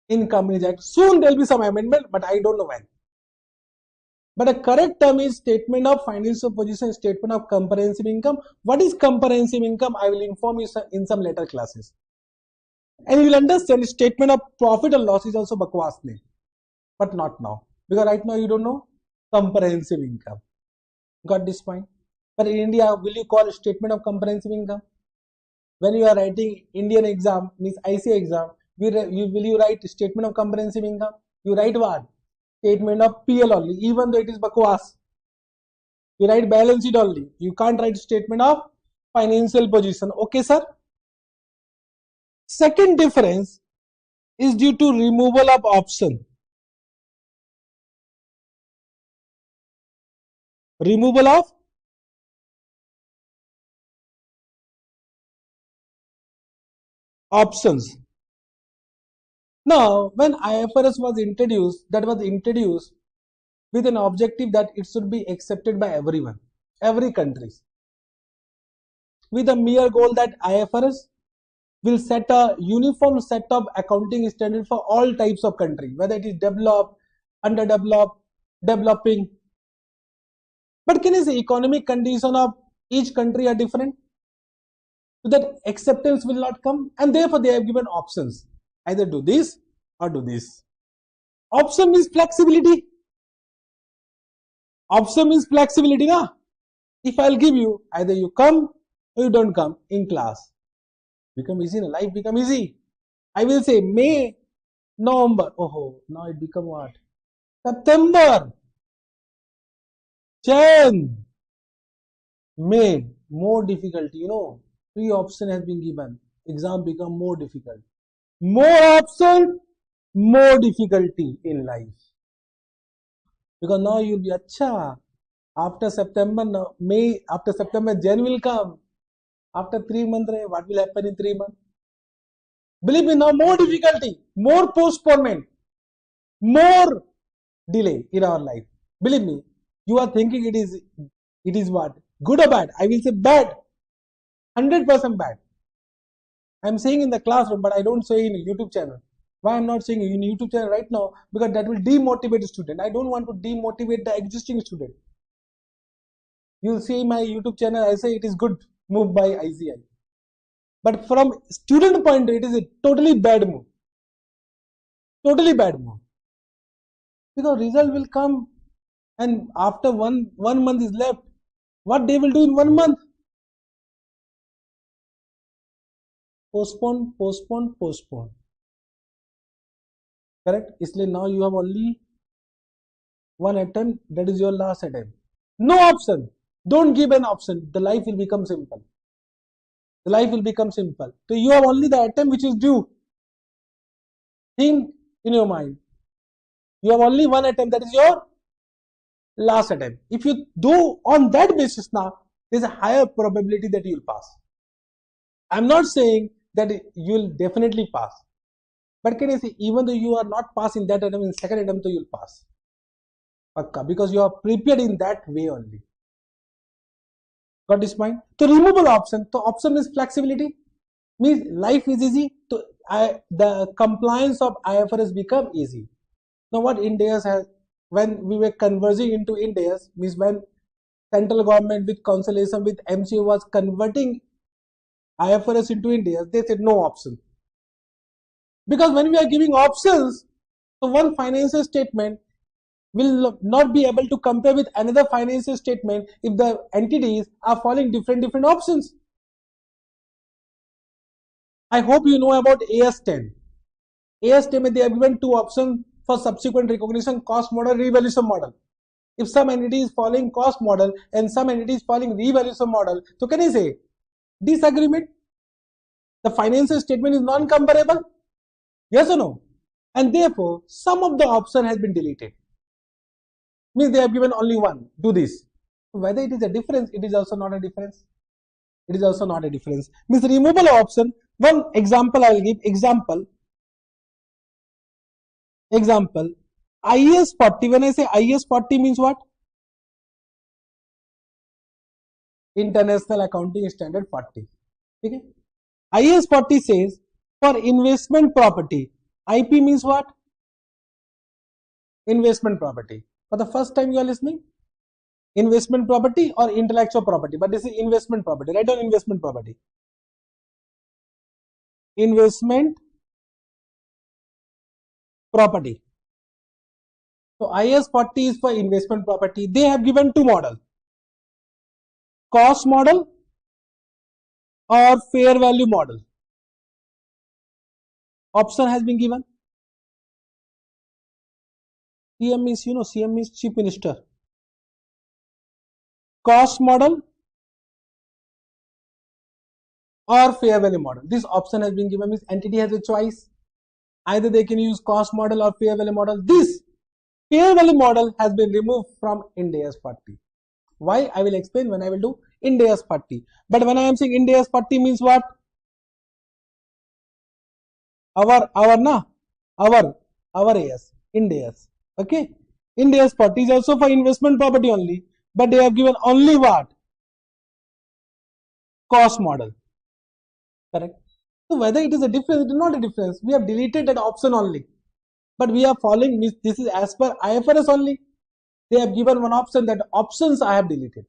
In Companies Act. Soon there will be some amendment, but I don't know when. But a correct term is statement of financial position, statement of comprehensive income. What is comprehensive income? I will inform you in some later classes. And you will understand statement of profit and loss is also bakwas name. But not now. Because right now you don't know comprehensive income. Got this point? But in India, will you call statement of comprehensive income? When you are writing Indian exam, means ICA exam, will you write statement of comprehensive income? You write what? Statement of PL only, even though it is bakwas. You write balance sheet only. You can't write statement of financial position. Okay, sir? Second difference is due to removal of option. Removal of options. Now, when IFRS was introduced, that was introduced with an objective that it should be accepted by everyone, every country, with a mere goal that IFRS will set a uniform set of accounting standard for all types of country, whether it is developed, underdeveloped, developing. But can you say economic condition of each country are different? So that acceptance will not come, and therefore they have given options. Either do this or do this. Option means flexibility. Option means flexibility, na? If I'll give you, either you come or you don't come in class. Become easy, na? Life become easy. I will say May, November. Oh, now it become what? September, Jan, May. More difficulty, you know. 3 option has been given. Exam become more difficult. More option, more difficulty in life. Because now you'll be acha. After September, May, after September, Jan will come. After 3 months, what will happen in 3 months? Believe me, now more difficulty, more postponement, more delay in our life. Believe me, you are thinking it is what? Good or bad? I will say bad. 100% bad. I am saying in the classroom, but I don't say in a YouTube channel. Why I am not saying in YouTube channel right now? Because that will demotivate the student. I don't want to demotivate the existing student. You will see my YouTube channel, I say it is good move by ICI. But from student point, it is a totally bad move. Totally bad move. Because result will come, and after one month is left, what they will do in 1 month? Postpone, postpone, postpone. Correct? Isliye now you have only one attempt, that is your last attempt. No option. Don't give an option. The life will become simple. The life will become simple. So you have only the attempt which is due. Think in your mind. You have only one attempt, that is your last attempt. If you do on that basis now, there is a higher probability that you will pass. I am not saying that you will definitely pass. But can I say, even though you are not passing that attempt, in second attempt, you will pass. Pakka, because you are prepared in that way only. Got this point? So removable option. So option is flexibility. Means life is easy. So the compliance of IFRS become easy. Now what Ind AS has, when we were converging into Ind AS, means when central government with consultation with MCQ was converting IFRS into Ind AS, they said no option. Because when we are giving options, so one financial statement will not be able to compare with another financial statement if the entities are following different options. I hope you know about AS10. AS10 they have given 2 options for subsequent recognition: cost model, revaluation model. If some entity is following cost model and some entity is following revaluation model, so can I say disagreement? The financial statement is non-comparable? Yes or no? And therefore, some of the option has been deleted. Means they have given only one, do this. Whether it is a difference, it is also not a difference. It is also not a difference. Means removable option. One example I will give. Example. IAS 40. When I say IAS 40 means what? International Accounting Standard 40. Okay? IAS 40 says for investment property. IP means what? Investment property. For the first time you are listening? Investment property or intellectual property, but this is investment property. Write down investment property. Investment property. So IAS 40 is for investment property. They have given 2 models: cost model or fair value model. Option has been given. CM means, you know, CM means Chief Minister. Cost model or fair value model. This option has been given, means entity has a choice. Either they can use cost model or fair value model. This fair value model has been removed from Ind AS 40. Why? I will explain when I will do Ind AS 40. But when I am saying Ind AS 40 means what? Our AS, Ind AS. Okay. Ind AS 40 is also for investment property only, but they have given only what? Cost model. Correct. So whether it is a difference, it is not a difference. We have deleted that option only, but we are following, this is as per IFRS only. They have given one option, that options I have deleted.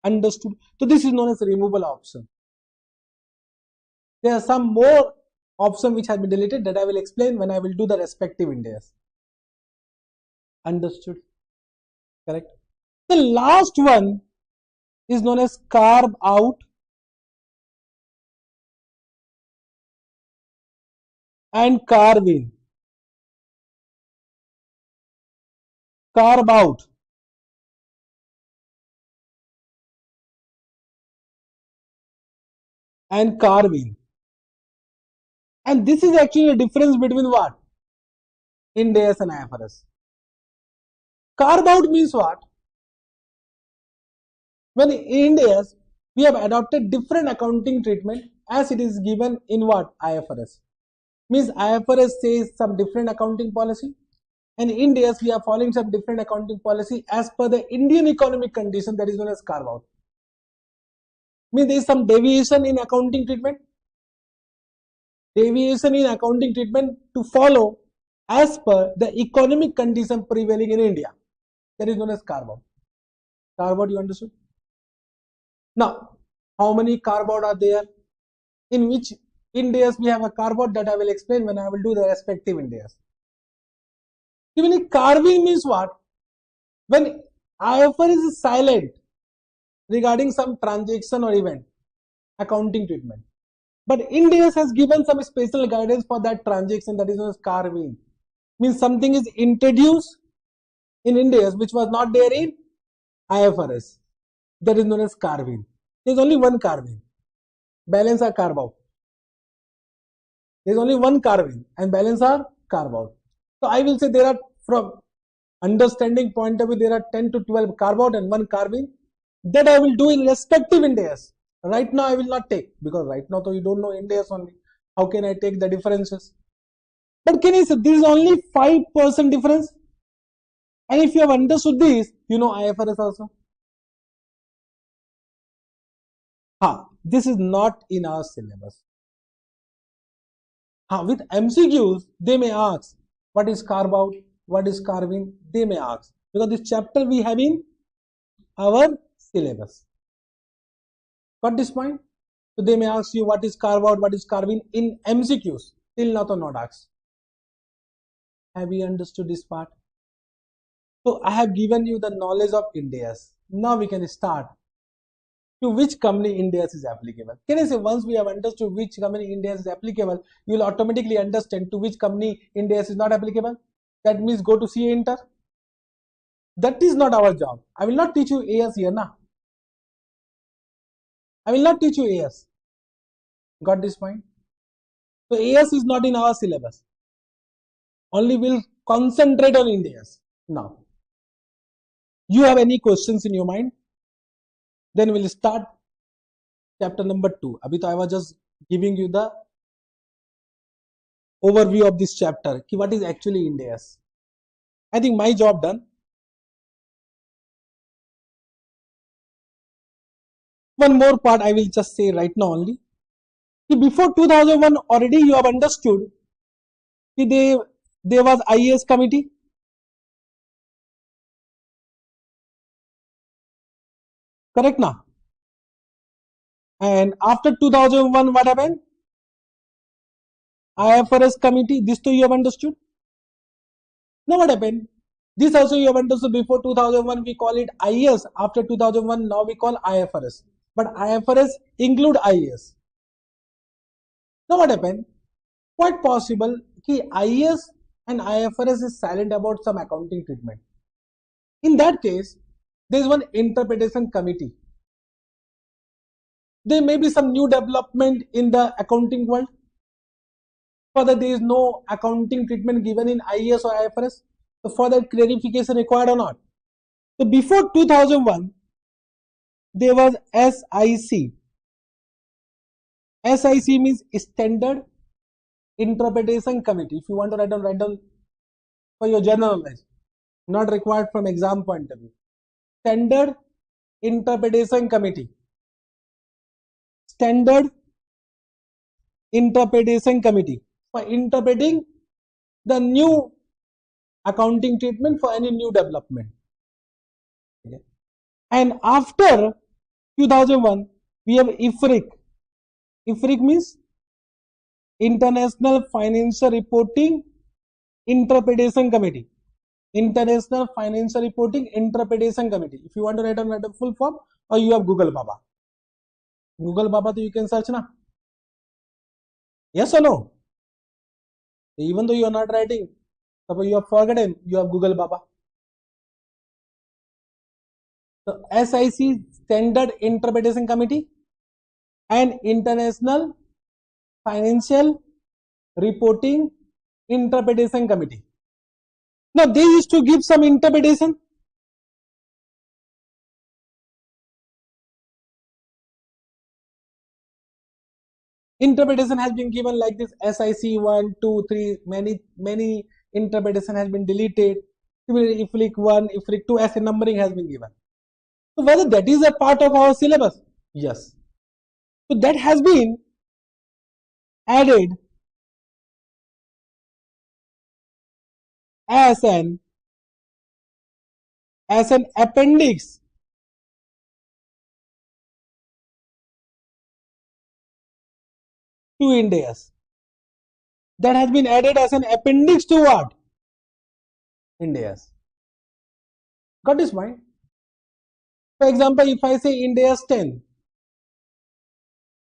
Understood? So this is known as removable option. There are some more options which have been deleted that I will explain when I will do the respective Ind AS. Understood? Correct? The last one is known as carve out and carve in. Carve out and carve in. And this is actually a difference between what? Ind AS and IFRS. Carve out means what? When in Ind AS, we have adopted different accounting treatment as it is given in what? IFRS. Means IFRS says some different accounting policy, and in Ind AS we are following some different accounting policy as per the Indian economic condition, that is known as carve out. Means there is some deviation in accounting treatment. Deviation in accounting treatment to follow as per the economic condition prevailing in India. That is known as carve out. Carve out, you understood? Now, how many carve out are there? In which Ind AS we have a carve out that I will explain when I will do the respective Ind AS. Even carving means what? When IFRS is silent regarding some transaction or event, accounting treatment. But Ind AS has given some special guidance for that transaction, that is known as carving. Means something is introduced in Ind AS which was not there in IFRS. That is known as carving. There is only one carving. Balance are carve out. There is only one carving and balance are carve out. So I will say there are, from understanding point of view, there are 10 to 12 carve out and one carving that I will do in respective Ind AS. Right now I will not take, because right now so you don't know Ind AS only. How can I take the differences? But can you say there is only 5% difference? And if you have understood this, you know IFRS also. This is not in our syllabus. With MCQs, they may ask, what is carve out? What is carving? They may ask. Because this chapter we have in our syllabus. Got this point? So they may ask you what is carve out, what is carving in MCQs. Till now, not asked. Have you understood this part? So I have given you the knowledge of Ind AS. Now we can start. To which company Ind AS is applicable? Can I say once we have understood which company Ind AS is applicable, you will automatically understand to which company Ind AS is not applicable? That means go to CA Inter. That is not our job. I will not teach you AS here now. I will not teach you AS. Got this point? So AS is not in our syllabus. Only we'll concentrate on Ind AS. Now, you have any questions in your mind? Then we'll start chapter number 2. Abhi to I was just giving you the overview of this chapter. Ki what is actually Ind AS? I think my job done. One more part I will just say right now only. Ki before 2001 already you have understood ki there was IAS committee. Correct now? And after 2001 what happened? IFRS committee. This too you have understood. Now what happened? This also you have understood. Before 2001 we call it IAS. After 2001 now we call IFRS. But IFRS include IAS. Now what happened? Quite possible ki IAS and IFRS is silent about some accounting treatment. In that case, there is one interpretation committee. There may be some new development in the accounting world. Further, there is no accounting treatment given in IAS or IFRS. So further clarification required or not. So before 2001, there was SIC. SIC means Standard Interpretation Committee. If you want to write down for your general knowledge. Not required from exam point of view. Standard Interpretation Committee. Standard Interpretation Committee for interpreting the new accounting treatment for any new development. And after 2001, we have IFRIC. IFRIC means International Financial Reporting Interpretation Committee. International Financial Reporting Interpretation Committee. If you want to write a full form, or you have Google Baba. Google Baba, so you can search na. Yes or no? Even though you are not writing, suppose you have forgotten, you have Google Baba. So SIC, Standard Interpretation Committee, and International Financial Reporting Interpretation Committee. Now they used to give some interpretation. Interpretation has been given like this: SIC 1, 2, 3, many interpretation has been deleted. Similarly, IFRIC 1, IFRIC 2, as a numbering has been given. So whether that is a part of our syllabus? Yes. So that has been added as an appendix to Ind AS. That has been added as an appendix to what? Ind AS. Got this point? For example, if I say Ind AS 10,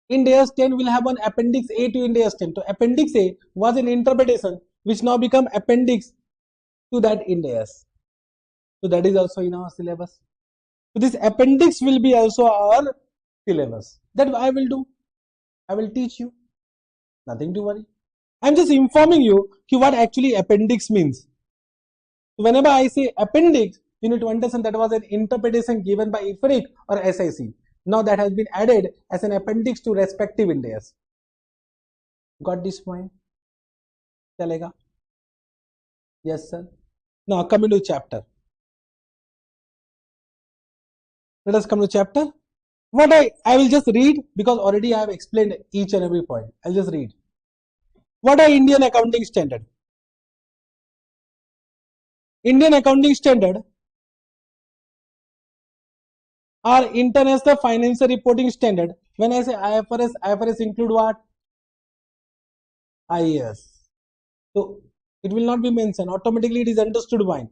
Ind AS 10 will have an appendix A to Ind AS 10. So appendix A was an interpretation which now become appendix to that Ind AS. So that is also in our syllabus. So this appendix will be also our syllabus. That I will do. I will teach you. Nothing to worry. I'm just informing you what actually appendix means. So whenever I say appendix, you need to understand that was an interpretation given by IFRIC or SIC. Now that has been added as an appendix to respective Ind AS. Got this point? Chalega? Yes, sir. Now coming to chapter. Let us come to chapter. What I will just read, because already I have explained each and every point. I'll just read. What are Indian accounting standard? Indian accounting standard are international financial reporting standard. When I say IFRS, IFRS include what? IAS. So it will not be mentioned. Automatically it is understood by.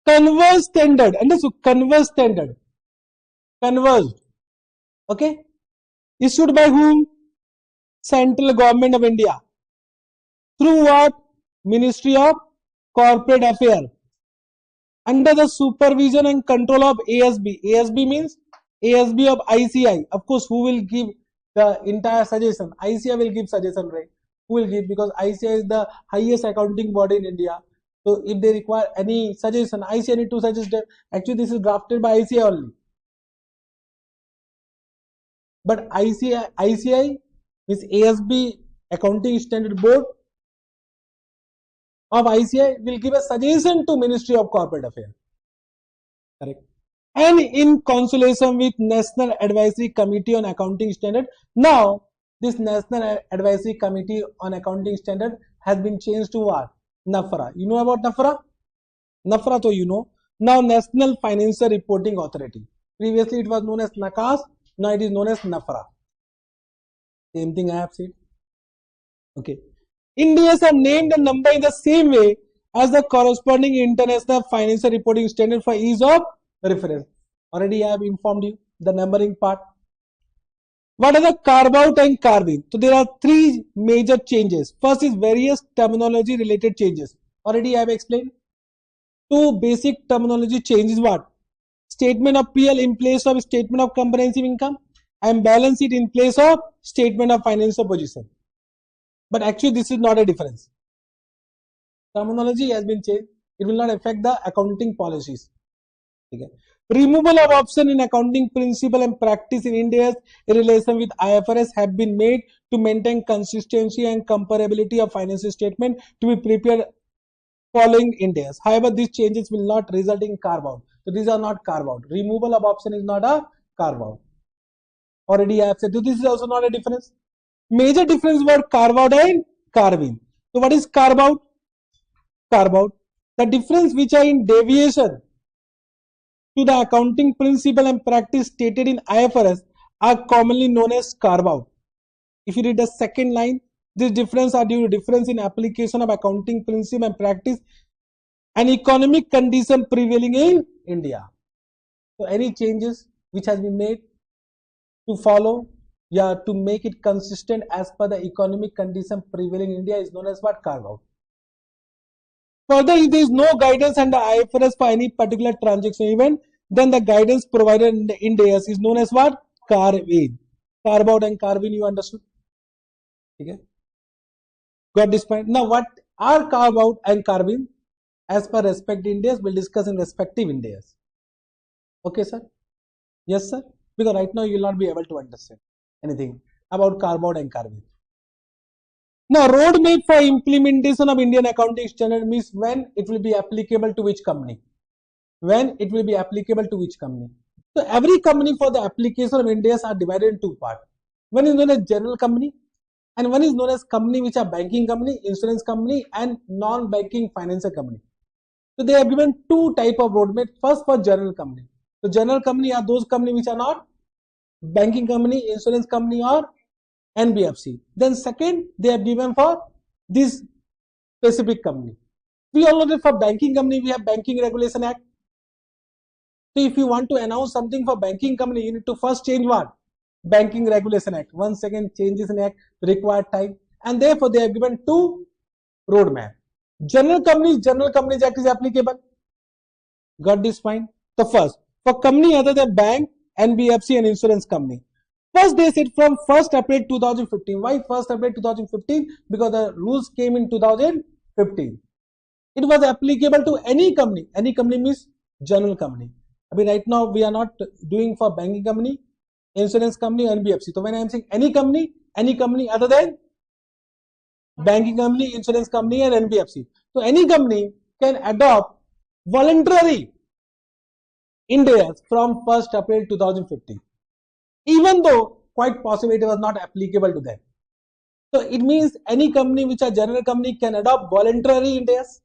Converse standard. Understood? Converse standard. Conversed. Okay. Issued by whom? Central Government of India. Through what? Ministry of Corporate Affairs. Under the supervision and control of ASB. ASB means ASB of ICI. Of course, who will give the entire suggestion? ICI will give suggestion, right? Who will give? Because ICI is the highest accounting body in India. So if they require any suggestion, ICI need to suggest them. Actually, this is drafted by ICI only. But ICI means ASB Accounting Standard Board of ICI will give a suggestion to Ministry of Corporate Affairs. Correct. And in consultation with National Advisory Committee on Accounting Standard. Now, this National Advisory Committee on Accounting Standard has been changed to what? NAFRA. You know about NAFRA? NAFRA, so you know. Now, National Financial Reporting Authority. Previously, it was known as NACAS. Now, it is known as NAFRA. Same thing I have said. Okay. Ind AS are named and numbered in the same way as the corresponding international financial reporting standard for ease of reference. Already I have informed you the numbering part. What are the carve out and carve in? So there are three major changes. First is various terminology related changes. Already I have explained. Two basic terminology changes. What? Statement of PL in place of statement of comprehensive income, and balance sheet in place of statement of financial position. But actually this is not a difference. Terminology has been changed. It will not affect the accounting policies. Okay. Removal of option in accounting principle and practice in Ind AS in relation with IFRS have been made to maintain consistency and comparability of financial statement to be prepared following Ind AS. However, these changes will not result in carve out. So these are not carve out. Removal of option is not a carve out. Already I have said, so this is also not a difference. Major difference were carve out and carve in. So what is carve out? Carve out. The difference which are in deviation to the accounting principle and practice stated in IFRS are commonly known as carve-out. If you read the second line, this difference are due to difference in application of accounting principle and practice and economic condition prevailing in India. So any changes which has been made to follow, to make it consistent as per the economic condition prevailing in India is known as what? Carve out. Further, if there is no guidance under IFRS for any particular transaction event, then the guidance provided in the Ind AS is known as what? Carve in. Carve out and carve in, you understood? Okay. Got this point? Now, what are carve out and carve in? As per respective Ind AS, we'll discuss in respective Ind AS. Okay, sir? Yes, sir? Because right now you will not be able to understand anything about carve out and carve in. Now, roadmap for implementation of Indian accounting standard means when it will be applicable to which company. When it will be applicable to which company. So, every company for the application of Ind AS are divided in two parts. One is known as general company and one is known as company which are banking company, insurance company and non-banking financial company. So, they have given two type of roadmap. First for general company. So, general company are those company which are not banking company, insurance company or NBFC. Then second, they have given for this specific company. We all know that for banking company, we have Banking Regulation Act. So if you want to announce something for banking company, you need to first change what? Banking Regulation Act. Once again, changes in Act required time. And therefore, they have given two roadmap. General Companies Act is applicable. Got this fine? So first, for company other than bank, NBFC and insurance company. First, they said from 1st April 2015. Why 1st April 2015? Because the rules came in 2015. It was applicable to any company. Any company means general company. I mean, right now we are not doing for banking company, insurance company, NBFC. So when I am saying any company other than banking company, insurance company and NBFC. So any company can adopt voluntary Ind AS from 1st April 2015. Even though quite possibly it was not applicable to them. So it means any company which are general company can adopt voluntary Ind AS.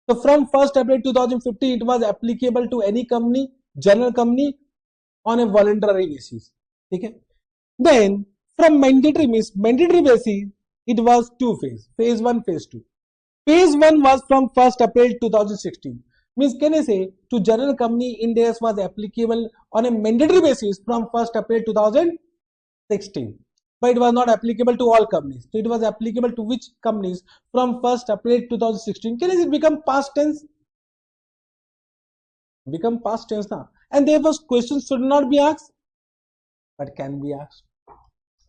So from 1st April 2015 it was applicable to any company, general company on a voluntary basis. Okay. Then from mandatory basis it was two phase. Phase 1, phase 2. Phase 1 was from 1st April 2016. Means can I say to general company Ind AS was applicable on a mandatory basis from 1st April 2016. But it was not applicable to all companies. So it was applicable to which companies from 1st April 2016. Can it become past tense? Become past tense now. And therefore questions should not be asked. But can be asked.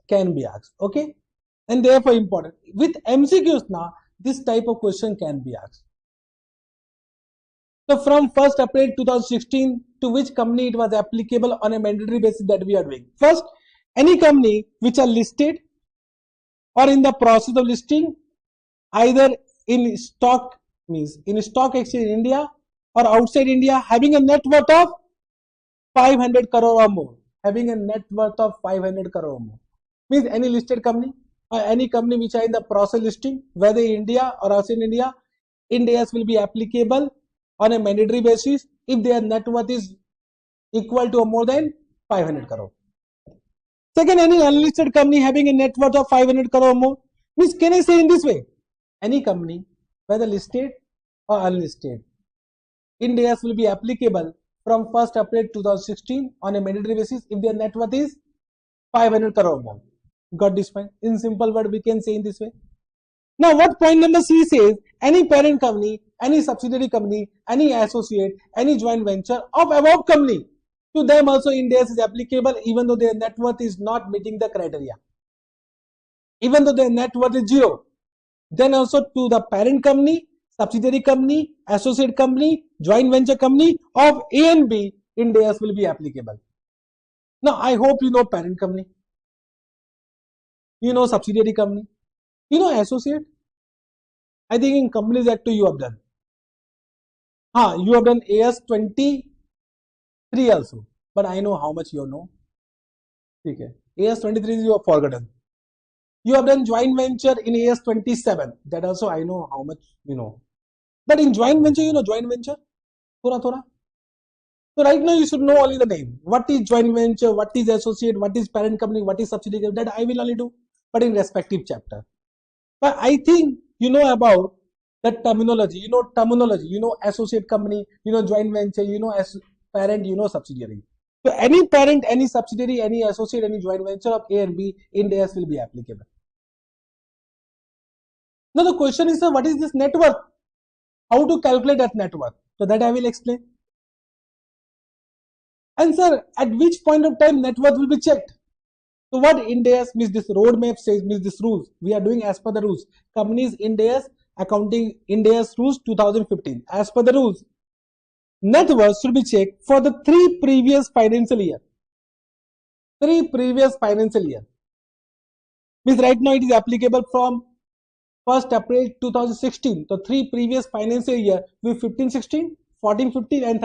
Can be asked. Okay. And therefore important. With MCQs now, this type of question can be asked. So from 1st April 2016 to which company it was applicable on a mandatory basis that we are doing. First, any company which are listed or in the process of listing either in stock, means in stock exchange in India or outside India, having a net worth of 500 crore or more. Having a net worth of 500 crore or more. Means any listed company or any company which are in the process listing, whether in India or outside India, Ind AS will be applicable on a mandatory basis if their net worth is equal to or more than 500 crore. Second, any unlisted company having a net worth of 500 crore or more. Means can I say in this way? Any company, whether listed or unlisted, Ind AS will be applicable from 1st April 2016 on a mandatory basis if their net worth is 500 crore or more. Got this point? In simple word, we can say in this way. Now, what point number C says, any parent company, any subsidiary company, any associate, any joint venture of above company, to them also Ind AS is applicable even though their net worth is not meeting the criteria. Even though their net worth is 0, then also to the parent company, subsidiary company, associate company, joint venture company of A and B, Ind AS will be applicable. Now, I hope you know parent company, you know subsidiary company, you know associate. I think in Companies Act 2 you have done. You have done AS 23 also, but I know how much you know. Okay. AS 23 you have forgotten. You have done joint venture in AS 27. That also I know how much you know. But in joint venture, you know joint venture. थोड़ा थोड़ा. So right now you should know only the name. What is joint venture, what is associate, what is parent company, what is subsidiary, that I will only do, but in respective chapter. But I think you know about the terminology, you know associate company, you know joint venture, you know as parent, you know subsidiary. So any parent, any subsidiary, any associate, any joint venture of A and B, Ind AS will be applicable. Now the question is, sir, what is this net worth? How to calculate that net worth? So that I will explain. And sir, at which point of time net worth will be checked? So what Ind AS means, this roadmap says, means this rules. We are doing as per the rules. Companies Ind AS, accounting Ind AS rules 2015. As per the rules, net worth should be checked for the 3 previous financial year. 3 previous financial year. Means right now it is applicable from 1st April 2016. So 3 previous financial year with 15-16, 14-15 and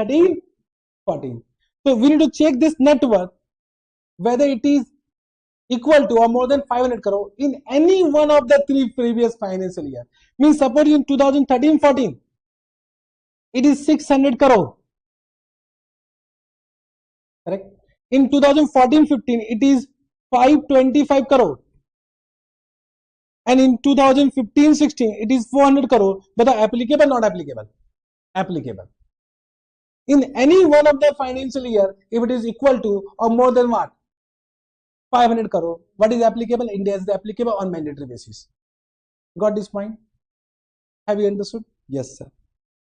13-14. So we need to check this net worth whether it is equal to or more than 500 crore in any one of the 3 previous financial year. Means suppose in 2013-14 it is 600 crore, correct? In 2014-15 it is 525 crore, and in 2015-16 it is 400 crore. Whether applicable, not applicable? Applicable. In any one of the financial year, if it is equal to or more than what? 500 crore. What is applicable? Ind AS is applicable on mandatory basis. Got this point? Have you understood? Yes, sir.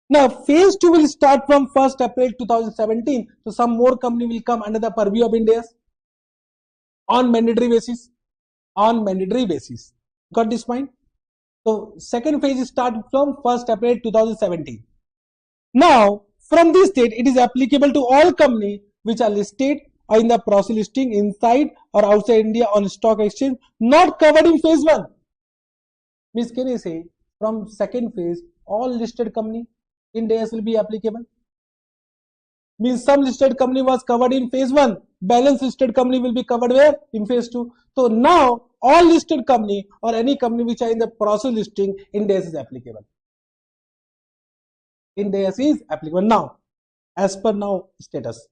Now, phase 2 will start from 1st April 2017. So, some more company will come under the purview of Ind AS on mandatory basis. On mandatory basis. Got this point? So, second phase start from 1st April 2017. Now, from this date, it is applicable to all companies which are listed or in the process listing inside or outside India on stock exchange, not covered in phase 1. Means can you say from second phase, all listed company Ind AS will be applicable? Means some listed company was covered in phase 1, balance listed company will be covered where? In phase 2. So now all listed company or any company which are in the process listing, Ind AS is applicable. Ind AS is applicable now, as per now status,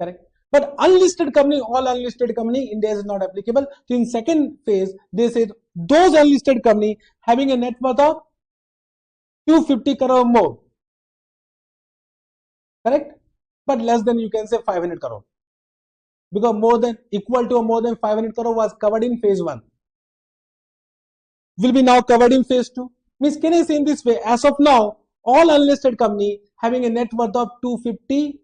correct? But unlisted company, all unlisted company, Ind AS is not applicable. So in second phase, they said those unlisted company having a net worth of 250 crore or more, correct? But less than, you can say 500 crore, because more than, equal to or more than 500 crore was covered in phase 1, will be now covered in phase 2. Means can I say in this way, as of now, all unlisted company having a net worth of 250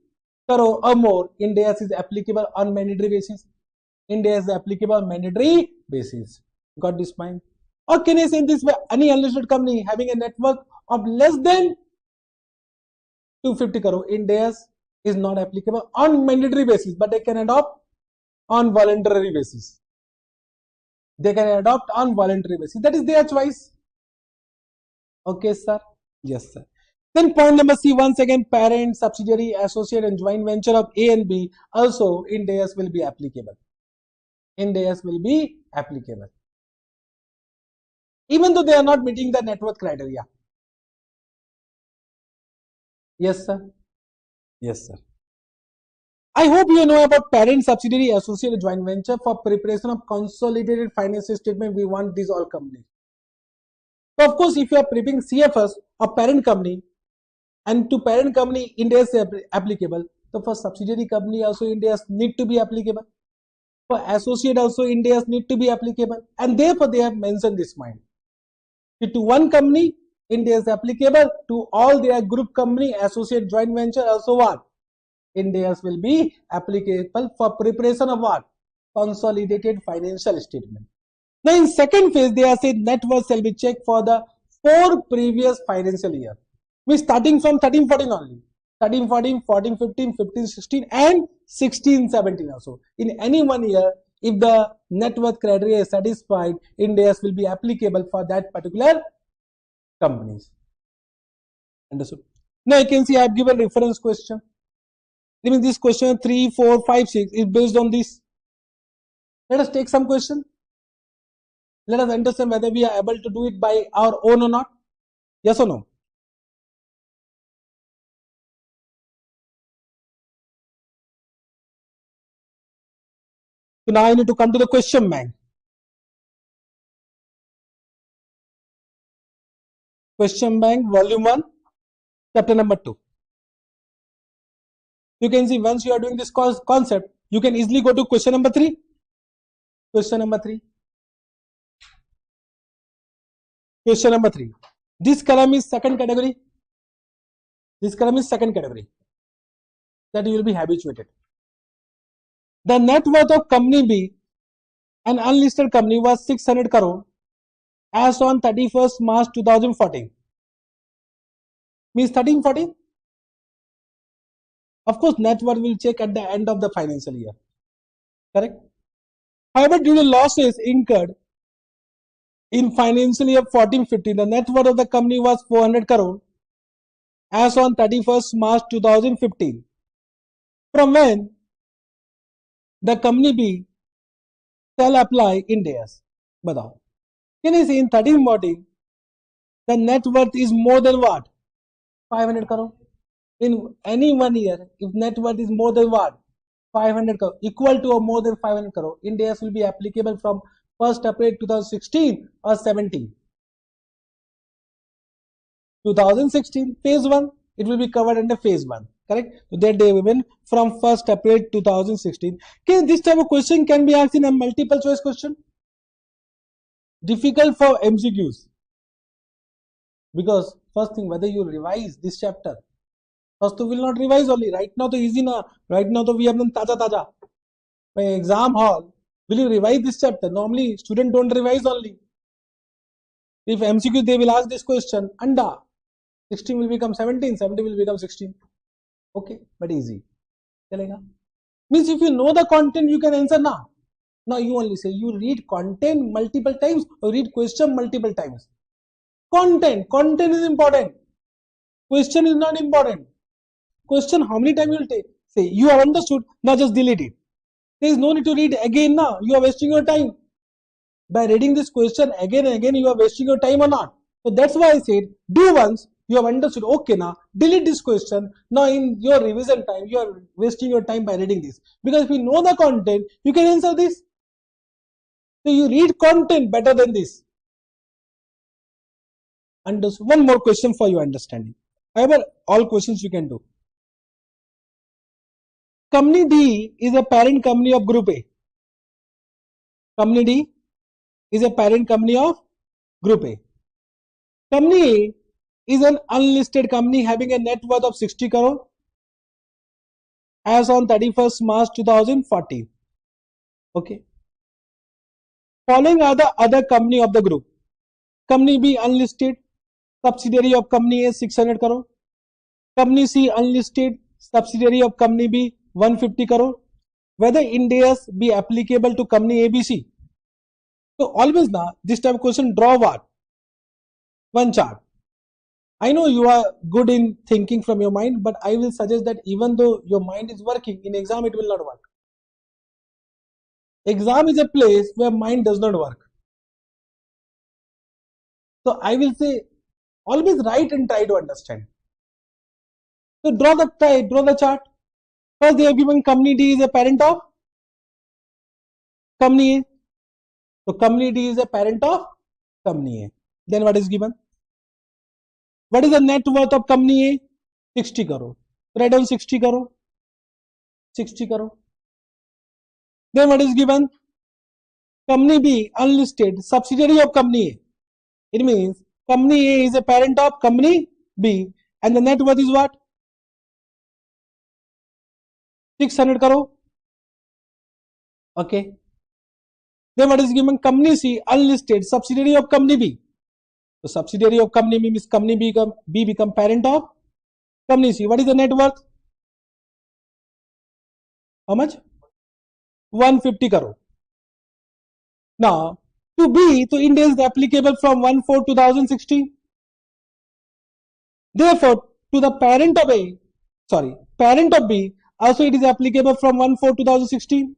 crore or more, Ind AS is applicable on mandatory basis. Ind AS is applicable on mandatory basis. Got this point? Or can I say in this way, any unlisted company having a net worth of less than 250 crore, Ind AS is not applicable on mandatory basis, but they can adopt on voluntary basis. They can adopt on voluntary basis. That is their choice. Okay, sir? Yes, sir. Then point number C, once again, parent, subsidiary, associate and joint venture of A and B also Ind AS will be applicable. Ind AS will be applicable, even though they are not meeting the net worth criteria. Yes, sir. Yes, sir. I hope you know about parent, subsidiary, associate, joint venture. For preparation of consolidated financial statement, we want these all companies. So, of course, if you are preparing CFS or parent company, and to parent company Ind AS is applicable, so for subsidiary company also Ind AS need to be applicable. For associate also Ind AS need to be applicable, and therefore they have mentioned this point. To one company Ind AS applicable, to all their group company, associate, joint venture also what? Ind AS will be applicable for preparation of what? Consolidated financial statement. Now in second phase, they are said net worth shall be checked for the 4 previous financial year. Means starting from 13-14 only. 13-14, 14-15, 15-16 and 16-17 also. In any one year, if the net worth criteria is satisfied, Ind AS will be applicable for that particular companies. Understood? Now you can see I have given reference question. I mean this question 3, 4, 5, 6 is based on this. Let us take some question. Let us understand whether we are able to do it by our own or not. Yes or no? So now I need to come to the question bank. Question bank, volume 1, chapter number 2. You can see once you are doing this concept, you can easily go to question number 3. Question number 3. Question number 3. This column is second category. This column is second category. That you will be habituated. The net worth of company B, an unlisted company, was 600 crore as on 31st March 2014. Means 13-14? Of course, net worth will check at the end of the financial year. Correct? However, due to losses incurred in financial year 14-15, the net worth of the company was 400 crore as on 31st March 2015. From when the company B shall apply Ind AS? Batao. Can you see in 13-14, the net worth is more than what? 500 crore. In any 1 year, if net worth is more than what? 500 crore, equal to or more than 500 crore, Ind AS will be applicable from 1st April 2016 or 17. 2016, phase 1, it will be covered under phase 1. Correct? So that day we win from 1st April 2016. Okay, this type of question can be asked in a multiple choice question. Difficult for MCQs. Because first thing, whether you revise this chapter. First you will not revise only. Right now, to easy na. Right now, to we have done taja. By exam hall, will you revise this chapter? Normally, students don't revise only. If MCQ, they will ask this question. Anda. 16 will become 17. 17 will become 16. Okay, but easy. Chalega. Means if you know the content, you can answer now. Now you only say you read content multiple times or read question multiple times. Content is important. Question is not important. Question how many times you will take? Say you have understood, now just delete it. There is no need to read again now. You are wasting your time. By reading this question again and again, you are wasting your time or not. So that's why I said do once. You have understood, okay, now delete this question. Now in your revision time, you are wasting your time by reading this. Because if you know the content, you can answer this. So you read content better than this. One more question for your understanding. However, all questions you can do. Company D is a parent company of Group A. Company D is a parent company of Group A. Company A is an unlisted company having a net worth of 60 crore as on 31st March 2014. Okay. Following are the other company of the group. Company B unlisted, subsidiary of company A 600 crore. Company C unlisted, subsidiary of company B 150 crore. Whether Ind AS be applicable to company ABC? So always now this type of question, draw what? One chart. I know you are good in thinking from your mind, but I will suggest that even though your mind is working, in exam it will not work. Exam is a place where mind does not work. So I will say always write and try to understand. So draw the chart. First they have given company D is a parent of company A. So company D is a parent of company A. Then what is given? What is the net worth of company A? 60 crore. Write down 60 crore. 60 crore. Then what is given? Company B unlisted, subsidiary of company A. It means company A is a parent of company B and the net worth is what? 600 crore. Okay. Then what is given? Company C unlisted, subsidiary of company B. So subsidiary of company B means company B become parent of company C. What is the net worth? How much? 150 crore. Now to B, to Ind AS is applicable from 1/4/2016. Therefore, to the parent of B, also it is applicable from 1/4/2016,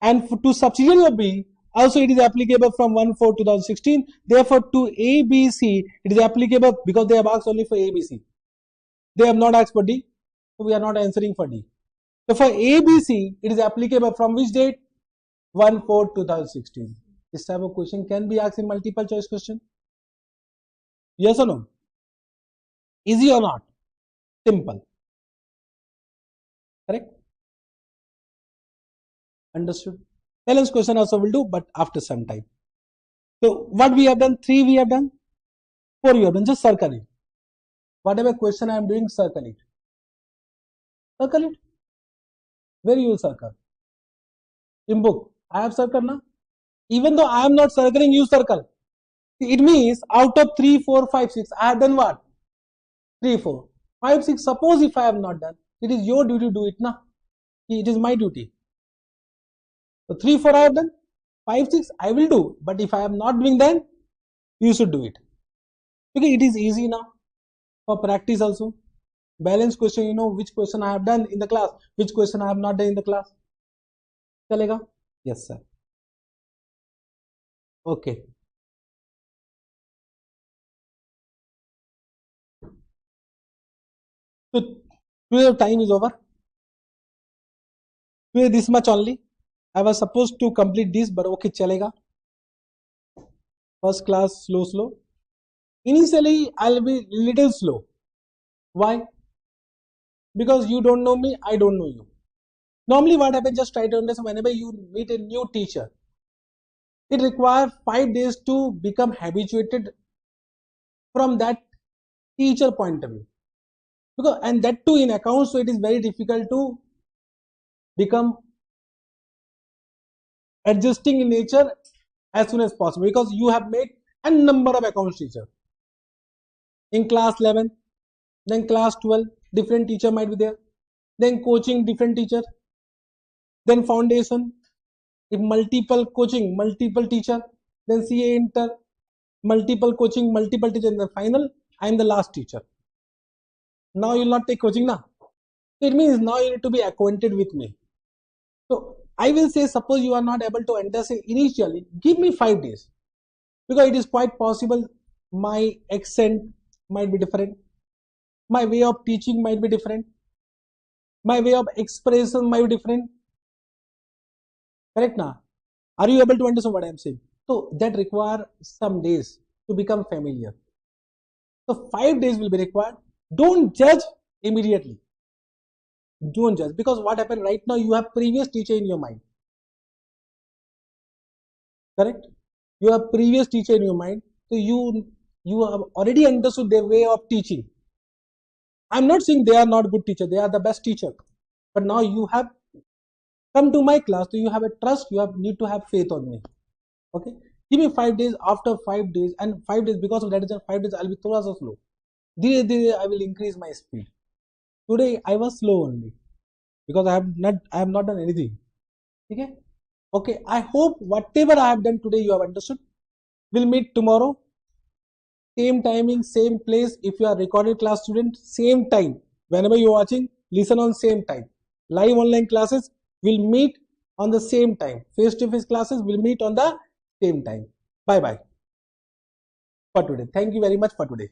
and to subsidiary of B, also it is applicable from 1/4/2016. Therefore, to ABC, it is applicable because they have asked only for ABC. They have not asked for D, so we are not answering for D. So for ABC, it is applicable from which date? 1/4/2016. This type of question can be asked in multiple choice question. Yes or no? Easy or not? Simple. Correct? Understood? Balance question also will do, but after some time. So what we have done? 3 we have done, 4 we have done. Just circle it. Whatever question I am doing, circle it. Circle it. Where you will circle? In book. I have circled now. Even though I am not circling, you circle. It means out of 3, 4, 5, 6, I have done what? 3, 4, 5, 6. Suppose if I have not done, it is your duty to do it now. It is my duty. So 3, 4 I have done. 5, 6 I will do. But if I am not doing, then you should do it. Because it is easy now. For practice also. Balance question, you know which question I have done in the class, which question I have not done in the class. Chalega? Yes, sir. Okay. So today the time is over. Today this much only. I was supposed to complete this, but okay, chalega. First class, slow. Initially, I'll be little slow. Why? Because you don't know me, I don't know you. Normally what happens, just try to understand, whenever you meet a new teacher, it requires 5 days to become habituated from that teacher point of view. Because, and that too in accounts, so it is very difficult to become adjusting in nature as soon as possible, because you have made a number of accounts teacher. In class 11, then class 12, different teacher might be there. Then coaching, different teacher. Then foundation, if multiple coaching, multiple teacher. Then CA inter, multiple coaching, multiple teacher. In the final, I am the last teacher. Now you will not take coaching now. It means now you need to be acquainted with me. So I will say, suppose you are not able to understand initially, give me 5 days. Because it is quite possible my accent might be different. My way of teaching might be different. My way of expression might be different. Correct now? Are you able to understand what I am saying? So that require some days to become familiar. So 5 days will be required. Don't judge immediately. Don't judge, because what happened right now, you have previous teacher in your mind. Correct? You have previous teacher in your mind. So you have already understood their way of teaching. I'm not saying they are not good teacher, they are the best teacher. But now you have come to my class, so you have a trust, you need to have faith on me. Okay? Give me 5 days. After 5 days, and 5 days, because of that, 5 days I'll be thoda so slow. I will increase my speed. Today I was slow only because I have not done anything. Okay? Okay, I hope whatever I have done today you have understood. We'll meet tomorrow. Same timing, same place. If you are recorded class student, same time. Whenever you are watching, listen on same time. Live online classes will meet on the same time. Face-to-face classes will meet on the same time. Bye-bye for today. Thank you very much for today.